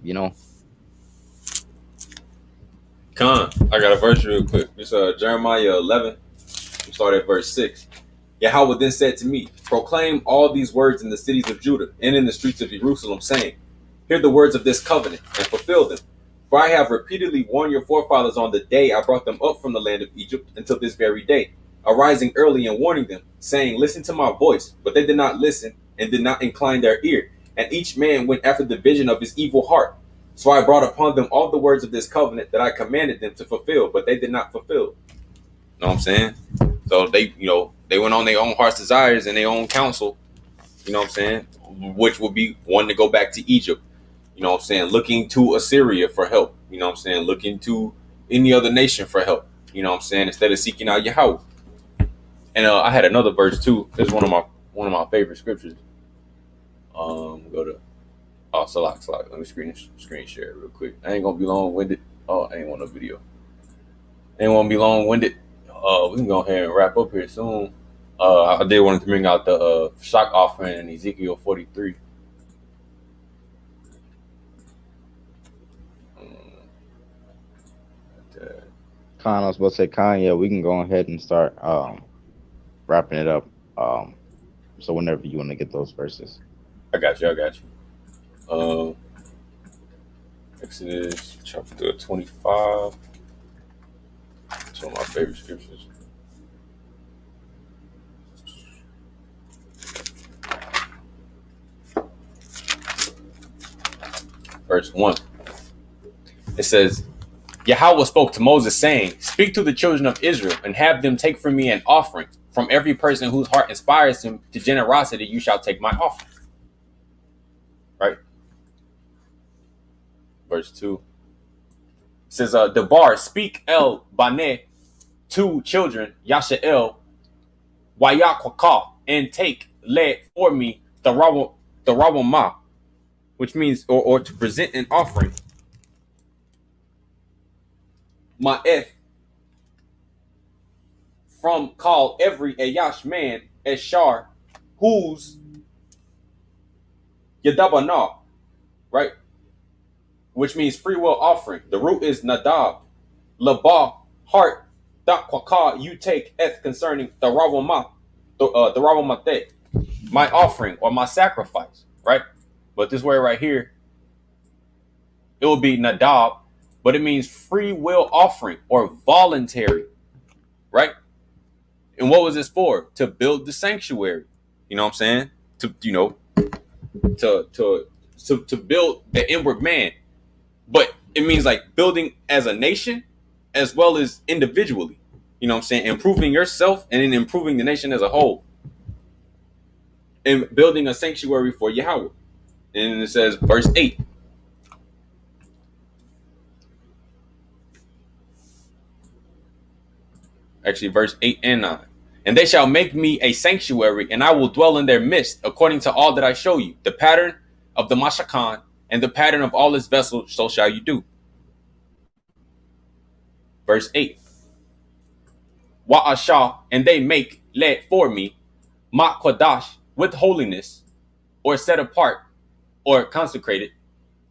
You know, Con, I got a verse real quick. It's Jeremiah 11. We start at verse 6. Yahweh then said to me, proclaim all these words in the cities of Judah and in the streets of Jerusalem, saying, hear the words of this covenant and fulfill them. For I have repeatedly warned your forefathers on the day I brought them up from the land of Egypt until this very day, arising early and warning them, saying, listen to my voice. But they did not listen and did not incline their ear. And each man went after the vision of his evil heart. So I brought upon them all the words of this covenant that I commanded them to fulfill, but they did not fulfill. You know what I'm saying? So they, they went on their own heart's desires and their own counsel, you know what I'm saying? Which would be one to go back to Egypt, you know what I'm saying? Looking to Assyria for help, you know what I'm saying? Looking to any other nation for help, you know what I'm saying? Instead of seeking out Yahweh. And I had another verse too. This is one of my favorite scriptures. Go to Salak. Let me screen share real quick. I ain't gonna be long winded. Oh, I ain't want no video. Ain't want to be long winded. We can go ahead and wrap up here soon. I did want to bring out the shock offering in Ezekiel 43. Khan, I was about to say, Khan, yeah, we can go ahead and start wrapping it up. So whenever you want to get those verses. I got you. Exodus chapter 25. It's one of my favorite scriptures. Verse 1. It says, Yahweh spoke to Moses, saying, speak to the children of Israel and have them take from me an offering. From every person whose heart inspires him to generosity, you shall take my offering. Right? Verse 2. It says, Debar, speak El Baneh, 2 children, Yashael, Wayakwaka, and take let for me the Rawamah, which means, or to present an offering. Ma'ef, from call every Ayash man, Eshar, whose Yadabana, right? Which means free will offering. The root is Nadab, Labah, heart, Dakwaka, you take eth concerning the Rawamah, the Rawamate, my offering or my sacrifice, right? But this word right here, it will be Nadab, but it means free will offering or voluntary, right? And what was this for? To build the sanctuary. You know what I'm saying? To to build the inward man. But it means like building as a nation as well as individually. You know what I'm saying? Improving yourself and then improving the nation as a whole. And building a sanctuary for Yahweh. And it says, verse 8. Actually, verse 8 and 9. And they shall make me a sanctuary, and I will dwell in their midst, according to all that I show you. The pattern of the Mashakan and the pattern of all its vessels, so shall you do. Verse 8. Wa'ashah, and they make let for me, Ma Kodash, with holiness, or set apart, or consecrated.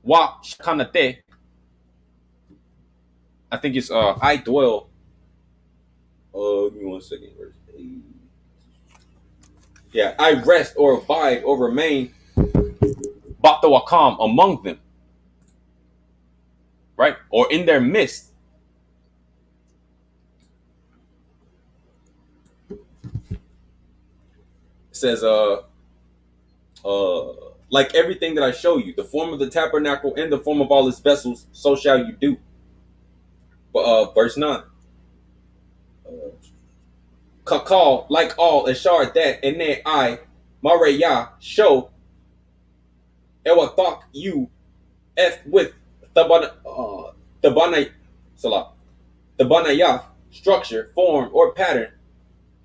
Wa Shakanate, I think it's I dwell. Give me 1 second. Verse 8. Yeah, I rest or abide or remain Batawakam among them. Right? Or in their midst. It says, like everything that I show you, the form of the tabernacle and the form of all its vessels, so shall you do. But verse 9. Kakal, like all, Ashar that, and then I, Mareya, show, Ewathak you, F with the Banayah, structure, form, or pattern,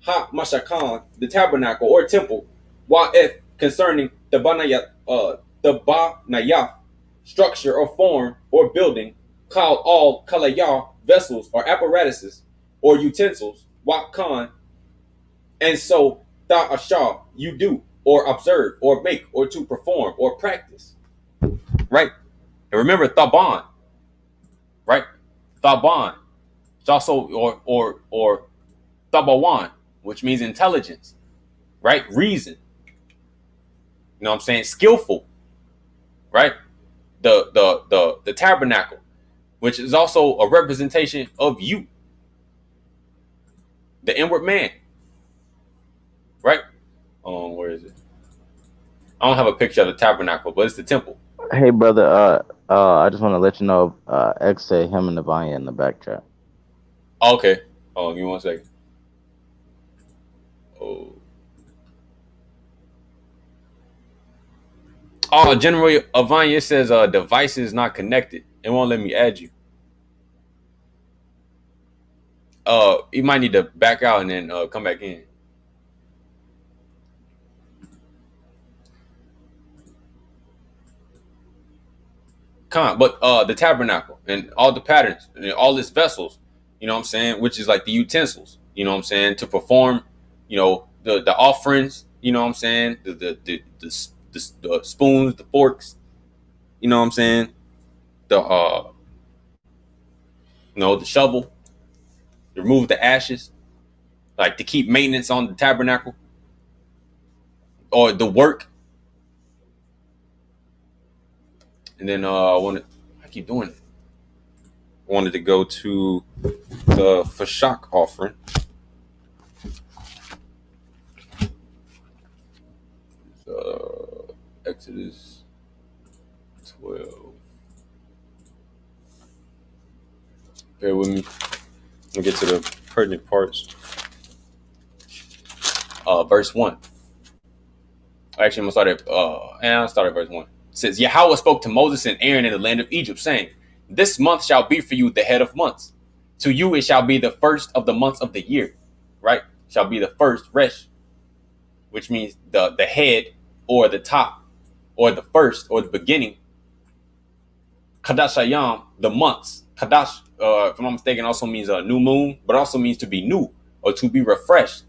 Ha Mashakan, the tabernacle or temple, Wa'eth, concerning the Banayah, structure or form or building, Kal all Kalayah, vessels or apparatuses or utensils, Wakan, and so Ta'ashah, you do, or observe, or make, or to perform, or practice. Right? And remember Thaban, right? Thaban. It's also or Thabawan, which means intelligence. right? Reason, you know what I'm saying? Skillful, right? The tabernacle, which is also a representation of you, the inward man, right? Where is it? I don't have a picture of the tabernacle, but it's the temple. Hey, brother. I just want to let you know. X say him and Navanya in the back chat. Oh, okay. Give me 1 second. Oh, General Avanya says device is not connected. It won't let me add you. You might need to back out and then come back in. But the tabernacle and all the patterns and all its vessels, you know what I'm saying, which is like the utensils, you know what I'm saying, to perform, the offerings, you know what I'm saying, the spoons, the forks, you know what I'm saying, the the shovel, to remove the ashes, like to keep maintenance on the tabernacle or the work. And then I keep doing it. I wanted to go to the Fashak offering. Exodus 12. Bear with me. We'll get to the pertinent parts. Verse 1. Actually, I'm going to start at verse 1. It says, Yahweh spoke to Moses and Aaron in the land of Egypt, saying, This month shall be for you the head of months. To you it shall be the first of the months of the year. Right? Shall be the first resh, which means the head or the top or the first or the beginning. Kadash Ayam, the months. Kadash, if I'm not mistaken, also means a new moon, but also means to be new or to be refreshed.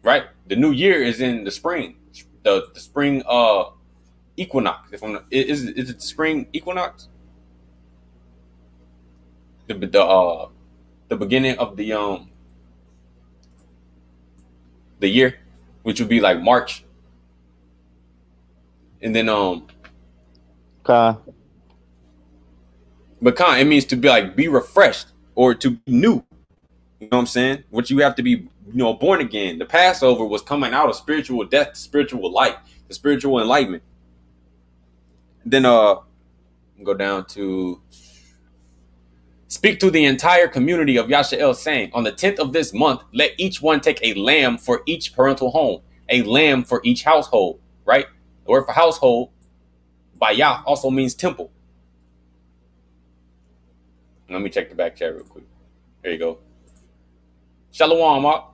Right? The new year is in the spring. The spring equinox. If I'm not, is it the spring equinox? The beginning of the year, which would be like March. And then but it means to be like be refreshed or to be new. You know what I'm saying? Which you have to be, born again. The Passover was coming out of spiritual death to spiritual life, the spiritual enlightenment. Then go down to speak to the entire community of Yashael, saying, on the 10th of this month, let each one take a lamb for each parental home, a lamb for each household, right? The word for household, Bayah, also means temple. Let me check the back chat real quick. There you go. Shalom, Mark.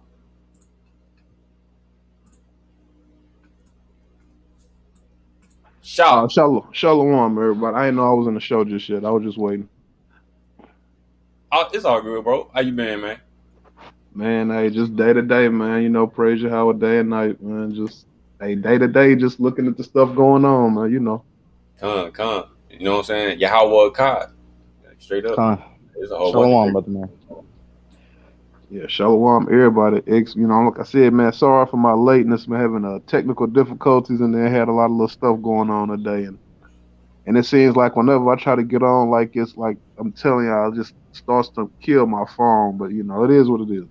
Shalom, everybody. I didn't know I was in the show just yet. I was just waiting. It's all good, bro. How you been, man? Man, hey, just day to day, man. Praise Yahweh day and night, man. Just day to day, just looking at the stuff going on, man. Come. You know what I'm saying? Yahweh God. Straight up. There's a whole Shalom, brother, man. Yeah, shalom, everybody. Like I said, man, sorry for my lateness, man, having technical difficulties, and then had a lot of little stuff going on today, and it seems like whenever I try to get on, like it's like I'm telling y'all, it just starts to kill my phone. But it is what it is.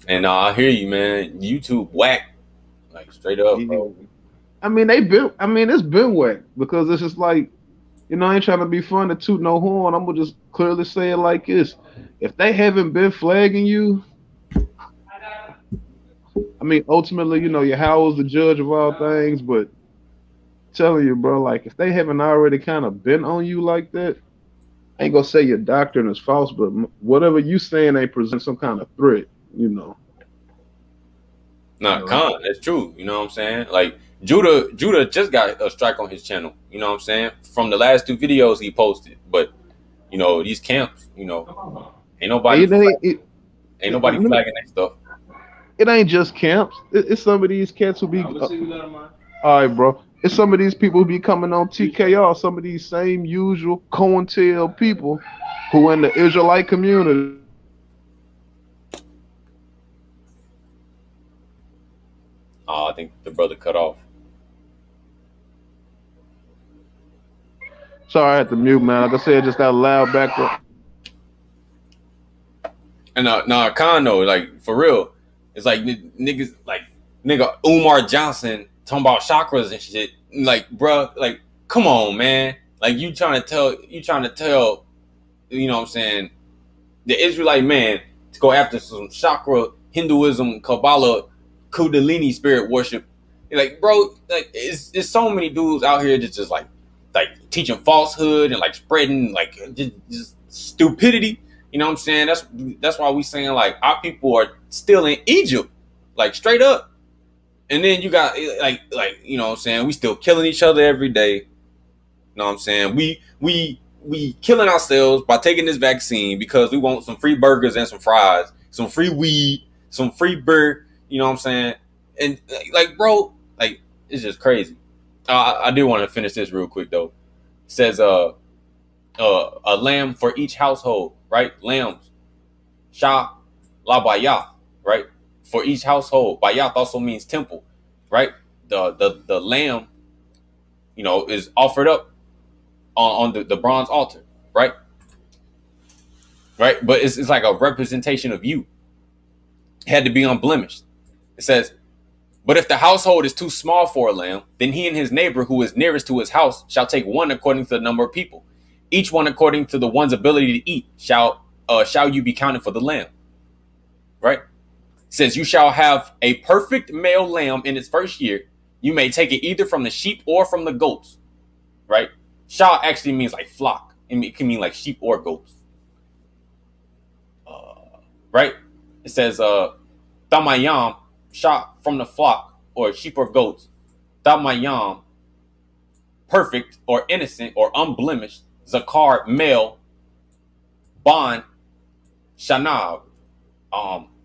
And I hear you, man. YouTube whack, like straight up, bro. I mean, it's been whack because it's just like, I ain't trying to be fun to toot no horn. I'm gonna just clearly say it like this: if they haven't been flagging you, I mean, ultimately, Yahweh's the judge of all things, but telling you, bro, like if they haven't already kind of been on you like that, I ain't gonna say your doctrine is false, but whatever you saying ain't present some kind of threat, Nah, that's true. You know what I'm saying? Like Judah just got a strike on his channel. You know what I'm saying? From the last 2 videos he posted, but these camps, ain't nobody flagging that stuff. It ain't just camps. It's some of these cats who be. All right, bro. It's some of these people who be coming on TKR. Some of these same usual COINTEL people who in the Israelite community. I think the brother cut off. Sorry, I had to mute, man. Like I said, just that loud background. And Kano, like for real, it's like niggas like nigga Umar Johnson talking about chakras and shit. Like, bruh, like, come on, man. Like you trying to tell, you know what I'm saying, the Israelite man to go after some chakra Hinduism, Kabbalah, Kundalini spirit worship. Like, bro, like it's so many dudes out here that just like teaching falsehood and like spreading like just stupidity. You know what I'm saying? That's why we saying like our people are still in Egypt, like straight up. And then you got like you know what I'm saying, we still killing each other every day. You know what I'm saying? We killing ourselves by taking this vaccine because we want some free burgers and some fries, some free weed, some free beer. You know what I'm saying? And like, bro, like it's just crazy. I do want to finish this real quick though. It says a lamb for each household, right? Lambs, Shah, La Bayah, right? For each household. Bayath also means temple, right? The lamb, you know, is offered up on the bronze altar, right? Right? But it's like a representation of you. It had to be unblemished. It says, but if the household is too small for a lamb, then he and his neighbor who is nearest to his house shall take one according to the number of people. Each one according to the one's ability to eat shall you be counted for the lamb. Right? It says, you shall have a perfect male lamb in its first year. You may take it either from the sheep or from the goats. Right? Shah actually means like flock. It can mean like sheep or goats. Right? It says, Tamayam, shot from the flock or sheep or goats. Tamayam, perfect or innocent or unblemished. Zakar, male. Bond, Shanab,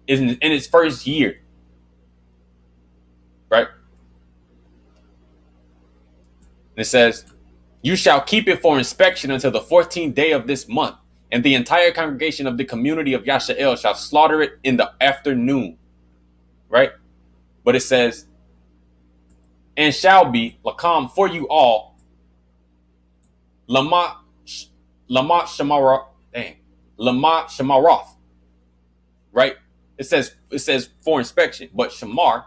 is in its first year. Right? And it says, you shall keep it for inspection until the 14th day of this month, and the entire congregation of the community of Yashael shall slaughter it in the afternoon. Right? But it says, and shall be lakam for you all, Lamat Shamara, Lamat Shamaroth. Right? It says for inspection, but Shamar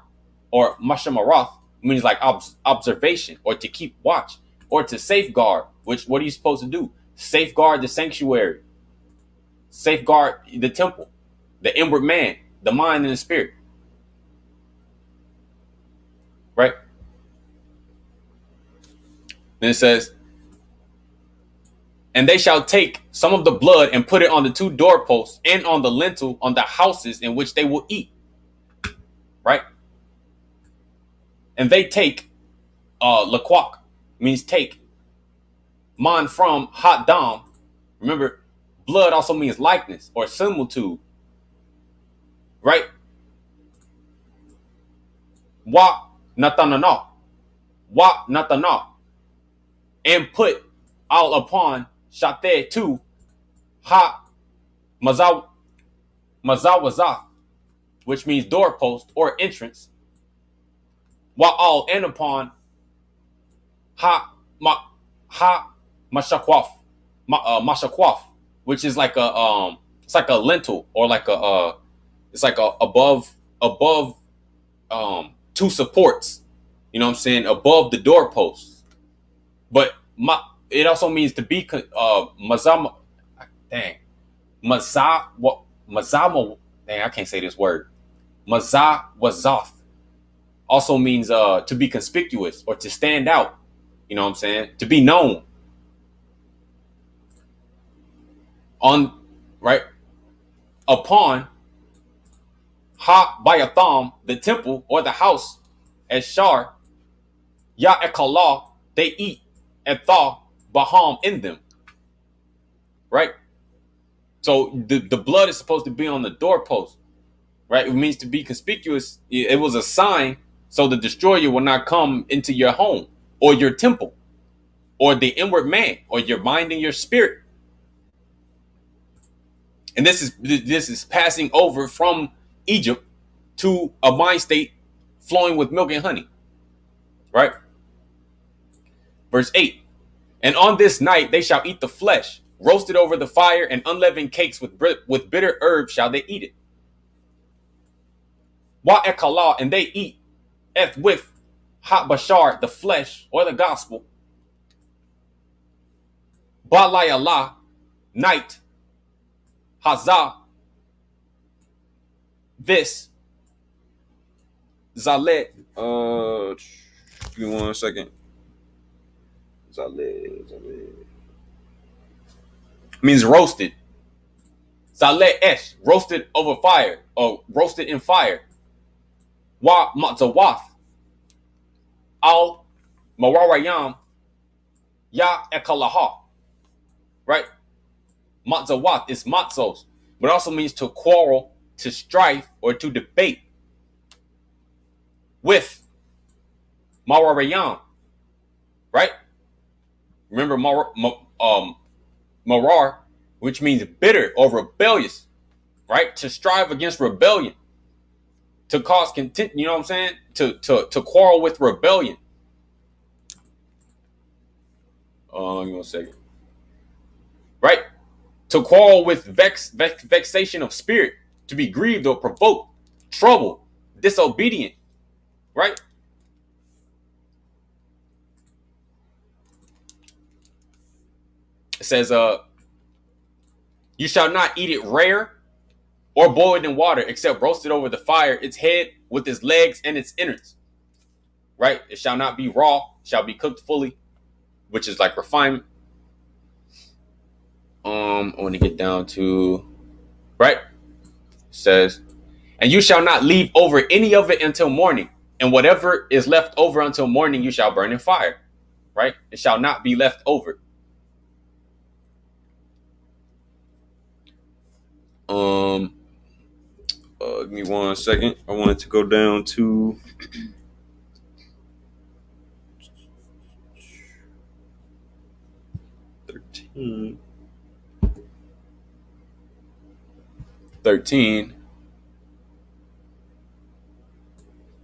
or Mashamaroth means like observation or to keep watch or to safeguard. Which what are you supposed to do? Safeguard the sanctuary, safeguard the temple, the inward man, the mind and the spirit. Right? Then it says, and they shall take some of the blood and put it on the two doorposts and on the lintel on the houses in which they will eat. Right? And they take, laquak means take. Man from hot dam. Remember, blood also means likeness or similitude. Right? Wa natanana. Wa natana. And put all upon Shate to Ha Mazawazah, which means doorpost or entrance, while all and upon Ha Mashakwaf, Mashakwaf, which is like a it's like a lintel or like a it's like a above two supports, you know what I'm saying, above the doorposts. But it also means to be mazama. Dang, mazama. Dang, I can't say this word. Mazawazaf also means to be conspicuous or to stand out. You know what I'm saying? To be known. On right upon Ha Bayatham, the temple or the house, as Shar Ya Ekalah, they eat and Tha Baham in them. Right? So the blood is supposed to be on the doorpost. Right? It means to be conspicuous. It was a sign so the destroyer will not come into your home or your temple or the inward man or your mind and your spirit. And this is passing over from Egypt to a mind state flowing with milk and honey. Right? Verse 8. And on this night they shall eat the flesh, roasted over the fire, and unleavened cakes with bitter herbs shall they eat it. Wa ekala, and they eat eth with hot bashar, the flesh, or the gospel. Balayala, night. Hazah, this. Zalet, give me 1 second. Zalet. Means roasted. Zalet esh, roasted over fire, or roasted in fire. Wa matzawath, al mawarayam, ya ekalaha. Right? Matzawath is matzos, but also means to quarrel, to strife, or to debate with mawarayam. Right? Remember marar, which means bitter or rebellious, right? To strive against rebellion, to cause content, you know what I'm saying? To quarrel with rebellion. Give me 1 second. Right? To quarrel with vexation of spirit, to be grieved or provoked, trouble, disobedient, right? It says, you shall not eat it rare or boiled in water, except roasted over the fire, its head with its legs and its innards. Right? It shall not be raw, it shall be cooked fully, which is like refinement. I want to get down to, right? It says, and you shall not leave over any of it until morning, and whatever is left over until morning you shall burn in fire. Right? It shall not be left over. Give me 1 second. I wanted to go down to 13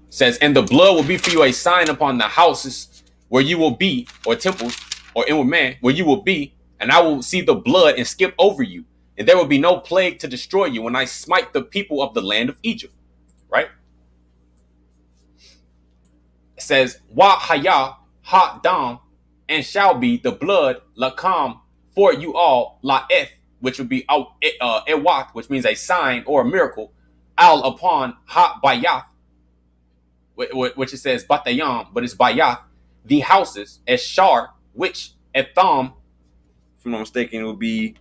says, and the blood will be for you a sign upon the houses where you will be, or temples, or inward man, where you will be, and I will see the blood and skip over you, and there will be no plague to destroy you when I smite the people of the land of Egypt. Right? It says, wa haya ha dam, and shall be the blood lakam for you all, la eth, which would be ewat, which means a sign or a miracle, al upon ha bayath, which it says batayam, but it's bayath, the houses, eshar, which etham, if I'm not mistaken, it would be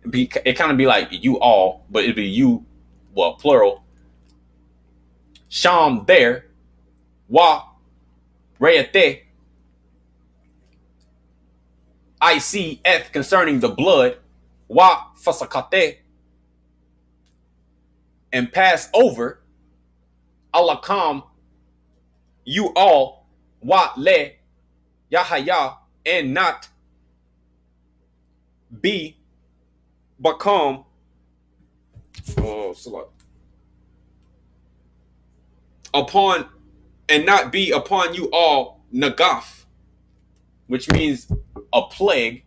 it kind of be like you all, but it'd be you, well, plural. Sham there, wa reate, I see eth concerning the blood, wa fasakate, and pass over, alakam, you all, wa le, yahaya, and not be, become, upon, and not be upon you all, nagaf, which means a plague.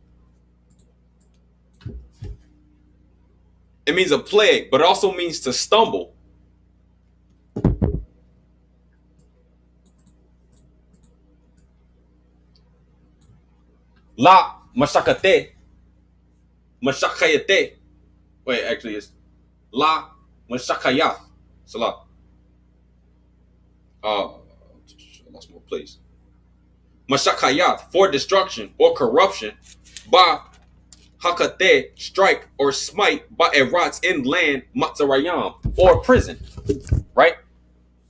It means a plague, but it also means to stumble. La mashakate, mashakayate. Wait, actually, it's la mashakayath. Salah. I lost my place. Mashakayath, for destruction or corruption, ba hakate, strike or smite, ba erots in land, matzarayam, or prison. Right?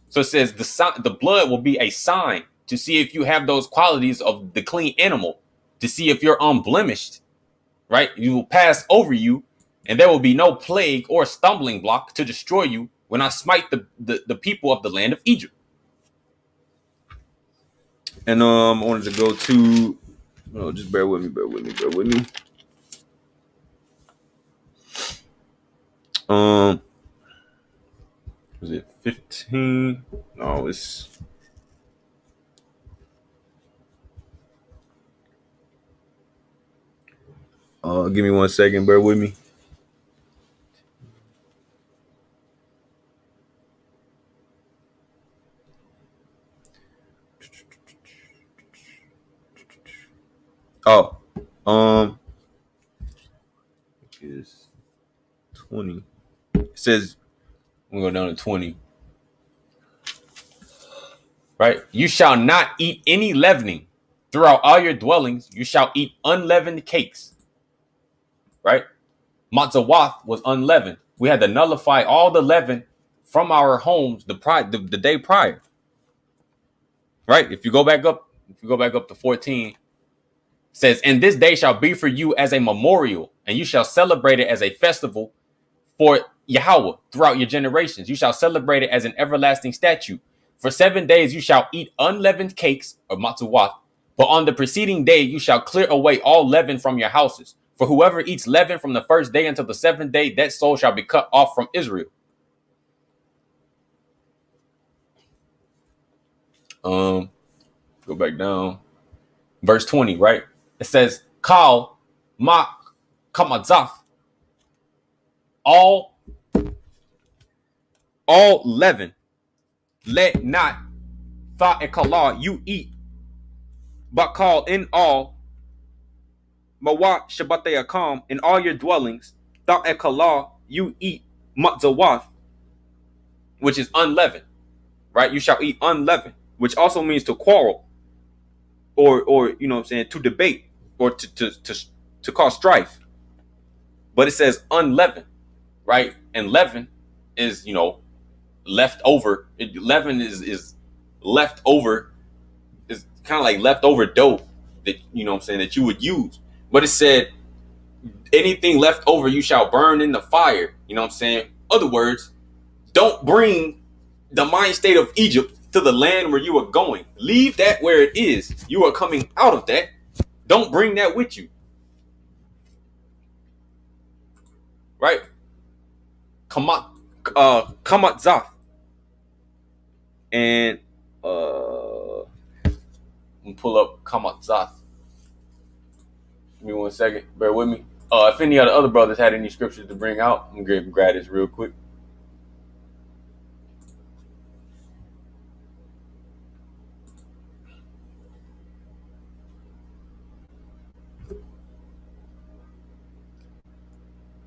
So it says the blood will be a sign to see if you have those qualities of the clean animal, to see if you're unblemished. Right? You will pass over you, and there will be no plague or stumbling block to destroy you when I smite the people of the land of Egypt. And I wanted to go to, just bear with me. Was it 15? 14. No, it's give me 1 second, bear with me. Oh, is 20. It says we go down to 20. Right? You shall not eat any leavening. Throughout all your dwellings, you shall eat unleavened cakes. Right? Matzawath was unleavened. We had to nullify all the leaven from our homes the day prior. Right? If you go back up to 14, it says, and this day shall be for you as a memorial, and you shall celebrate it as a festival for Yahweh throughout your generations. You shall celebrate it as an everlasting statute. For 7 days you shall eat unleavened cakes of matzuwath, but on the preceding day you shall clear away all leaven from your houses. For whoever eats leaven from the first day until the 7th day, that soul shall be cut off from Israel. Go back down. Verse 20, right? It says, Kal ma kamadzaf. All leaven, let not thought and kala you eat, but call in all mawat shabbatei akam in all your dwellings, thought and kala you eat matzawath, which is unleavened, right? You shall eat unleavened, which also means to quarrel, or you know what I'm saying, to debate, or to cause strife. But it says unleavened, right? And leaven is, left over. Leaven is left over. Is kind of like leftover dough that, what I'm saying, that you would use. But it said anything left over you shall burn in the fire. You know what I'm saying? Other words, don't bring the mind state of Egypt to the land where you are going. Leave that where it is. You are coming out of that. Don't bring that with you. Right? Kamat Zaf. And I'm gonna pull up Kamat Zaf. Give me 1 second. Bear with me. If any of the other brothers had any scriptures to bring out, I'm gonna grab this real quick.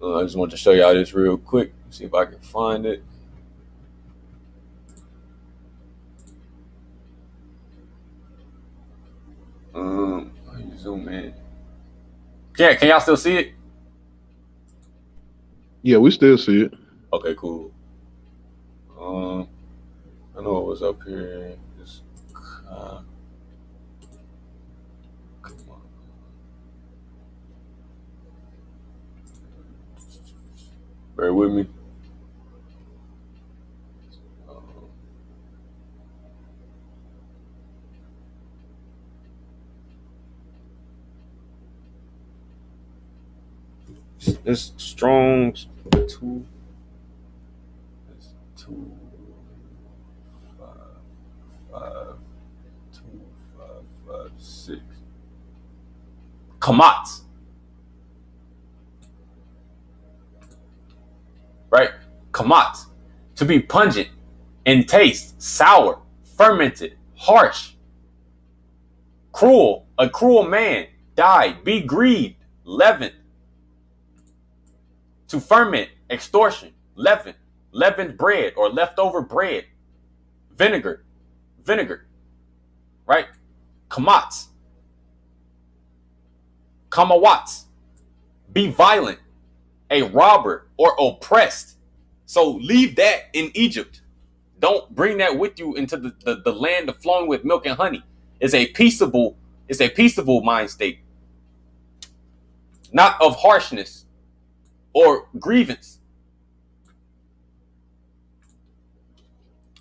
I just want to show y'all this real quick. See if I can find it. Zoom in. Can y'all still see it? Yeah, we still see it. Okay, cool. I know it was up here. Just, come on. Bear with me. It's strong. 2, 2, 5, 5, 2, 5, 5, 6. Kamat. Right? Kamat. To be pungent in taste, sour, fermented, harsh, cruel, a cruel man, died, be grieved, leavened. To ferment, extortion, leaven, leavened bread or leftover bread, vinegar, right? Kamats, kamawats, be violent, a robber or oppressed. So leave that in Egypt. Don't bring that with you into the land of flowing with milk and honey. It's a peaceable mind state, not of harshness or grievance.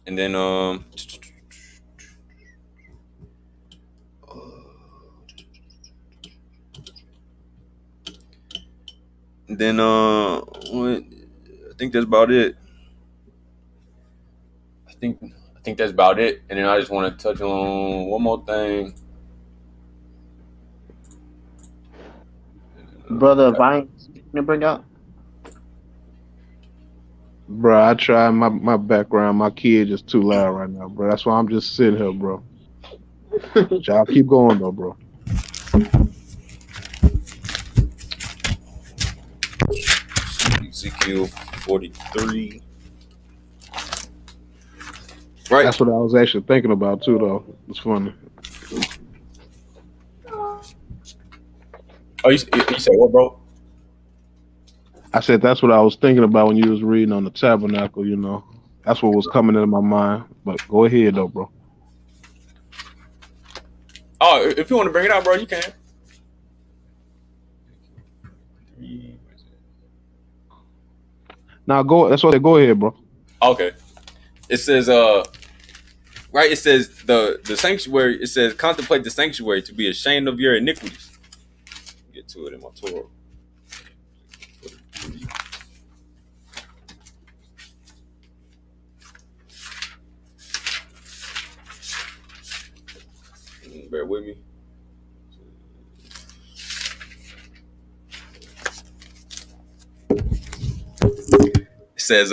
And then I think that's about it. I I think that's about it. And then I just want to touch on one more thing. Brother Vine, to bring out. Bro, I try my background. My kid is too loud right now, bro. That's why I'm just sitting here, bro. Y'all keep going though, bro. Ezekiel 43. Right. That's what I was actually thinking about too, though. It's funny. Oh, you said what, bro? I said that's what I was thinking about when you was reading on the tabernacle. You know, that's what was coming into my mind. But go ahead though, bro. Oh, if you want to bring it out, bro, you can. Now go. That's what they go ahead, bro. Okay. It says right. It says the sanctuary. It says contemplate the sanctuary to be ashamed of your iniquities. Get to it in my Torah. Bear with me. It says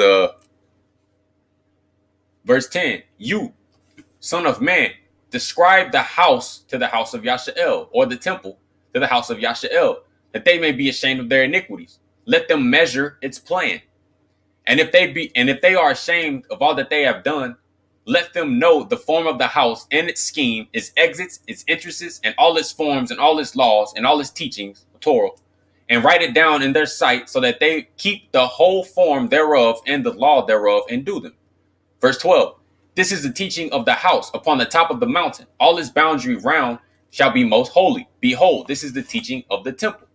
verse 10, you, son of man, describe the house to the house of Yashael, or the temple to the house of Yashael, that they may be ashamed of their iniquities. Let them measure its plan. And if they are ashamed of all that they have done, let them know the form of the house and its scheme, its exits, its entrances, and all its forms and all its laws and all its teachings, Torah, and write it down in their sight so that they keep the whole form thereof and the law thereof and do them. Verse 12, this is the teaching of the house upon the top of the mountain. All its boundary round shall be most holy. Behold, this is the teaching of the temple.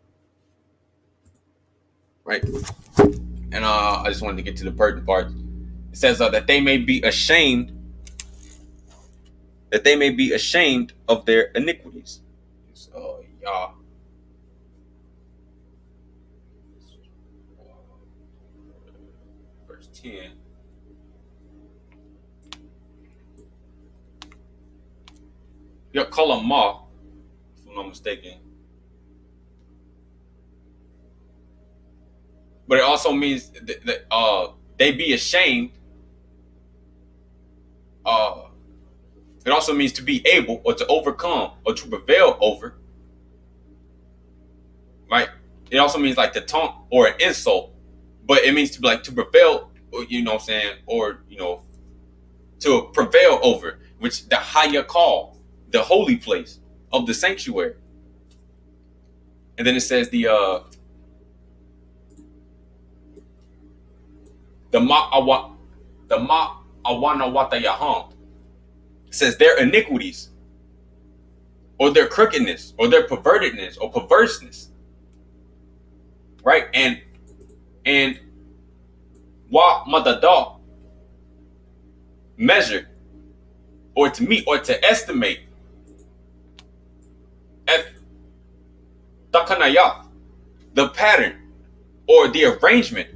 Right? And I just wanted to get to the pertinent part. It says that they may be ashamed, of their iniquities. So, y'all. Verse 10. Yeah, call them Ma, if I'm not mistaken. But it also means that they be ashamed. It also means to be able or to overcome or to prevail over. Right? It also means like to taunt or an insult, but it means to be like to prevail, you know what I'm saying, or to prevail over, which the higher call, the holy place of the sanctuary. And then it says the awana wata yaham. It says their iniquities or their crookedness or their pervertedness or perverseness. Right? And wa madada, measure or to meet or to estimate f takanayah, the pattern or the arrangement,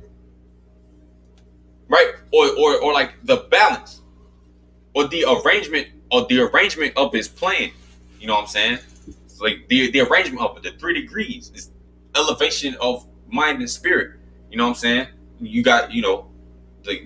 right? Or like the balance or the arrangement of his plan. You know what I'm saying? It's like the arrangement of it, the 3 degrees is elevation of mind and spirit. You know what I'm saying? You got,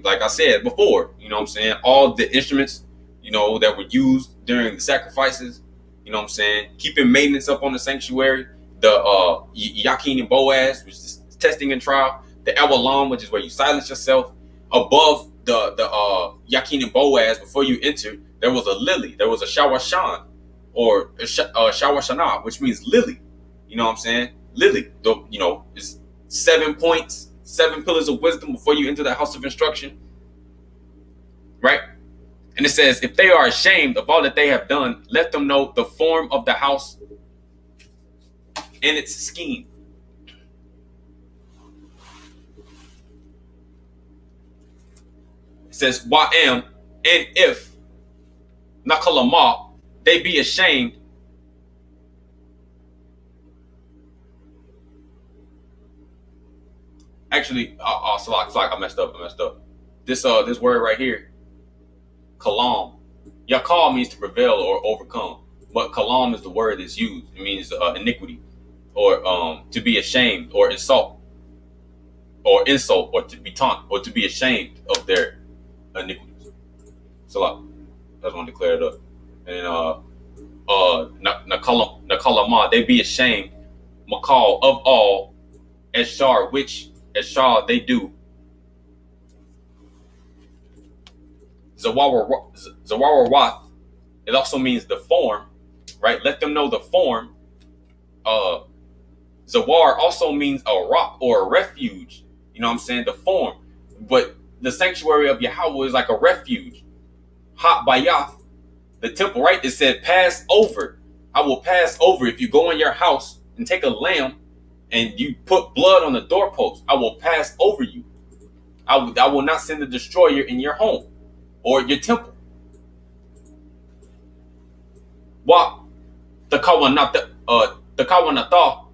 like I said before, you know what I'm saying? All the instruments, that were used during the sacrifices, you know what I'm saying? Keeping maintenance up on the sanctuary, the Yakin and Boaz, which is testing and trial, the Ewalam, which is where you silence yourself. Above the Yakin and Boaz, before you entered, there was a lily, there was a Shawashan, or a Shawashana, which means lily. You know what I'm saying? Lily, is 7 points, 7 pillars of wisdom before you enter the house of instruction. Right? And it says, if they are ashamed of all that they have done, let them know the form of the house and its scheme. It says, Wa'am, and if Nakalama, they be ashamed. Actually, I messed up. This word right here. kalam. Yakal means to prevail or overcome, but kalam is the word that's used. It means iniquity, or to be ashamed, or insult, or to be taunt, or to be ashamed of their iniquities. So I just want to clear it up. And nakalama, they be ashamed, makal of all, eshar, which eshar they do. Zawarawath, it also means the form, right? Let them know the form. Uh, Zawar also means a rock or a refuge. You know what I'm saying? The form. But the sanctuary of Yahweh is like a refuge. Ha Bayath, the temple, right? It said, pass over. I will pass over. If you go in your house and take a lamb and you put blood on the doorpost, I will pass over you. I will not send the destroyer in your home or your temple. Wa the kawanatha,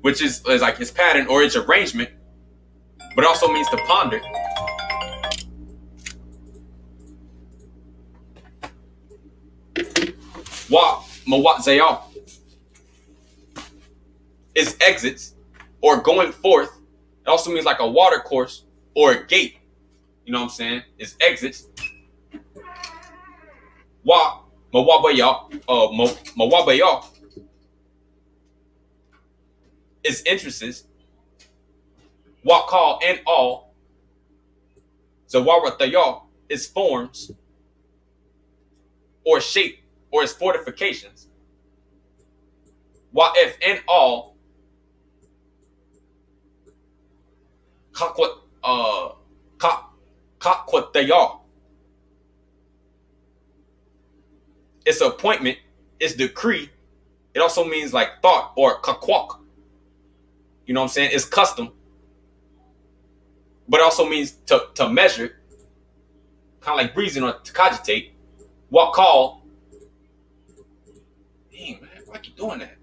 which is like his pattern or its arrangement, but it also means to ponder. Wa mawat zayah is exits or going forth. It also means like a water course or a gate. You know what I'm saying? It's exits. Wa mawabaya is entrances. Wa call and all. Zawarataya is forms or shape or its fortifications. Wa if and all. Kakwataya. It's an appointment. It's decree. It also means like thought or kakwak. You know what I'm saying? It's custom. But it also means to measure. Kind of like breathing or to cogitate. What call? Dang, man, why keep doing that?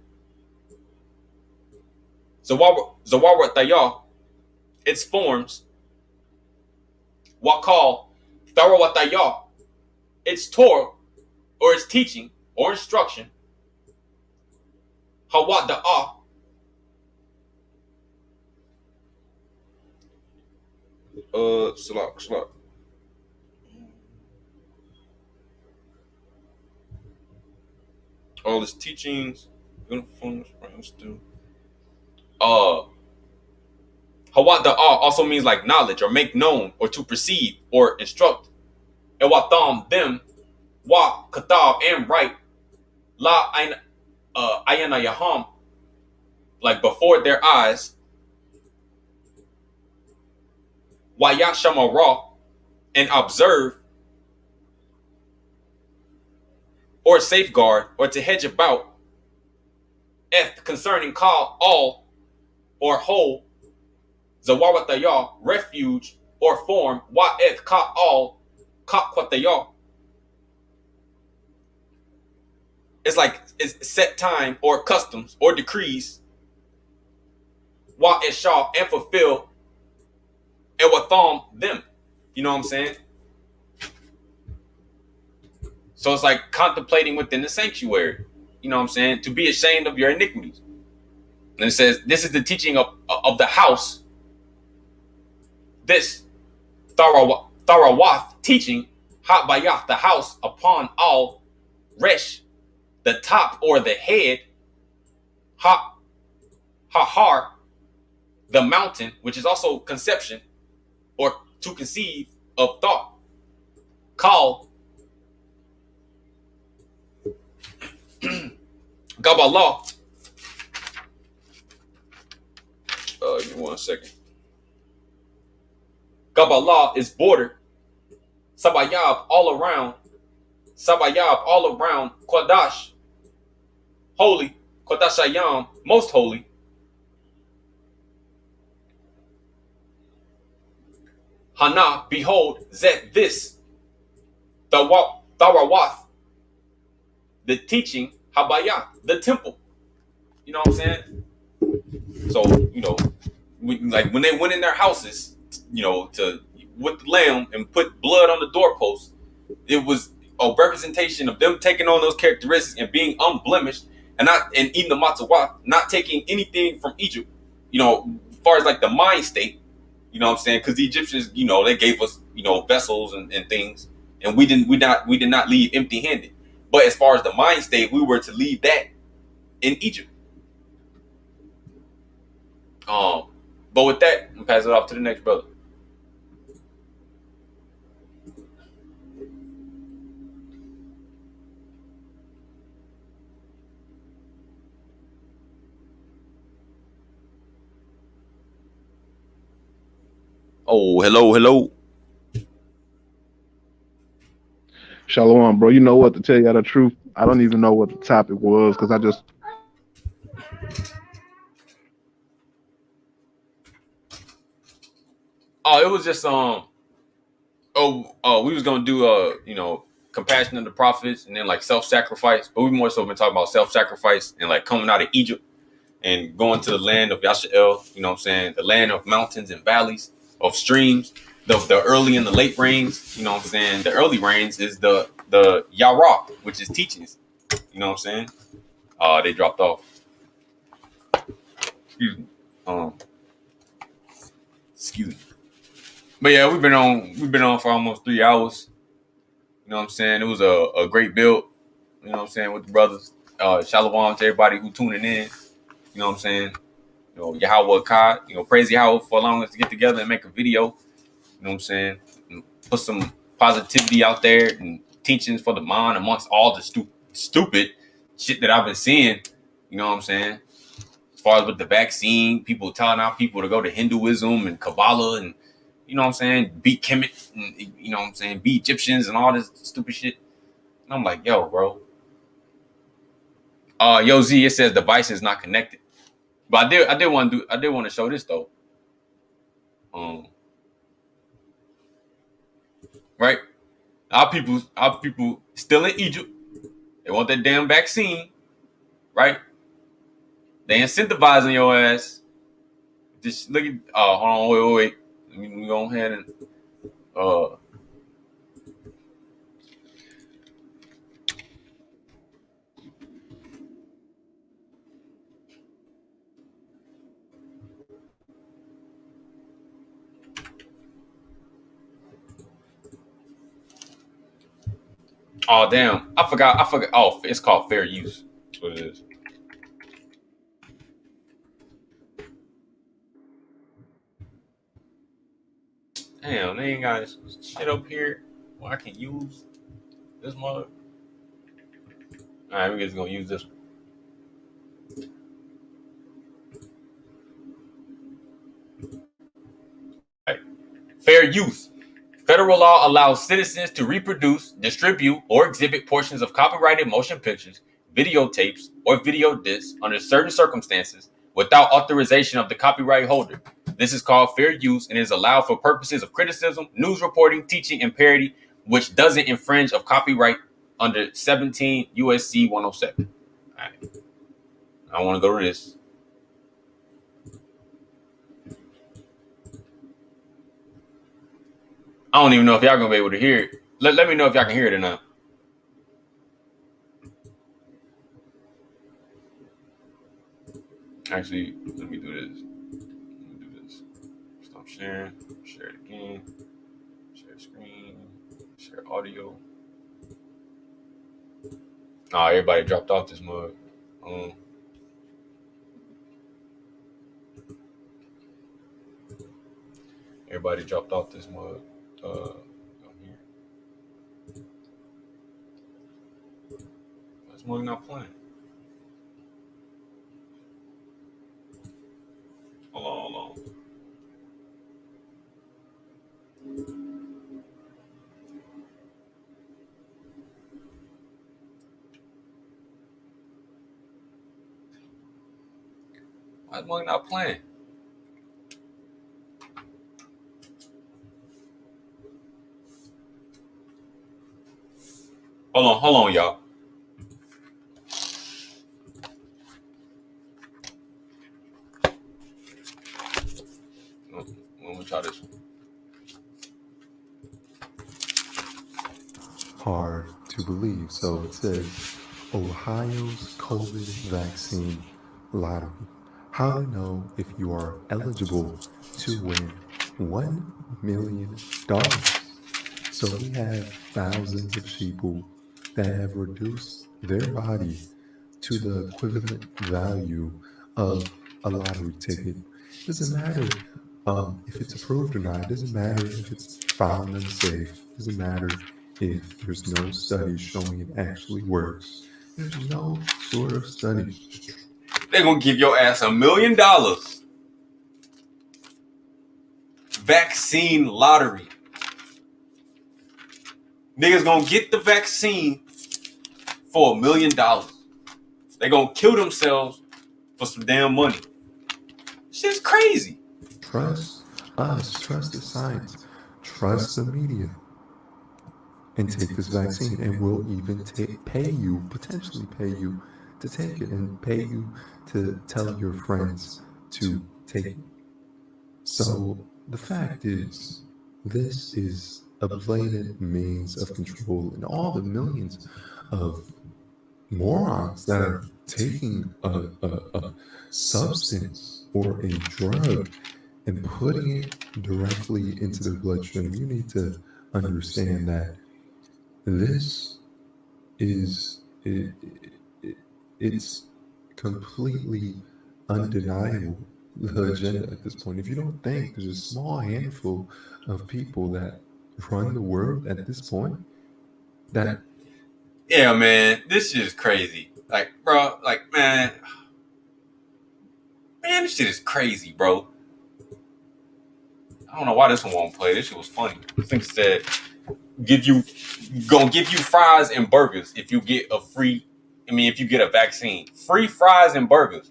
Zawara its forms. What call? Tharawataya, its Torah or its teaching or instruction. Hawat da'ah, Salak. All his teachings, uniforms, still. Hawat da'ah also means like knowledge or make known or to perceive or instruct. And watham them, wa katab and right, la ayana yaham, like before their eyes. Wayashamara, and observe or safeguard or to hedge about. F concerning call all or whole. Zawarataya, refuge or form. Wa eth ka all kakwataya. It's like it's set time or customs or decrees. Wa eshah, and fulfill. And watham them. You know what I'm saying? So it's like contemplating within the sanctuary. You know what I'm saying? To be ashamed of your iniquities. And it says, this is the teaching of the house. This Tharawath teaching, Hatbayah, the house, upon all Resh, the top or the head, Hahar, the mountain, which is also conception or to conceive of thought. Call Gabalah. Give me 1 second. Gabalah is border. Sabayab all around. Sabayab all around. Quadash, holy. Qadashayam, most holy. Hana, behold, Zet, this. Tharawath, the teaching. Habayah, the temple. You know what I'm saying? So, like when they went in their houses, to with the lamb and put blood on the doorpost, it was a representation of them taking on those characteristics and being unblemished and eating the matzah, not taking anything from Egypt. As far as like the mind state, you know what I'm saying? Because the Egyptians, they gave us, vessels and things, and we did not leave empty handed. But as far as the mind state, we were to leave that in Egypt. But with that, I'm pass it off to the next brother. Oh, hello. Shalom, bro. You know what? To tell you the truth, I don't even know what the topic was because I just. Oh, it was just we was gonna do compassion of the prophets and then like self-sacrifice, but we more so been talking about self-sacrifice and like coming out of Egypt and going to the land of Yashael, you know what I'm saying, the land of mountains and valleys, of streams, the early and the late rains, you know what I'm saying. The early rains is the Yara, which is teachings, you know what I'm saying. They dropped off. Excuse me. Excuse me. But yeah, we've been on for almost 3 hours. You know what I'm saying? It was a great build, you know what I'm saying, with the brothers. Shalom to everybody who tuning in. You know what I'm saying? Yahweh Kai, praise Yahweh for allowing us to get together and make a video. You know what I'm saying? And put some positivity out there and teachings for the mind amongst all the stupid shit that I've been seeing. You know what I'm saying? As far as with the vaccine, people telling out people to go to Hinduism and Kabbalah and, you know what I'm saying, be Kemet and, you know what I'm saying, be Egyptians and all this stupid shit. And I'm like, yo, bro. Yo, Z, it says device is not connected. But I did want to show this though. Right? Our people still in Egypt. They want that damn vaccine, right? They incentivizing your ass. Just look at hold on, wait. Let me go ahead and oh damn. I forgot. Oh, it's called fair use. That's what it is. Damn, they ain't got shit up here where I can use this mug. Alright, we're just gonna use this one. Right. Fair use. Federal law allows citizens to reproduce, distribute, or exhibit portions of copyrighted motion pictures, videotapes, or video discs under certain circumstances without authorization of the copyright holder. This is called fair use and is allowed for purposes of criticism, news reporting, teaching, and parody, which doesn't infringe of copyright under 17 USC 107. All right. I want to go to this. I don't even know if y'all gonna be able to hear it. Let me know if y'all can hear it or not. Actually, let me do this. Stop sharing. Share it again. Share screen. Share audio. Oh, everybody dropped off this mug. Everybody dropped off this mug. Here. This mug not playing. Hold on. Why is mug not playing? Hold on, y'all. I'm gonna try this one. you. So it says Ohio's COVID vaccine lottery. How to know if you are eligible to win $1 million. So we have thousands of people that have reduced their body to the equivalent value of a lottery ticket. It doesn't matter if it's approved or not. It doesn't matter if it's found unsafe. It doesn't matter if there's no studies showing it actually works. There's no sort of studies. They're gonna give your ass $1 million. Vaccine lottery. Niggas gonna get the vaccine for $1 million. They gonna kill themselves for some damn money. Shit's crazy. Trust us. Trust the science. Trust the media. And take this vaccine, and we'll even pay you, potentially pay you to take it, and pay you to tell your friends to take it. So the fact is, this is a blatant means of control, and all the millions of morons that are taking a substance or a drug and putting it directly into their bloodstream. You need to understand that this is it's completely undeniable, the agenda at this point. If you don't think there's a small handful of people that run the world at this point, that Yeah, man, this shit is crazy. Like, bro, like, man, this shit is crazy, bro. I don't know why this one won't play. This shit was funny. This thing said, gonna give you fries and burgers if you get if you get a vaccine. Free fries and burgers.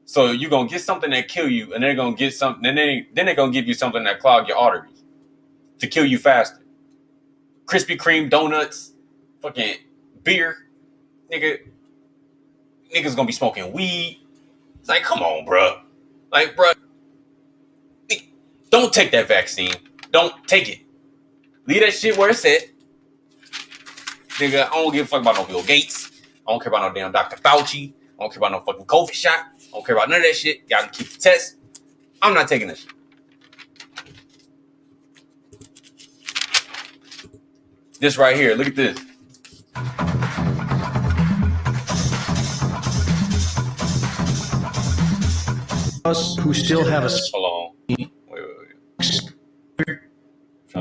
So you're gonna get something that kill you, and they're gonna get something, then they're gonna give you something that clog your arteries to kill you faster. Krispy Kreme donuts, fucking beer, niggas gonna be smoking weed. It's like, come on, bro. Like, bro, don't take that vaccine. Don't take it. Leave that shit where it's at. Nigga, I don't give a fuck about no Bill Gates. I don't care about no damn Dr. Fauci. I don't care about no fucking COVID shot. I don't care about none of that shit. Y'all can keep the test. I'm not taking this shit. This right here, look at this. Us who still have a Hold on. Wait.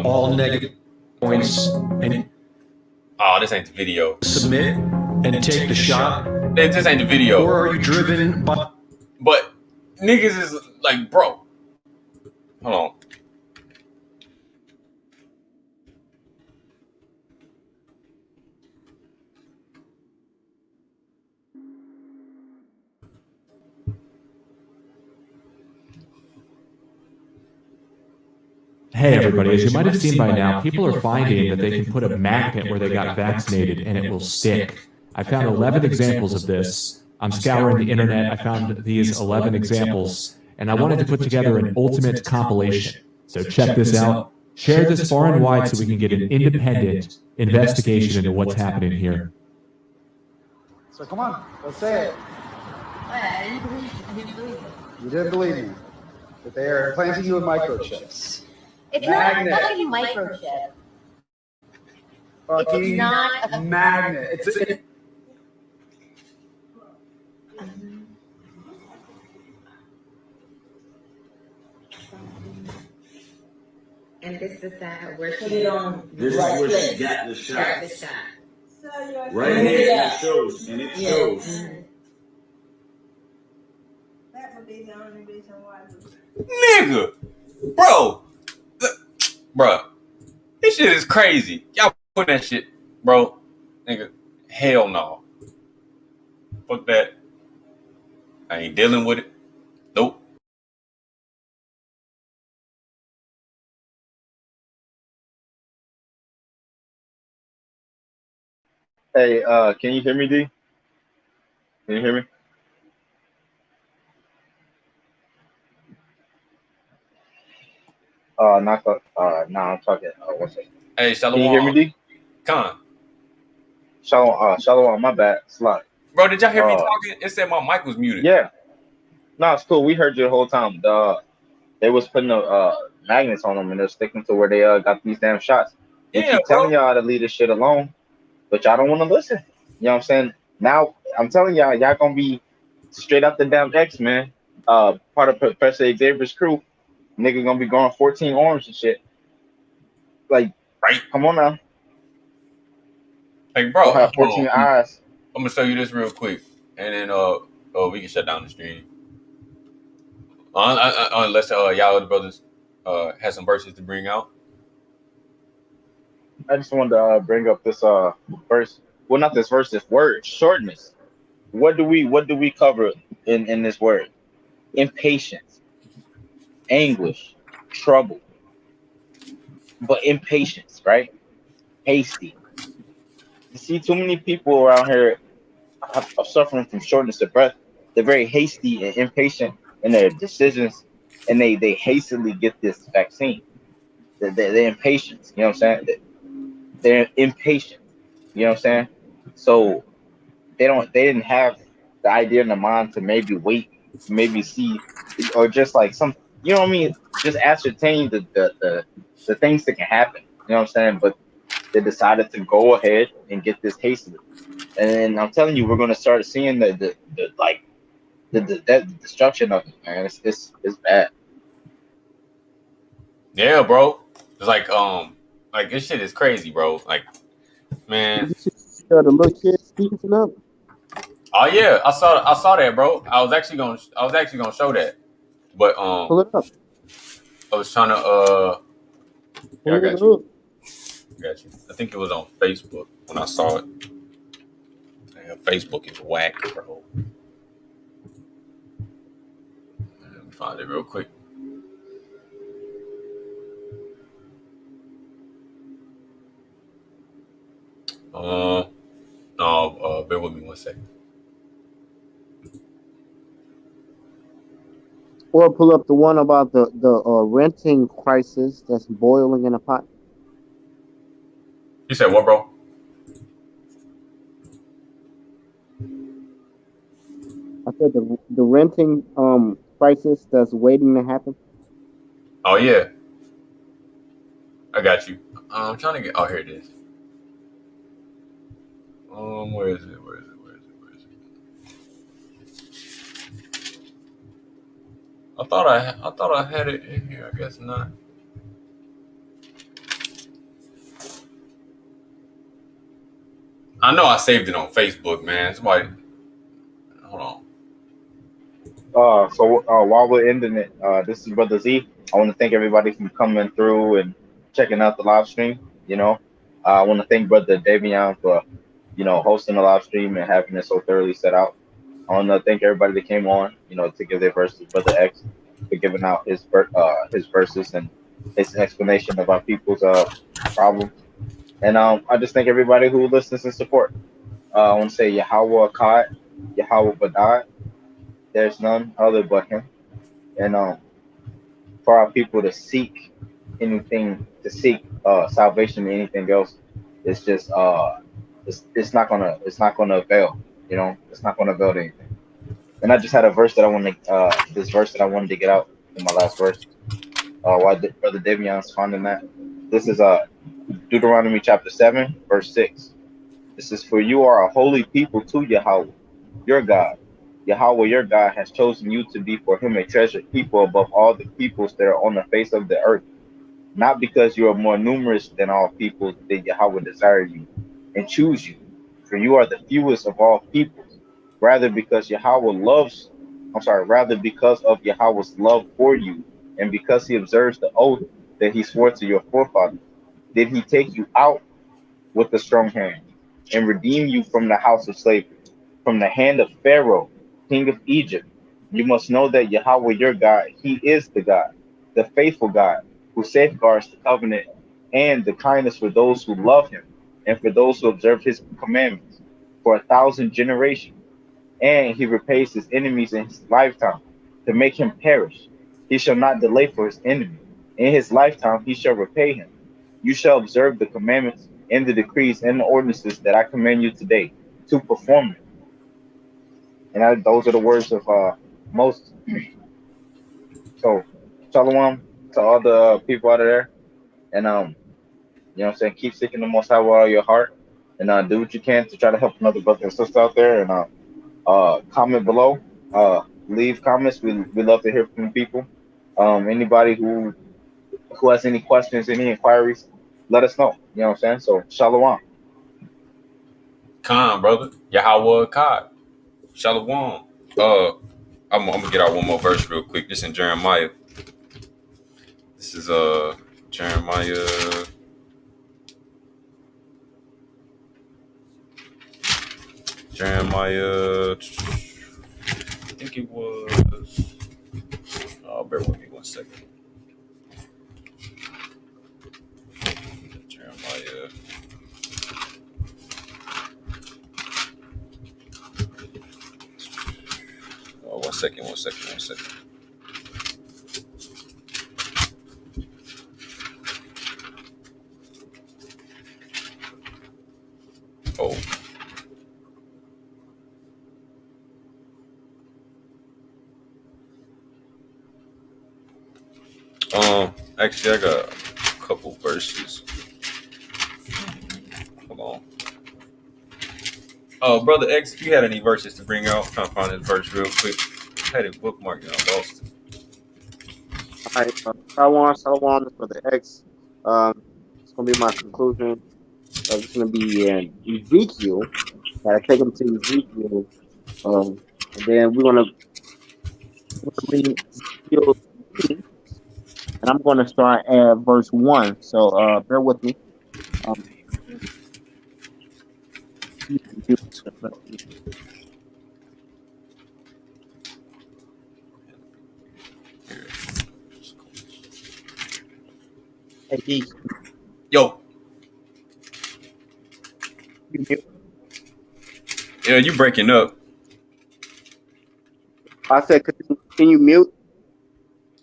all negative points and Oh, this ain't the video. submit and take the shot, This ain't the video. or are you driven by? But niggas is like, bro. Hold on. Hey everybody, as you might have seen by now, people are finding that they can put a magnet where they got vaccinated and it will stick. I found 11 examples of this. I'm scouring the internet. I found these 11 examples, and I wanted to put together an ultimate compilation. So check this out. Share this far and wide so we can get an independent investigation into what's happening here. So come on, let's say it. I didn't believe it. You didn't believe me. That they are implanting you with microchips. It's Magnet. not a fucking microchip. Fucking It's not a magnet. It's And this is where Put it on. This right is where place. she got the shot. got the shot. Right here, and it shows, and it shows. That would be the only reason why. Nigga. Bro. Bro. This shit is crazy. Y'all put that shit, bro. Nigga. Hell no. Fuck that. I ain't dealing with it. Nope. Hey, can you hear me, D? Can you hear me? No, I'm talking. One second. Hey, Can you hear me, Shalom. D? Con. Shalom, my bad. Slot. Bro, did y'all hear me Uh, talking? It said my mic was muted. yeah. No, it's cool. We heard you the whole time. They was putting the magnets on them and they're sticking to where they got these damn shots. We Yeah, keep bro. telling y'all to leave this shit alone, but y'all don't want to listen. You know what I'm saying? Now I'm telling y'all gonna be straight up the damn X, man. Part of Professor Xavier's crew. Nigga gonna be going 14 arms and shit. Like, Right. come on now. Like, bro, Gonna have hold 14 on. eyes. I'm gonna show you this real quick, and then we can shut down the stream. Unless y'all other brothers had some verses to bring out. I just wanted to bring up this verse. Well, not this verse, this word, shortness. What do we cover in this word? Impatience, anguish, trouble, but impatience, right? Hasty. You see too many people around here are suffering from shortness of breath. They're very hasty and impatient in their decisions, and they hastily get this vaccine. They're impatient. You know what I'm saying? They're impatient. You know what I'm saying? So they didn't have the idea in the mind to maybe wait, maybe see, or just like some, you know what I mean, just ascertain the things that can happen. You know what I'm saying? But they decided to go ahead and get this hastily. And I'm telling you, we're gonna start seeing the like the destruction of it, man. It's bad. Yeah, bro. It's like this shit is crazy, bro. Like, Did man. you see the little kid speaking up? Oh yeah, I saw that, bro. I was actually gonna show that, but Pull it up. I was trying to yeah, I Pull it got you, up. I got you. I think it was on Facebook when I saw it. Yeah, Facebook is whack, bro. Let me find it real quick. Uh, no, bear with me one second. Or pull up the one about the renting crisis that's boiling in a pot. You said what, bro? I said the renting crisis that's waiting to happen. Oh yeah, I got you. I'm trying to get. Oh, here it is. Where is it? Where is it? Where is it? Where is it? I thought I had it in here. I guess not. I know I saved it on Facebook, man. Somebody, hold on. So while we're ending it, this is Brother Z. I want to thank everybody for coming through and checking out the live stream. You know, I want to thank Brother Davion for hosting the live stream and having it so thoroughly set out. I want to thank everybody that came on, to give their verses. Brother X for giving out his verses and his explanation of our people's problems. And I just thank everybody who listens and support. I want to say Yahweh Akkad, Yahweh Badad. There's none other but Him. And for our people to seek salvation in anything else, it's just it's not gonna avail. It's not gonna avail to anything. And I just had a verse that I want to this verse that I wanted to get out in my last verse. While Brother Davion's finding that, this is Deuteronomy chapter 7, verse 6. This is, for you are a holy people to Yahweh, your God. Yahweh, your God, has chosen you to be for him a treasured people above all the peoples that are on the face of the earth. Not because you are more numerous than all peoples did Yahweh desire you and choose you, for you are the fewest of all peoples. Rather because of Yahweh's love for you, and because he observes the oath that he swore to your forefathers, did he take you out with a strong hand and redeem you from the house of slavery, from the hand of Pharaoh, king of Egypt. You must know that Yahweh your God, he is the God, the faithful God, who safeguards the covenant and the kindness for those who love him and for those who observe his commandments for 1,000 generations. And he repays his enemies in his lifetime to make him perish. He shall not delay for his enemy. In his lifetime he shall repay him. You shall observe the commandments in the decrees and the ordinances that I command you today to perform them. And those are the words of Moses. So, shalom to all the people out of there. And, you know what I'm saying? Keep seeking the Most High with all your heart. And do what you can to try to help another brother and sister out there. And comment below. Leave comments. We love to hear from people. Anybody who has any questions, any inquiries, let us know. You know what I'm saying? So, shalom. Khan, brother. Yahweh Kai. Shalom. I'm gonna get out one more verse real quick. This in Jeremiah. This is Jeremiah. Jeremiah. I think it was. Oh, bear with me 1 second. Jeremiah. Oh, 1 second. 1 second. 1 second. Oh. Actually, I got a couple verses. Hold on. Oh, brother X, if you had any verses to bring out, I'm trying to find this verse real quick. I had it bookmarked and I lost it. All right. Shalom, for the X. It's going to be my conclusion. It's going to be in Ezekiel. Gotta take them to Ezekiel. And then we're gonna read Ezekiel 3, and I'm gonna start at verse 1. So bear with me. Um, hey, D, Yo, you mute? yeah, you breaking up. I said, can you mute?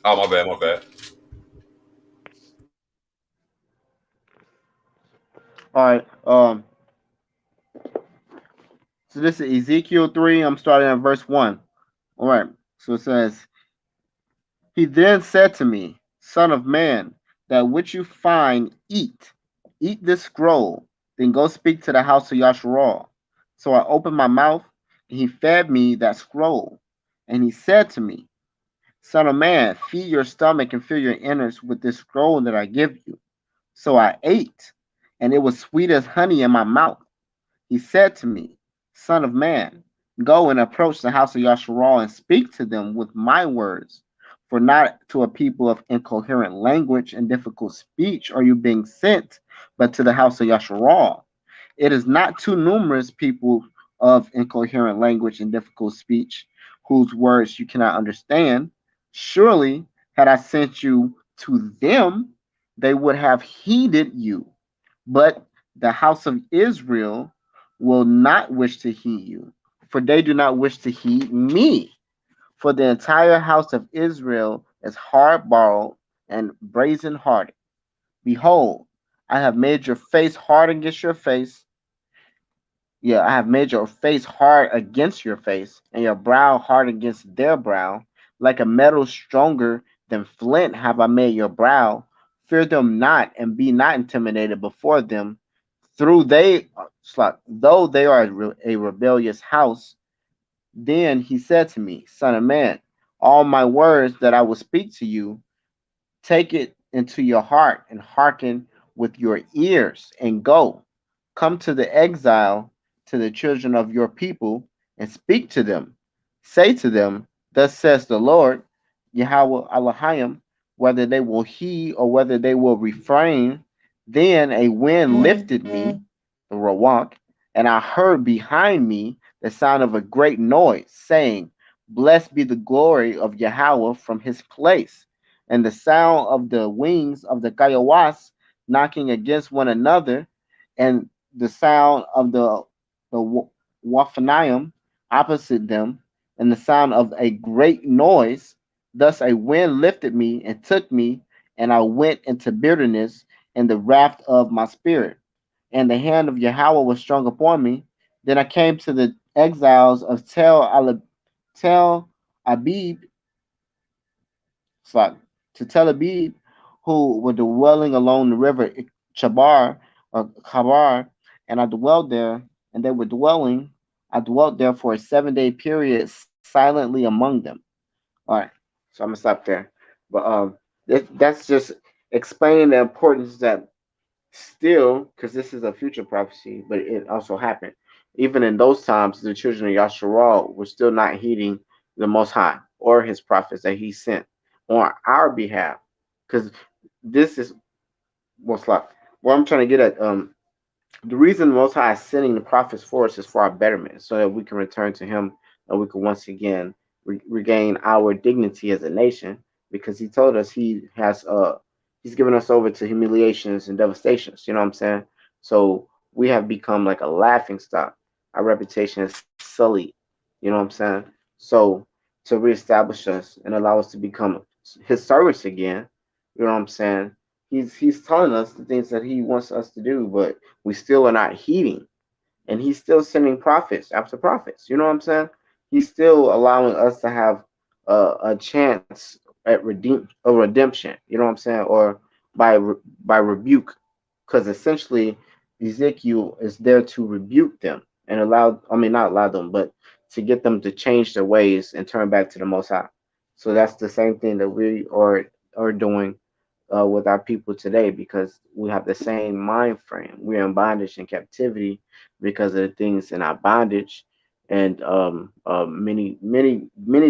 Oh, my bad, my bad. All right. So this is Ezekiel 3. I'm starting at verse 1. All right. So it says, He then said to me, Son of man, that which you find, eat. Eat this scroll, then go speak to the house of Yasharal. So I opened my mouth, and he fed me that scroll. And he said to me, Son of man, feed your stomach and fill your innards with this scroll that I give you. So I ate, and it was sweet as honey in my mouth. He said to me, Son of man, go and approach the house of Yasharal and speak to them with my words. For not to a people of incoherent language and difficult speech are you being sent, but to the house of Yasharal. It is not too numerous people of incoherent language and difficult speech whose words you cannot understand. Surely, had I sent you to them, they would have heeded you. But the house of Israel will not wish to heed you, for they do not wish to heed me. For the entire house of Israel is hard borrowed and brazen hearted. Behold, I have made your face hard against your face. Yeah, I have made your face hard against your face, and your brow hard against their brow. Like a metal stronger than flint have I made your brow. Fear them not, and be not intimidated before them. Though they are a rebellious house, then he said to me, Son of man, all my words that I will speak to you, take it into your heart and hearken with your ears and go. Come to the exile, to the children of your people, and speak to them. Say to them, Thus says the Lord, Yahweh Elohim, whether they will heed or whether they will refrain. Then a wind lifted me, the Rawak, and I heard behind me the sound of a great noise, saying, Blessed be the glory of Yahweh from his place, and the sound of the wings of the Kayawas knocking against one another, and the sound of the Waphanaim opposite them, and the sound of a great noise. Thus a wind lifted me and took me, and I went into bitterness and the wrath of my spirit. and the hand of Yahweh was strong upon me. Then I came to the exiles of Tel Abib, sorry, to Tel Abib, who were dwelling along the river Chabar or Kabar, and I dwelled there, and they were dwelling. I dwelt there for a 7 day period silently among them. All right, so I'm gonna stop there. But that's just explaining the importance that still, because this is a future prophecy, but it also happened. Even in those times, the children of Yasharal were still not heeding the Most High or His prophets that He sent on our behalf. Because this is what's like what I'm trying to get at. The reason the Most High is sending the prophets for us is for our betterment, so that we can return to Him and we can once again regain our dignity as a nation. Because He told us He's given us over to humiliations and devastations. You know what I'm saying? So we have become like a laughing stock. Our reputation is sullied. You know what I'm saying? So to reestablish us and allow us to become His servants again. You know what I'm saying? He's telling us the things that He wants us to do, but we still are not heeding. And He's still sending prophets after prophets. You know what I'm saying? He's still allowing us to have a chance at redemption. You know what I'm saying? Or by rebuke, because essentially Ezekiel is there to rebuke them and not allow them, but to get them to change their ways and turn back to the Most High. So that's the same thing that we are doing with our people today, because we have the same mind frame. We're in bondage and captivity because of the things in our bondage, and many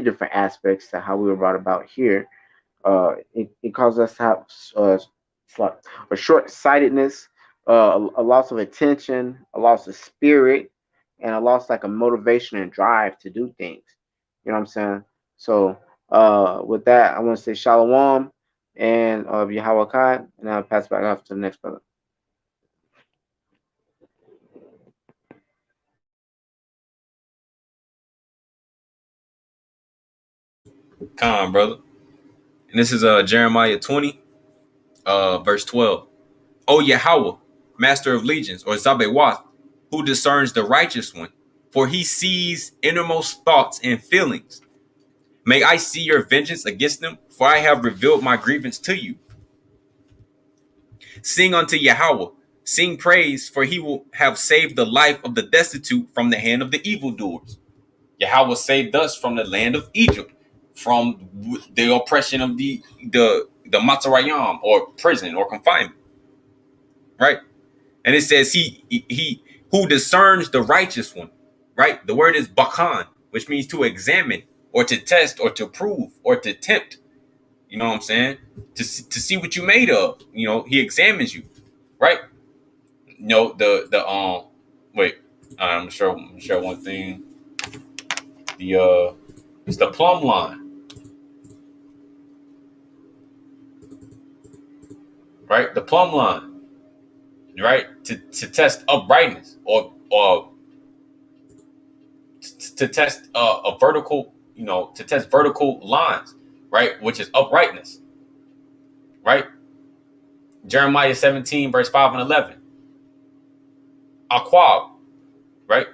different aspects to how we were brought about here. It causes us to have like a short sightedness, a loss of attention, a loss of spirit, and a loss like a motivation and drive to do things. You know what I'm saying? So with that, I want to say shalom and Yahweh Kai, and I'll pass it back off to the next brother. Come on, brother. And this is Jeremiah 20, verse 12. O Yahweh, master of legions, or Zabewath, who discerns the righteous one, for he sees innermost thoughts and feelings. May I see your vengeance against them, for I have revealed my grievance to you. Sing unto Yahweh, sing praise, for he will have saved the life of the destitute from the hand of the evildoers. Yahweh saved us from the land of Egypt, from the oppression of the Matzarayam, or prison or confinement. Right? And it says he who discerns the righteous one. Right? The word is bakan, which means to examine or to test or to prove or to tempt. You know what I'm saying? To see what you made of. You know, he examines you. Right? You know, wait, I'm sure one thing. It's the plumb line. Right? The plumb line. Right? To test uprightness, or to test a vertical, to test vertical lines, right? Which is uprightness. Right? Jeremiah 17, verse 5 and 11. Aquab, right?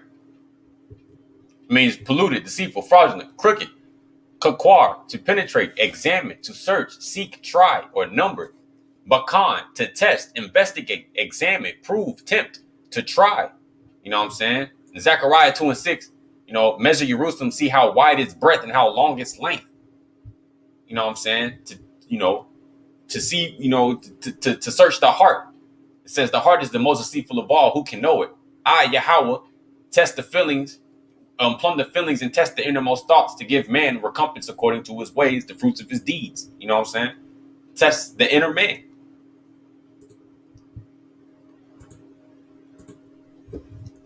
Means polluted, deceitful, fraudulent, crooked. Kakwar, to penetrate, examine, to search, seek, try, or number. Bakan, to test, investigate, examine, prove, tempt, to try. You know what I'm saying? In Zechariah 2 and 6, measure Jerusalem, see how wide its breadth and how long its length. You know what I'm saying? To see, to search the heart. It says the heart is the most deceitful of all. Who can know it? I, Yahweh, test the feelings, plumb the feelings and test the innermost thoughts, to give man recompense according to his ways, the fruits of his deeds. You know what I'm saying? Test the inner man.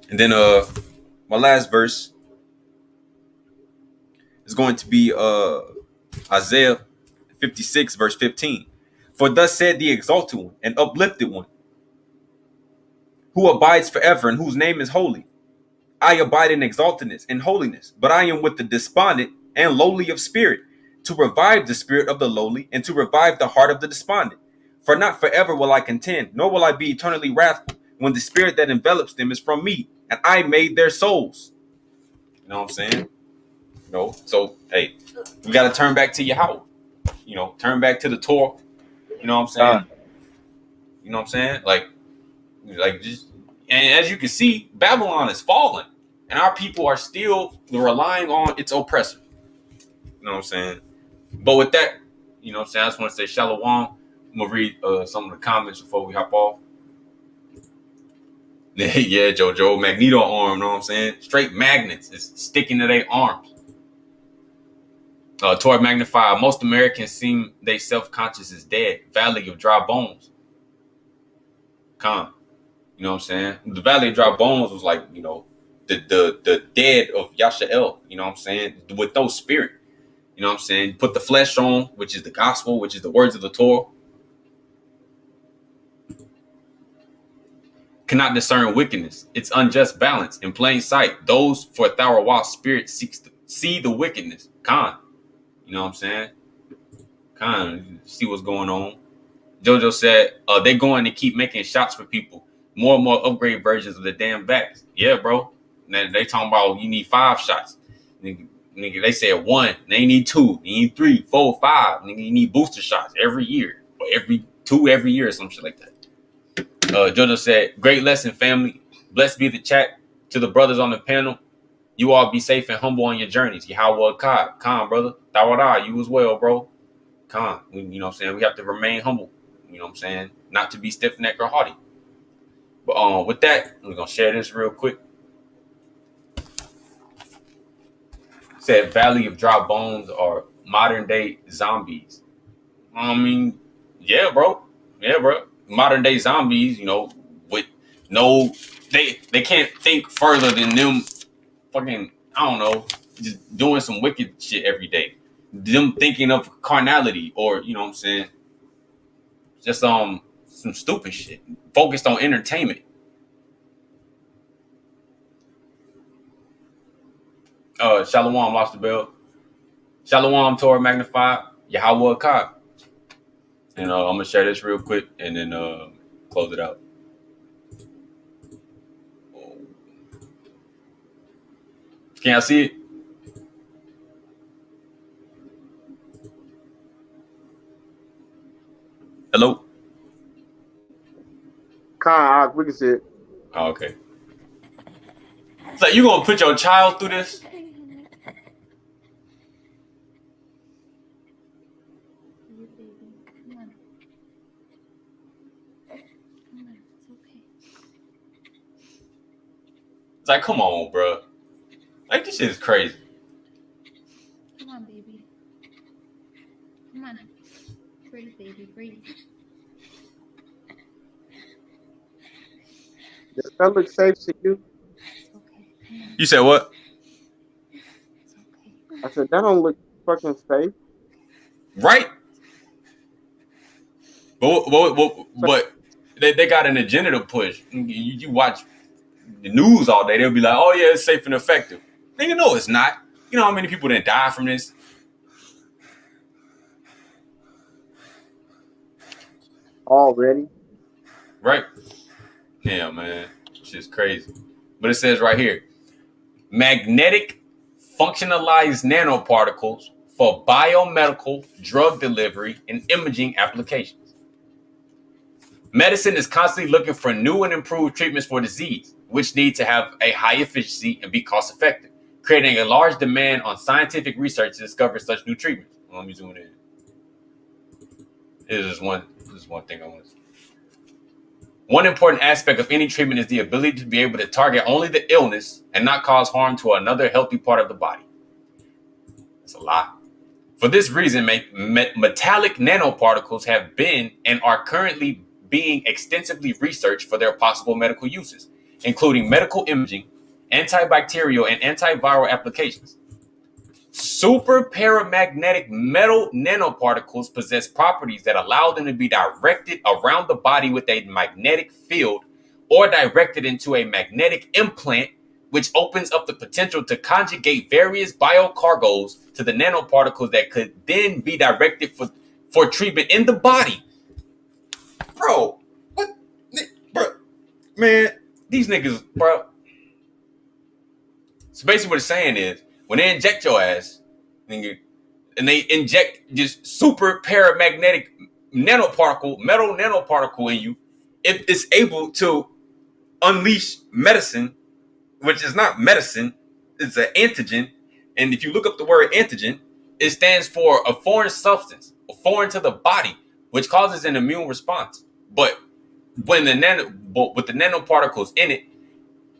And then my last verse is going to be Isaiah 56, verse 15. For thus said the exalted one and uplifted one, who abides forever and whose name is holy. I abide in exaltedness and holiness, but I am with the despondent and lowly of spirit, to revive the spirit of the lowly and to revive the heart of the despondent. For not forever will I contend, nor will I be eternally wrathful, when the spirit that envelops them is from me, and I made their souls. You know what I'm saying? You know, so hey, we got to turn back to Yahweh. You know, turn back to the Torah. You know what I'm saying? You know what I'm saying? Like just, and as you can see, Babylon is falling, and our people are still relying on its oppressor. You know what I'm saying? But with that, you know what I'm saying, I just want to say Shalom. I'm gonna read some of the comments before we hop off. Yeah, JoJo, magneto arm, know what I'm saying? Straight magnets, it's sticking to their arms. Toward Magnify, most Americans seem they self-conscious is dead. Valley of Dry Bones. Calm. You know what I'm saying? The Valley of Dry Bones was like, you know, the dead of Yashael, you know what I'm saying? With no spirit. You know what I'm saying? Put the flesh on, which is the gospel, which is the words of the Torah. Cannot discern wickedness. It's unjust balance in plain sight. Those for Tharawa spirit seeks to see the wickedness. Khan. You know what I'm saying? Khan, see what's going on. JoJo said, they going to keep making shots for people. More and more upgrade versions of the damn vax. Yeah, bro. They talking about you need 5 shots. Nigga, they said 1. They need 2. You need 3, 4, 5. Nigga, you need booster shots every year. Or every 2 every year or some shit like that. JoJo said, great lesson, family. Blessed be the chat. To the brothers on the panel, you all be safe and humble on your journeys. Yahweh Khan. Khan, brother. Tawada, you as well, bro. Khan. You know what I'm saying? We have to remain humble. You know what I'm saying? Not to be stiff-necked or haughty. But with that, we're going to share this real quick. Said Valley of Dry Bones are modern-day zombies. I mean, yeah, bro. Yeah, bro. Modern-day zombies, you know, with no... They can't think further than them fucking, I don't know, just doing some wicked shit every day. Them thinking of carnality or, you know what I'm saying, just some stupid shit. Focused on entertainment. Shalom, lost the bell. Shalom, Torah magnified. Yahweh Akkad. And I'm gonna share this real quick and then close it out. Can y'all see it? Hello? Khan, we can see it. Oh, okay. It's like you gonna put your child through this? It's like, come on, bro. Like, this shit is crazy. Come on, baby. Come on. Breathe, baby, breathe. Does that look safe to you? It's okay. You said what? It's okay. I said, that don't look fucking safe. Right? But they got an agenda to push. You watch the news all day, they'll be like, oh yeah, it's safe and effective. Nigga, no, it's not. You know how many people didn't die from this? Already? Right? Yeah, man. Shit's crazy. But it says right here, magnetic functionalized nanoparticles for biomedical drug delivery and imaging applications. Medicine is constantly looking for new and improved treatments for disease, which need to have a high efficiency and be cost effective, creating a large demand on scientific research to discover such new treatments. Let me zoom in. This is one thing I want to say. One important aspect of any treatment is the ability to be able to target only the illness and not cause harm to another healthy part of the body. That's a lot. For this reason, metallic nanoparticles have been and are currently being extensively researched for their possible medical uses, including medical imaging, antibacterial, and antiviral applications. Super paramagnetic metal nanoparticles possess properties that allow them to be directed around the body with a magnetic field or directed into a magnetic implant, which opens up the potential to conjugate various biocargoes to the nanoparticles that could then be directed for treatment in the body. Bro, what? Bro, Man, these niggas, bro. So basically, what it's saying is, when they inject your ass, nigga, and they inject this super paramagnetic metal nanoparticle in you, it's able to unleash medicine, which is not medicine, it's an antigen. And if you look up the word antigen, it stands for a foreign substance, foreign to the body, which causes an immune response. But with the nanoparticles in it,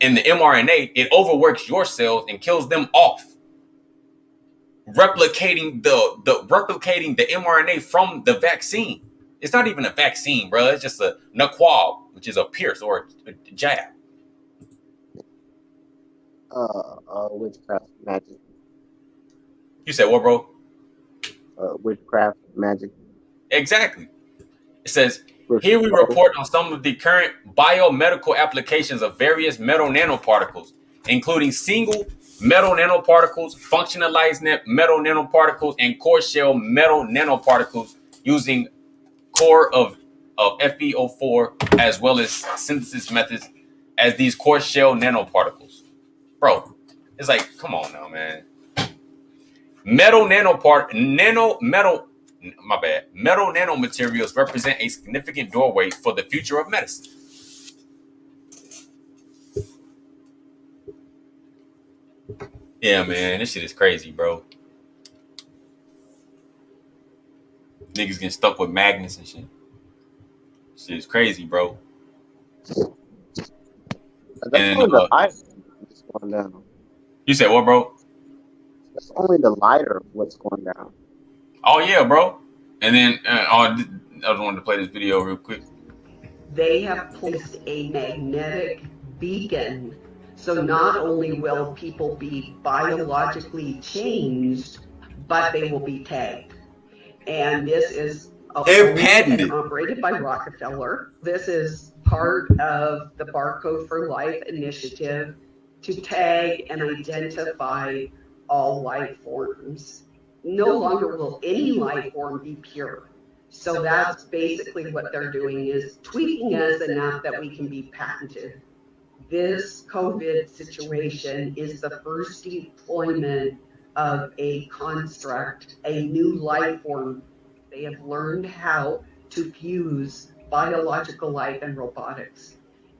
in the mRNA, it overworks your cells and kills them off, replicating the mRNA from the vaccine. It's not even a vaccine, bro. It's just a naquab, which is a pierce or a jab. Witchcraft magic. You said what, bro? Witchcraft magic. Exactly. It says, here we Ritual. report on some of the current biomedical applications of various metal nanoparticles, including single metal nanoparticles, functionalized metal nanoparticles, and core shell metal nanoparticles using core of FeO4 as well as synthesis methods as these core shell nanoparticles. Bro, it's like, come on now, man. Metal nanomaterials represent a significant doorway for the future of medicine. Yeah, man, this shit is crazy, bro. Niggas getting stuck with magnets and shit. Shit is crazy, bro. That's And only the lighter that's going down. you said what, bro? That's only the lighter of what's going down. Oh yeah, bro. And then I just wanted to play this video real quick. They have placed a magnetic beacon. So not only will people be biologically changed, but they will be tagged. And this is owned and operated by Rockefeller. This is part of the Barcode for Life initiative to tag and identify all life forms. No longer will any life form be pure. So that's basically what they're doing, is tweaking us enough that we can be patented. This COVID situation is the first deployment of a construct, a new life form. They have learned how to fuse biological life and robotics.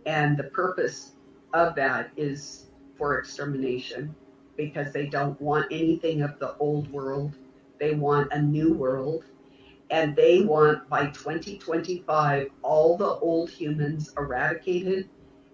And the purpose of that is for extermination, because they don't want anything of the old world. They want a new world. And they want, by 2025, all the old humans eradicated,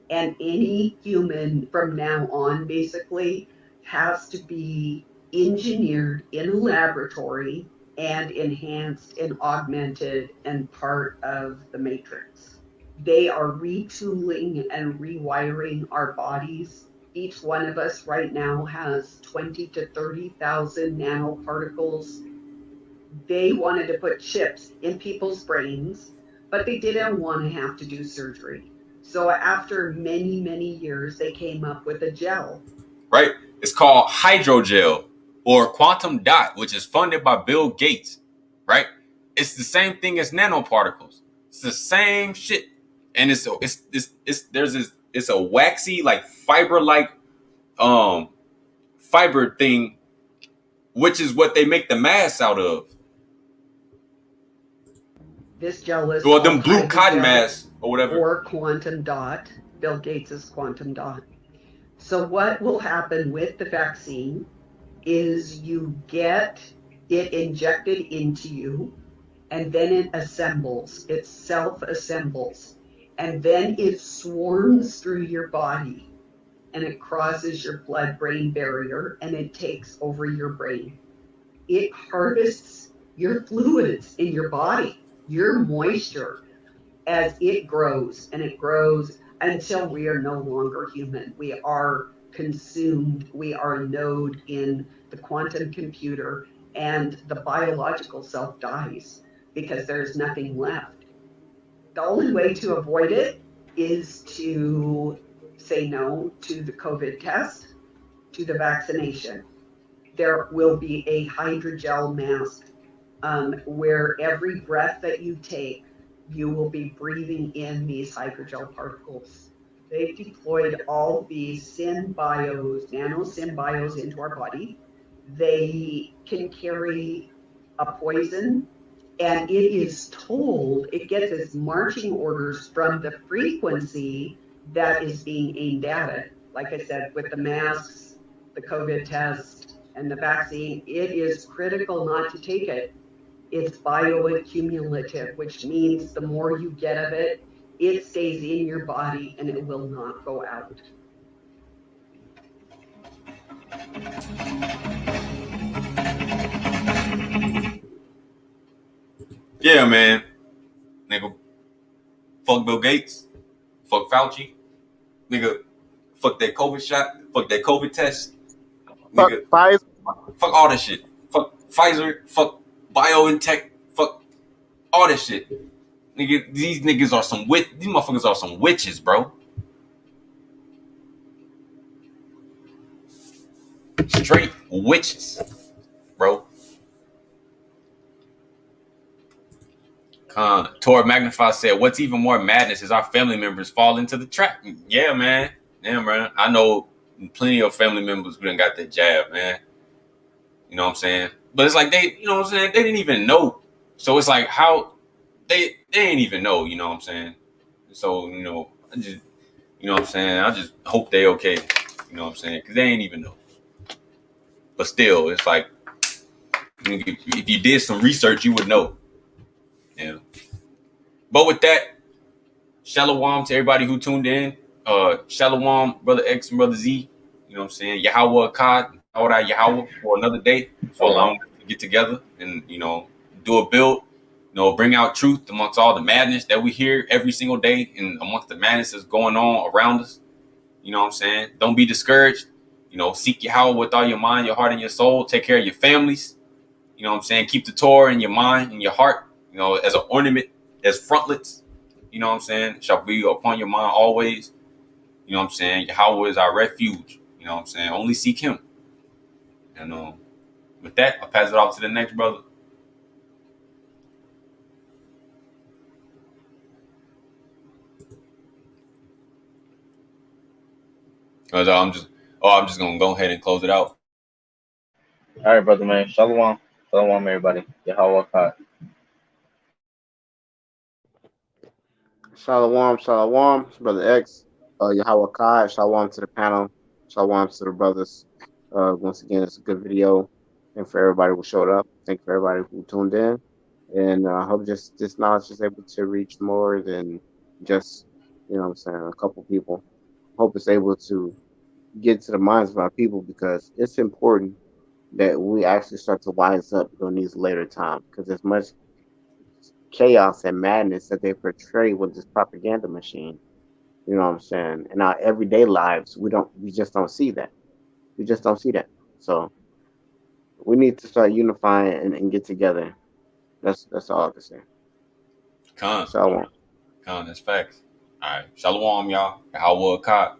and any human from now on basically has to be engineered in a laboratory and enhanced and augmented and part of the matrix. They are retooling and rewiring our bodies. Each one of us right now has 20 to 30,000 nanoparticles. They wanted to put chips in people's brains, but they didn't want to have to do surgery. So after many, many years, they came up with a gel. Right? It's called hydrogel or quantum dot, which is funded by Bill Gates. Right? It's the same thing as nanoparticles. It's the same shit. And it's a waxy, like fiber fiber thing, which is what they make the masks out of. This gel is well, them blue cotton masks or whatever. Or quantum dot, Bill Gates's quantum dot. So what will happen with the vaccine is you get it injected into you, and then it assembles, it self-assembles, and then it swarms through your body, and it crosses your blood-brain barrier, and it takes over your brain. It harvests your fluids in your body, your moisture, as it grows, and it grows until we are no longer human. We are consumed. We are a node in the quantum computer, and the biological self dies because there's nothing left. The only way to avoid it is to say no to the COVID test, to the vaccination. There will be a hydrogel mask where every breath that you take, you will be breathing in these hydrogel particles. They've deployed all these synbios, nanosymbiotes into our body. They can carry a poison, and it is told, it gets its marching orders from the frequency that is being aimed at it. Like I said, with the masks, the COVID test, and the vaccine, it is critical not to take it. It's bioaccumulative, which means the more you get of it, it stays in your body and it will not go out. Yeah, man. Nigga, fuck Bill Gates. Fuck Fauci. Nigga, fuck that COVID shot. Fuck that COVID test. Fuck Nigga, Pfizer. fuck all that shit. Fuck Pfizer. Fuck BioNTech. Fuck all that shit. Nigga, these niggas are some these motherfuckers are some witches, bro. Straight witches, bro. Tor Magnify said, "What's even more madness is our family members fall into the trap." Yeah, man. Yeah, man. I know plenty of family members who done got that jab, man. You know what I'm saying? But it's like you know what I'm saying? They didn't even know. So it's like how they didn't even know. You know what I'm saying? So I just you know what I'm saying? I just hope they okay. You know what I'm saying? Because they ain't even know. But still, it's like if you did some research, you would know. Yeah. But with that, Shalom to everybody who tuned in. Shalom, Brother X and Brother Z. You know what I'm saying? Yahweh Akkad, Yahweh for another day, for allowing us to get together and, do a build, bring out truth amongst all the madness that we hear every single day and amongst the madness that's going on around us. You know what I'm saying? Don't be discouraged. Seek Yahweh with all your mind, your heart, and your soul. Take care of your families. You know what I'm saying? Keep the Torah in your mind and your heart, as an ornament, as frontlets. You know what I'm saying? Shall be upon your mind always. You know what I'm saying? Yahweh is our refuge. You know what I'm saying? Only seek him. And with that, I'll pass it off to the next brother. Cause I'm just gonna go ahead and close it out. All right, brother man. Shalom. Shalom, everybody. Yahweh Akkad. Shalom, shalom, it's Brother X, Yahweh Kai, shalom to the panel, shalom to the brothers. Once again, it's a good video. Thank for everybody who showed up. Thank for everybody who tuned in. And I hope just this knowledge is able to reach more than just, what I'm saying, a couple people. Hope it's able to get to the minds of our people because it's important that we actually start to wise up during these later times because as much chaos and madness that they portray with this propaganda machine. You know what I'm saying? In our everyday lives, we just don't see that. We just don't see that. So we need to start unifying and get together. That's all I can say. Con, Shalom. that's facts. All right. Shalom, y'all. Yahweh Akkad.